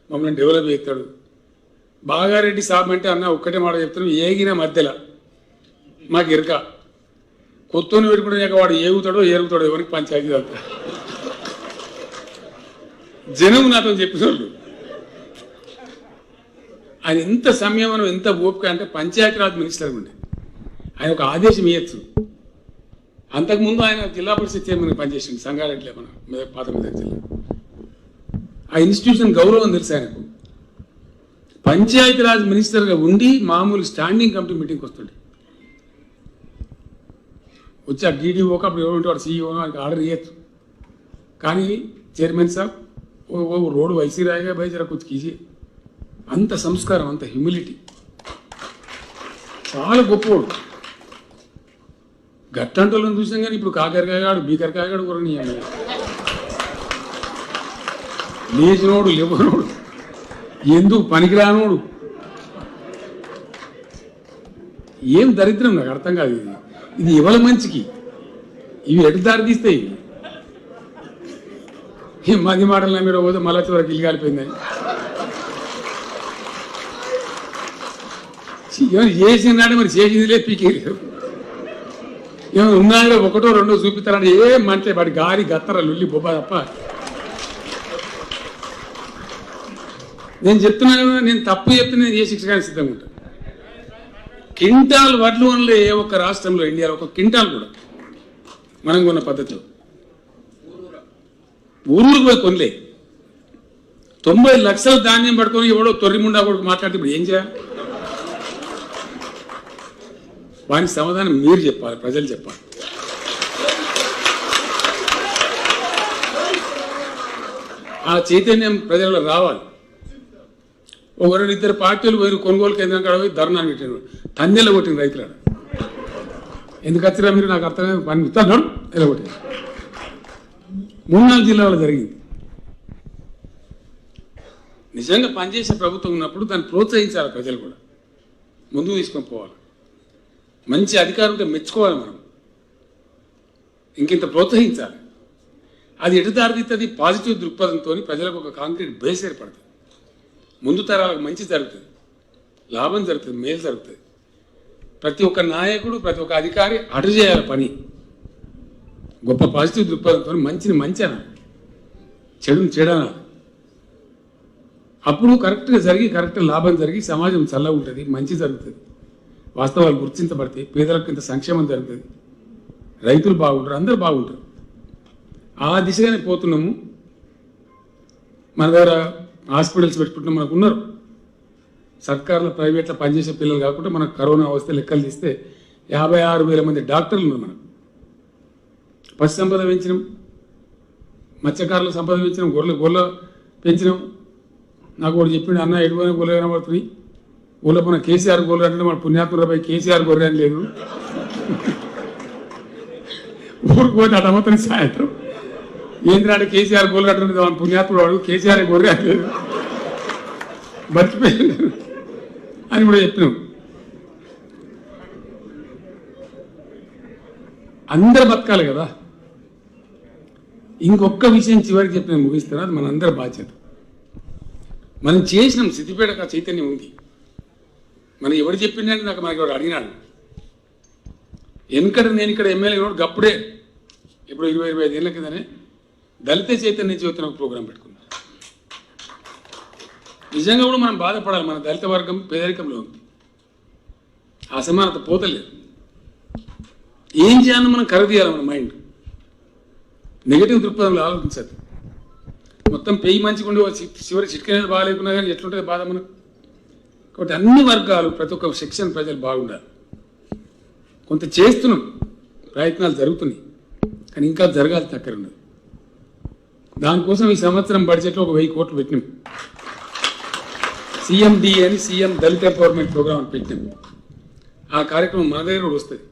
మమ్మల్ని డెవలప్ చేస్తాడు. బాగారెడ్డి సాబ్ అంటే అన్న ఒక్కటే మాట చెప్తున్నాం, ఏగిన మధ్యలో మాకు ఇరక కొత్తని పెట్టుకుంటే వాడు ఏగుతాడో ఏరుగుతాడో ఎవరికి పంచాయతీ అంతా జనం నాతో చెప్పిన వాళ్ళు. ఆయన ఎంత సంయమనం ఎంత ఓపిక అంటే పంచాయతీరాజ్ మినిస్టర్ ఉండే ఆయన ఒక ఆదేశం ఇవ్వచ్చు. అంతకుముందు ఆయన జిల్లా పరిషత్ చైర్మన్ పనిచేసింది సంగారెడ్డిలో, మన పాత మెదక్ జిల్లా. ఆ ఇన్స్టిట్యూషన్ గౌరవం తెలుసు ఆయనకు. పంచాయతీరాజ్ మినిస్టర్గా ఉండి మామూలు స్టాండింగ్ కమిటీ మీటింగ్కి వస్తుండే. వచ్చి ఆ డీడీఓకి అప్పుడు ఎవరు ఉంటాడు సీఈఓ ఆయనకి ఆర్డర్ చేయొచ్చు. కానీ చైర్మన్ సాబ్ ఓ రోడ్డు వైసీ రాయగా భయ జర కొంచెం కీజీ. అంత సంస్కారం, అంత హ్యూమిలిటీ, చాలా గొప్పవాడు. గట్టంటోళ్ళని చూసాం కానీ ఇప్పుడు కాకరకాయగాడు బీకరకాయగాడు కూడా నీ అమ్మాయి లేచినోడు లేవనోడు ఎందుకు పనికిరానోడు. ఏం దరిద్రం నాకు అర్థం కాదు. ఇది ఇవాళ మంచికి ఇవి ఎటు దారి తీస్తాయి. ఏం మది మాటలు నా మీద పోతే మళ్ళీ చివరికి ఇల్లు కాలిపోయిందని ఏమైనా చేసినాడు, మరి చేసిందిలే పీకేరు. ఏమైనా ఉన్నాయో ఒకటో రెండో చూపిస్తారని ఏం అంటే వాడి గాలి గత్తర లొల్లి బొబ్బ తప్ప. నేను చెప్తున్నాను కదా, నేను తప్పు చెప్తే నేను ఏ శిక్షగానే సిద్ధంగా ఉంటాను. క్వింటాల్ వడ్లు వనలే ఏ ఒక్క రాష్ట్రంలో ఇండియాలో ఒక క్వింటాల్ కూడా మనం కొన్న పద్ధతిలో ఊరూరు పోయి కొనలే. 90 లక్షల ధాన్యం పడుకొని ఎవడో తొర్రిముండా కొడుకు మాట్లాడితే ఇప్పుడు ఏం చేయాలి? వానికి సమాధానం మీరు చెప్పాలి, ప్రజలు చెప్పాలి. ఆ చైతన్యం ప్రజల్లో రావాలి. ఒకరు ఇద్దరు పార్టీలు పోయి కొనుగోలు కేంద్రం కాడ పోయి ధర్నా పెట్టిన తన్నెల కొట్టిన రైతులు ఎందుకు వచ్చినా మీరు నాకు అర్థమైంది. పని ఇస్తాను ఎలా కొట్టిన 3-4 జిల్లాలో జరిగింది. నిజంగా పనిచేసే ప్రభుత్వం ఉన్నప్పుడు దాన్ని ప్రోత్సహించాలి, ప్రజలు కూడా ముందుకు తీసుకొని పోవాలి. మంచి అధికారం ఉంటే మెచ్చుకోవాలి, మనం ఇంకింత ప్రోత్సహించాలి. అది ఎటు దారితీస్తుంది? పాజిటివ్ దృక్పథంతో ప్రజలకు ఒక కాంక్రీట్ బేస్ ఏర్పడుతుంది. ముందు తరాలకు మంచి జరుగుతుంది, లాభం జరుగుతుంది, మేలు జరుగుతుంది. ప్రతి ఒక్క నాయకుడు ప్రతి ఒక్క అధికారి అటు చేయాలి పని. గొప్ప పాజిటివ్ దృక్పథంతో మంచిని మంచి అనాలి, చెడుని చెడనాలి. అప్పుడు కరెక్ట్గా జరిగి కరెక్ట్ లాభం జరిగి సమాజం చల్లగా ఉంటుంది, మంచి జరుగుతుంది, వాస్తవాలు గుర్తించబడతాయి, పేదలకు ఇంత సంక్షేమం జరుగుతుంది, రైతులు బాగుంటారు, అందరూ బాగుంటారు. ఆ దిశగానే పోతున్నాము. మన దగ్గర హాస్పిటల్స్ పెట్టుకుంటున్నాం, మనకు ఉన్నారు. సర్కారులో ప్రైవేట్లో పనిచేసే పిల్లలు కాకుండా మనకు కరోనా వస్తే లెక్కలు తీస్తే 56,000 మంది డాక్టర్లు ఉన్నారు. మనకు పశు సంపద పెంచినాం, మత్స్యకారులు సంపద పెంచినాం, గొర్రెలు పెంచినాం. నాకు ఒకటి చెప్పిండు, అన్న ఎటువైనా గొర్రెలు కనబడుతుంది, ఊళ్ళో పోయిన కేసీఆర్ గొర్రెలు అంటే మన పుణ్యాత్మరాబాయి కేసీఆర్ గొర్రె అని లేదు. ఊరికి పోతే అటమవుతుంది సాయంత్రం ఏంటంటే కేసీఆర్ గొర్రెలు కట్టుకుంటుంది మన పుణ్యాత్ముడు వాడు కేసీఆర్ గొర్రె అని లేదు, బతికిపోయింది అని కూడా చెప్పినాం. అందరు బతకాలి కదా. ఇంకొక విషయం చివరికి చెప్పి నేను ముగిస్తాను, అది మనందరి బాధ్యత. మనం చేసినాం, సిద్దిపేట చైతన్యం ఉంది. మనం ఎవరు చెప్పిండే నాకు మనకి ఎవరు అడిగినాడు. వెనుకట నేను ఇక్కడ ఎమ్మెల్యే కూడా గప్పుడే ఇప్పుడు 20-25 ఏళ్ళ కిందనే దళిత చైతన్య జ్యోతి ఒక ప్రోగ్రాం పెట్టుకున్నాం. నిజంగా కూడా మనం బాధపడాలి, మన దళిత వర్గం పేదరికంలో ఉంది, అసమానత పోతలేదు. ఏం చేయాలని మనం కరదీయాలి, మన మైండ్ నెగిటివ్ దృక్పథంలో ఆలోచించదు. మొత్తం పెయ్యి మంచిగుండి చివరి చిట్కనేది బాగాలేకున్నా కానీ ఎట్లుంటుంది బాధ మనకు. కాబట్టి అన్ని వర్గాలు ప్రతి ఒక్క సెక్షన్ ప్రజలు బాగుండాలి. కొంత చేస్తున్నాం, ప్రయత్నాలు జరుగుతున్నాయి, కానీ ఇంకా జరగాలి చక్కర ఉన్నది. దానికోసం ఈ సంవత్సరం బడ్జెట్లో ఒక 1000 కోట్లు పెట్టినాం. CMD అని సీఎం దళిత ఎంపవర్మెంట్ ప్రోగ్రామ్ అని పెట్టినాం. ఆ కార్యక్రమం మన దగ్గర కూడా వస్తుంది.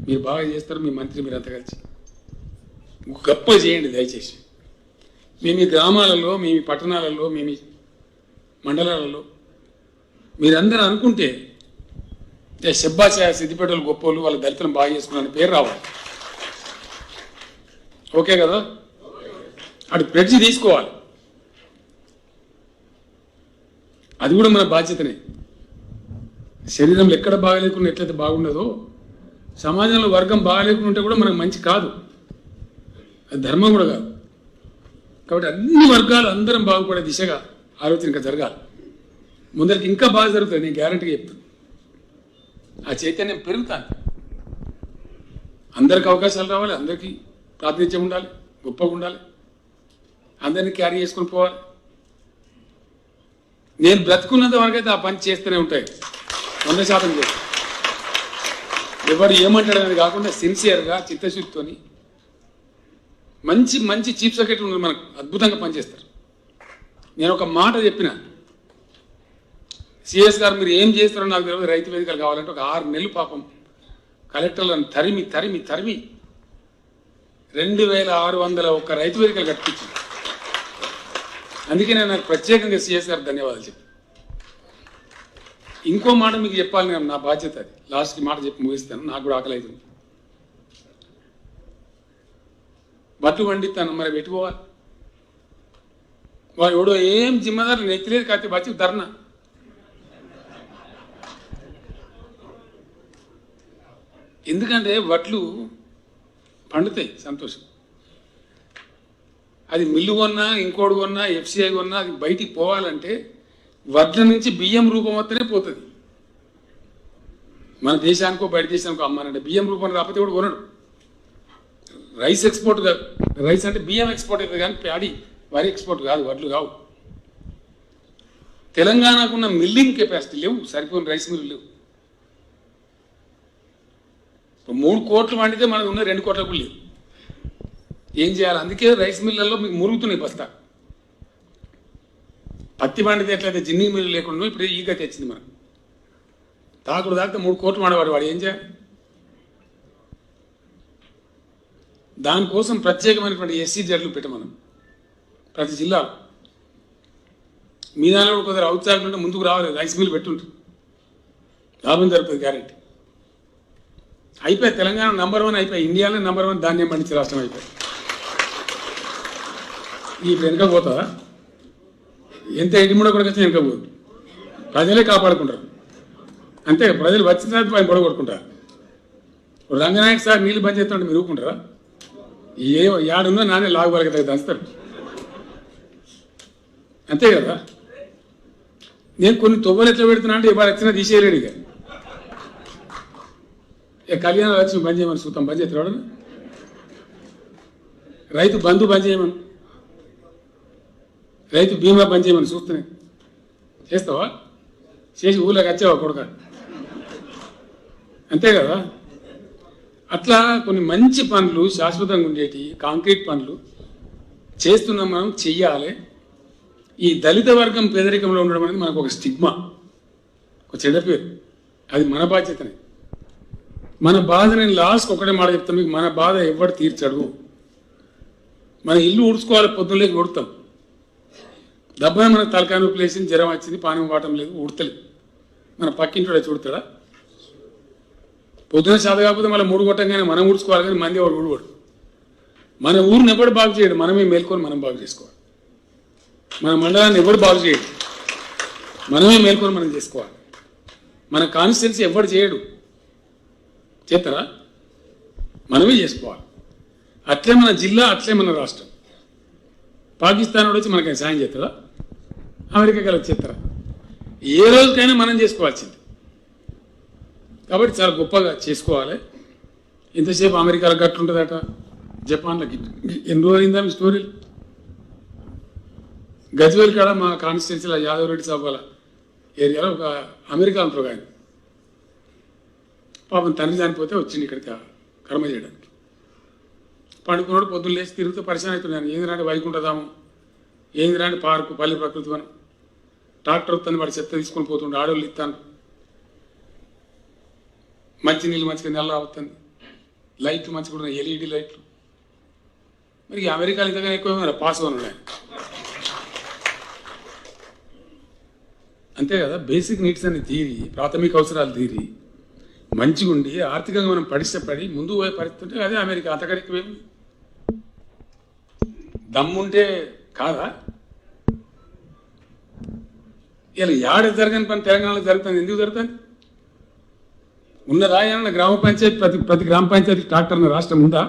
మీరు బాగా చేస్తారు, మీ మంత్రి మీరంతా కలిసి గొప్ప చేయండి దయచేసి. మేము ఈ గ్రామాలలో, మేము పట్టణాలలో, మేము మండలాలలో మీరందరూ అనుకుంటే శబ్బాష సిద్దిపేటలు గొప్పోళ్ళు వాళ్ళ దళితులను బాగా చేసుకున్నారని పేరు రావాలి. ఓకే కదా? అటు ప్రెడ్జి తీసుకోవాలి, అది కూడా మన బాధ్యతనే. శరీరంలో ఎక్కడ బాగాలేకుండా ఎట్లయితే బాగుండదో సమాజంలో వర్గం బాగాలేకుండా ఉంటే కూడా మనకు మంచి కాదు, అది ధర్మం కూడా కాదు. కాబట్టి అన్ని వర్గాలు అందరం బాగుపడే దిశగా ఆలోచన ఇంకా జరగాలి. ముందరికి ఇంకా బాగా జరుగుతుంది, నేను గ్యారంటీగా చెప్తాను. ఆ చైతన్యం పెరుగుతాను, అందరికి అవకాశాలు రావాలి, అందరికీ ప్రాతినిధ్యం ఉండాలి, గొప్పగా ఉండాలి, అందరినీ క్యారీ చేసుకుని పోవాలి. నేను బ్రతుకున్నంత వరకైతే ఆ పని చేస్తూనే ఉంటాయి, 100% చేస్తాను. ఎవరు ఏమంటాడు అనేది కాకుండా సిన్సియర్గా చిత్తశుద్ధితో మంచి మంచి చీఫ్ సెక్రటరీ మనకు అద్భుతంగా పనిచేస్తారు. నేను ఒక మాట చెప్పిన, సిఎస్ గారు మీరు ఏం చేస్తారో నాకు తెలియదు, రైతు వేదికలు కావాలంటే ఒక 6 నెలలు పాపం కలెక్టర్లను తరిమి 2601 రైతు వేదికలు కట్టించింది. అందుకే నేను నాకు ప్రత్యేకంగా సిఎస్ గారు ధన్యవాదాలు చెప్పి. ఇంకో మాట మీకు చెప్పాలి, నేను నా బాధ్యత అది. లాస్ట్కి మాట చెప్పి ముగిస్తాను, నాకు కూడా ఆకలి అవుతుంది. బట్లు వండిస్తాను, మరి పెట్టుకోవాలి. వాడు ఎవడో ఏం జిమ్మదారులు నెచ్చలేదు కాకపోతే వచ్చి ధర్నా. ఎందుకంటే వడ్లు పండుతాయి, సంతోషం. అది మిల్లు కొన్నా, ఇంకోటి కొన్నా, FCI కొన్నా, అది బయటికి పోవాలంటే వడ్ల నుంచి బియ్యం రూపం వస్తేనే పోతుంది. మన దేశానికో బయట దేశానికో అమ్మానంటే బియ్యం రూపం రాకపోతే కూడా కొనడు. రైస్ ఎక్స్పోర్ట్ కాదు, రైస్ అంటే బియ్యం ఎక్స్పోర్ట్ అవుతుంది కానీ ప్యాడీ వరి ఎక్స్పోర్ట్ కాదు, వడ్లు కావు. తెలంగాణకున్న మిల్లింగ్ కెపాసిటీ లేవు, సరిపోయిన రైస్ మిల్లు లేవు. 3 కోట్లు వండితే మనకు ఉన్న 2 కోట్లకు లేవు. ఏం చేయాలి? అందుకే రైస్ మిల్లలో మీకు మురుగుతున్నాయి బస్తా. పత్తి వండితే ఎట్లయితే జిన్నింగ్ మిల్లు లేకుండా ఇప్పుడు ఈగ తెచ్చింది మనకు. తాకుడు దాకా 3 కోట్లు వండేవాడు, వాడు ఏం చేయాలి? దానికోసం ప్రత్యేకమైనటువంటి SCZలు పెట్టమనం ప్రతి జిల్లా. మీ దానిలో కొందరు ఔత్సాహం ఉంటే ముందుకు రావాలి, రైస్ మిల్ పెట్టుంటారు, లాభం జరుగుతుంది గ్యారెంటీ. అయిపోయి తెలంగాణ నంబర్ 1 అయిపోయి, ఇండియాలో నంబర్ 1 ధాన్యం పండించే రాష్ట్రం అయిపోయి. ఇప్పుడు వెనకపోతుందా? ఎంత ఇంటిముడ కూడా వచ్చి వెనకపోదు, ప్రజలే కాపాడుకుంటారు. అంతే, ప్రజలు వచ్చిన తర్వాత ఆయన గొడవ కొట్టుకుంటారు. రంగనాయక్ సార్ నీళ్ళు బంద్ చేస్తుంటే మీరు ఊరుకుంటారా? ఏడుందో నానే లాగు బలకి దంచుతారు, అంతే కదా. నేను కొన్ని తొవ్వలు ఎట్లా పెడుతున్నా అంటే ఇవాళ వచ్చినా తీసేయలేడు. ఇక కళ్యాణ లక్ష్మి బంద్ చేయమని సూతం బంద్ చేస్తాడు. రైతు బంధు బంద్ చేయమని, రైతు బీమా బంద్ చేయమని చూస్తున్నాయి. చేస్తావా? చేసి ఊళ్ళోకి వచ్చావా కొడుక? అంతే కదా. అట్లా కొన్ని మంచి పనులు, శాశ్వతంగా ఉండేటి కాంక్రీట్ పనులు చేస్తున్నాం, మనం చెయ్యాలి. ఈ దళిత వర్గం పేదరికంలో ఉండడం అనేది మనకు ఒక స్టిగ్మా, ఒక చెడ్డ పేరు. అది మన బాధ్యతనే. మన బాధ నేను లాస్ట్కి ఒకటే మాట చెప్తాను మీకు, మన బాధ ఎవడు తీర్చడు. మన ఇల్లు ఊడ్చుకోవాలి, పొద్దున్నలేకి ఉడతాం, దెబ్బన మనకు తలకాయ నొప్పి లేచింది, జ్వరం వచ్చింది, పానం వాటం లేదు, ఉడతలేదు. మన పక్కింటి చూడతాడా? పొద్దున చేత కాకపోతే మళ్ళీ 3 కొట్టంగానే మనం ఊడ్చుకోవాలి, కానీ మంది వాడు ఊడవాడు. మన ఊరిని ఎవడు బాగు చేయడు, మనమే మేల్కొని మనం బాగు చేసుకోవాలి. మన మండలాన్ని ఎవడు బాగు చేయడు, మనమే మేల్కొని మనం చేసుకోవాలి. మన కాన్స్టిట్యున్సీ ఎవడు చేయడు, చేస్తారా? మనమే చేసుకోవాలి. అట్లే మన జిల్లా, అట్లే మన రాష్ట్రం. పాకిస్తాన్ వాడు వచ్చి మనకి సాయం చేస్తారా? అమెరికాకి వెళ్ళి చేస్తారా? ఏ రోజుకైనా మనం చేసుకోవాల్సింది. కాబట్టి చాలా గొప్పగా చేసుకోవాలి. ఇంతసేపు అమెరికాలో గట్టు ఉంటుందట, జపాన్లో గిట్టు. ఎన్ని రోజులు అయిందా మీ స్టోరీలు? గజ్వేల్ కాడ మా కాన్స్టిట్యున్సీలో యాదవ్ రెడ్డి సాబ్ వాళ్ళ ఏరియాలో ఒక అమెరికా అంటారు ఆయన, పాపం తండ్రి చనిపోతే వచ్చింది ఇక్కడికి కర్మ చేయడానికి. పండుకున్నాడు, పొద్దున్న లేచి తిరుగుతూ పరిచయం అవుతున్నాను. ఏంది రాంటి వైకుంఠధామం, ఏంది రాంటి పార్కు, పల్లి ప్రకృతి వనం, ట్రాక్టర్ వస్తుంది, వాడు చెత్త తీసుకొని పోతుండే, ఆడవాళ్ళు ఇస్తాను, మంచి నీళ్ళు మంచిగా నెల అవుతుంది, లైట్లు మంచిగా ఉన్నాయి, ఎల్ఈడి లైట్లు. మరి అమెరికాలో ఇంతగానే ఎక్కువ పాస్ ఉన్నాయి. అంతే కదా, బేసిక్ నీడ్స్ అని తీరి, ప్రాథమిక అవసరాలు తీరి మంచిగా ఉండి ఆర్థికంగా మనం పడిష్టపడి ముందు పోయే పరిస్థితి ఉంటే అదే అమెరికా. అంతకరికి ఏమి దమ్ముంటే కాదా? ఇలా యాడ జరగని పని తెలంగాణలో జరుగుతుంది. ఎందుకు జరుగుతుంది? ఉన్నదా ఏమన్నా గ్రామ పంచాయతీ, ప్రతి గ్రామ పంచాయతీ ట్రాక్టర్ అన్న రాష్ట్రం ఉందా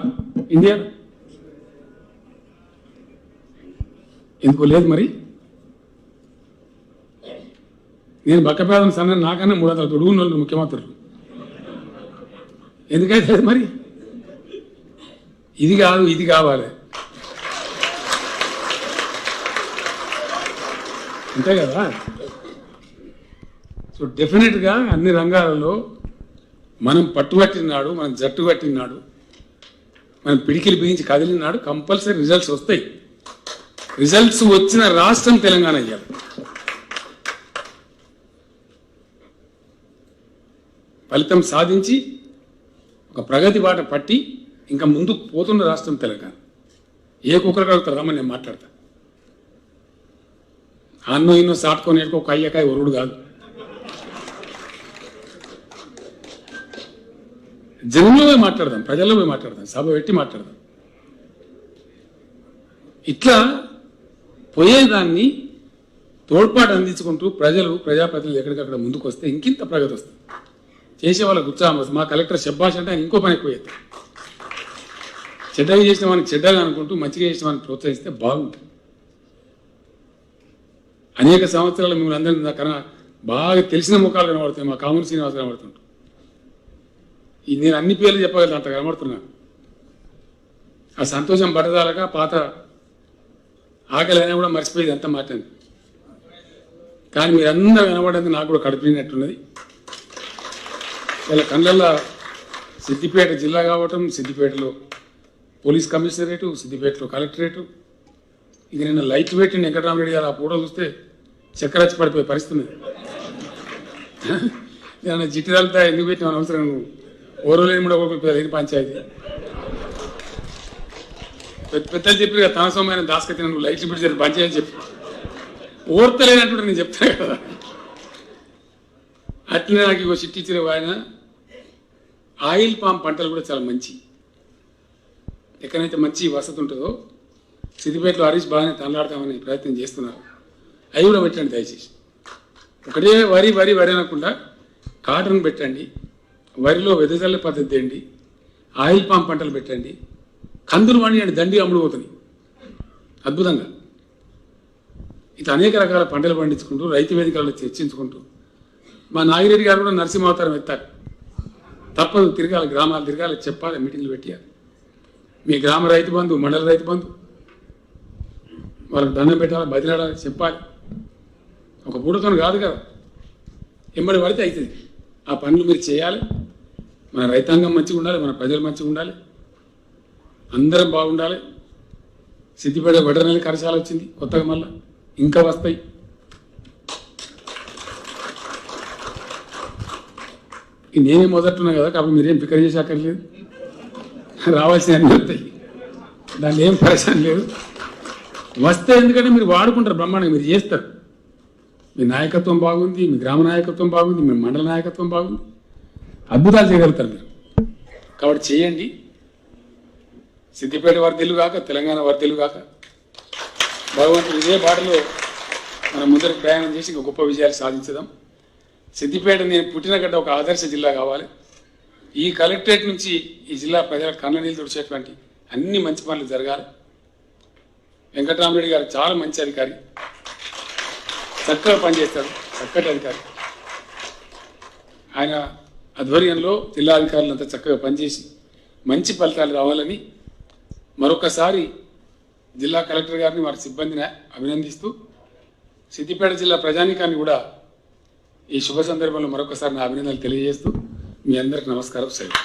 ఇండియా? ఎందుకు లేదు? మరి నేను బక్కపేదం సన్న, నాకన్నా 300 తొడుగున్న వాళ్ళు ముఖ్యమంత్రులు. ఎందుకైతే మరి ఇది కాదు, ఇది కావాలి, అంతే కదా. సో డెఫినెట్గా అన్ని రంగాలలో మనం పట్టుబట్టినాడు, మనం జట్టు పట్టినాడు, మనం పిడికిలు బిగించి కదిలినాడు, కంపల్సరీ రిజల్ట్స్ వస్తాయి. రిజల్ట్స్ వచ్చిన రాష్ట్రం తెలంగాణ అయ్యాలి. ఫలితం సాధించి ఒక ప్రగతి బాట పట్టి ఇంకా ముందుకు పోతున్న రాష్ట్రం తెలంగాణ. ఏ కుక్కలు కడుగుతారు రమ్మని నేను మాట్లాడతా. అన్నో ఇన్నో సాటుకొని ఒక అయ్యకాయ ఒరుడు కాదు. జనంలో పోయి మాట్లాడదాం, ప్రజల్లో పోయి మాట్లాడదాం, సభ పెట్టి మాట్లాడదాం. ఇట్లా పోయేదాన్ని తోడ్పాటు అందించుకుంటూ ప్రజాప్రతినిధులు ఎక్కడికక్కడ ముందుకు వస్తే ఇంకింత ప్రగతి వస్తుంది. చేసే వాళ్ళకు ఉత్సాహం వస్తుంది. మా కలెక్టర్ శబ్బాష్ అంటే ఆయన ఇంకో పని ఎక్కువ చేస్తారు. చెడ్డగా చేసిన వానికి చెడ్డగా అనుకుంటూ మంచిగా చేసిన వానికి ప్రోత్సహిస్తే బాగుంటుంది. అనేక సంవత్సరాలు మిమ్మల్ని అందరినీ కన్నా బాగా తెలిసిన ముఖాలు కనబడుతాయి. మా కామూరు శ్రీనివాస్ కనబడుతుంటారు. నేను అన్ని పేర్లు చెప్పగలను, అంత కనబడుతున్నాను. ఆ సంతోషం పడదాలక పాత ఆకలి అయినా కూడా మర్చిపోయేది అంత మాట్లాడి. కానీ మీరందరూ కనబడేది నాకు కూడా కడుపునట్టున్నది. ఇలా కళ్ళల్లో సిద్దిపేట జిల్లా కావటం, సిద్దిపేటలో పోలీస్ కమిషనరేటు, సిద్దిపేటలో కలెక్టరేటు, ఇక నిన్న లైట్లు పెట్టి వెంకటరామరెడ్డి గారు ఆ ఫోటో చూస్తే చక్కెర వచ్చి పడిపోయే పరిస్థితి ఉంది. నేను జిట్టిదాలతో ఎందుకు పెట్టిన అవసరం, నువ్వు ఓరోలేని కూడా ఒకటి పంచాయతీ పెద్దలు చెప్పి కదా, తన సొమ్మైన దాస్కతి నువ్వు లైట్లు పెట్టి పంచాయతీ చెప్పి ఓర్తలేనట్టు నేను చెప్తాను కదా. అట్లనే నాకు ఇగో చిట్టి ఇచ్చిన ఆయన ఆయిల్ పామ్ పంటలు కూడా చాలా మంచి. ఎక్కడైతే మంచి వసతి ఉంటుందో, సిద్దిపేటలో హరీష్ బాగానే తనలాడతామని ప్రయత్నం చేస్తున్నారు. అవి కూడా పెట్టండి దయచేసి. ఒకటే వరి వరి వరి అనకుండా కాటన్ పెట్టండి, వరిలో వెదజల్ల పద్ధతి తేండి, ఆయిల్ పామ్ పంటలు పెట్టండి, కందులు పండియండి, దండి అమ్ముడు పోతుంది అద్భుతంగా. ఇట్లా అనేక రకాల పంటలు పండించుకుంటూ రైతు వేదికలను చర్చించుకుంటూ మా నాగిరెడ్డి గారు కూడా నరసింహావతారం ఎత్తారు. తప్పదు, తిరగాలి, గ్రామాలు తిరగాలి, చెప్పాలి, మీటింగ్లు పెట్టాలి. మీ గ్రామ రైతు బంధు, మండల రైతు బంధు వాళ్ళకి దండం పెట్టాలి, బదిలాడాలి, చెప్పాలి. ఒక పూటతో కాదు కదా, ఎంబడి పడితే అవుతుంది. ఆ పనులు మీరు చేయాలి. మన రైతాంగం మంచిగా ఉండాలి, మన ప్రజలు మంచిగా ఉండాలి, అందరం బాగుండాలి. సిద్దిపేట వెటర్నరీ కళాశాల వచ్చింది కొత్తగా, మళ్ళా ఇంకా వస్తాయి. నేనే మొదట్టున్నా కదా, కాబట్టి మీరేం ఫికర్ చేసాకర్లేదు, రావాల్సిన అన్ని వస్తాయి, దాన్ని ఏం పరిశ్రమ లేదు. వస్తే ఎందుకంటే మీరు వాడుకుంటారు, బ్రహ్మాండంగా మీరు చేస్తారు. మీ నాయకత్వం బాగుంది, మీ గ్రామ నాయకత్వం బాగుంది, మీ మండల నాయకత్వం బాగుంది, అద్భుతాలు చేయగలుగుతారు మీరు. కాబట్టి చేయండి. సిద్దిపేట వర్ధిల్లు కాక, తెలంగాణ వర్ధిల్లు కాక, భగవంతుడు ఇదే బాటలో మనం ముందరికి ప్రయాణం చేసి ఇంకా గొప్ప విజయాలు సాధించదాం. సిద్దిపేట నేను పుట్టిన గడ్డ ఒక ఆదర్శ జిల్లా కావాలి. ఈ కలెక్టరేట్ నుంచి ఈ జిల్లా ప్రజల కన్ననీళ్ళు తుడిచేటువంటి అన్ని మంచి పనులు జరగాలి. వెంకటరామరెడ్డి గారు చాలా మంచి అధికారి, చక్కగా పనిచేస్తారు, చక్కటి అధికారి. ఆయన ఆధ్వర్యంలో జిల్లా అధికారులంతా చక్కగా పనిచేసి మంచి ఫలితాలు రావాలని మరొకసారి జిల్లా కలెక్టర్ గారిని వారి సిబ్బందిని అభినందిస్తూ, సిద్దిపేట జిల్లా ప్రజానీకాన్ని కూడా ఈ శుభ సందర్భంలో మరొకసారి నా అభినందనలు తెలియజేస్తూ మీ అందరికి నమస్కారం. సెలవు.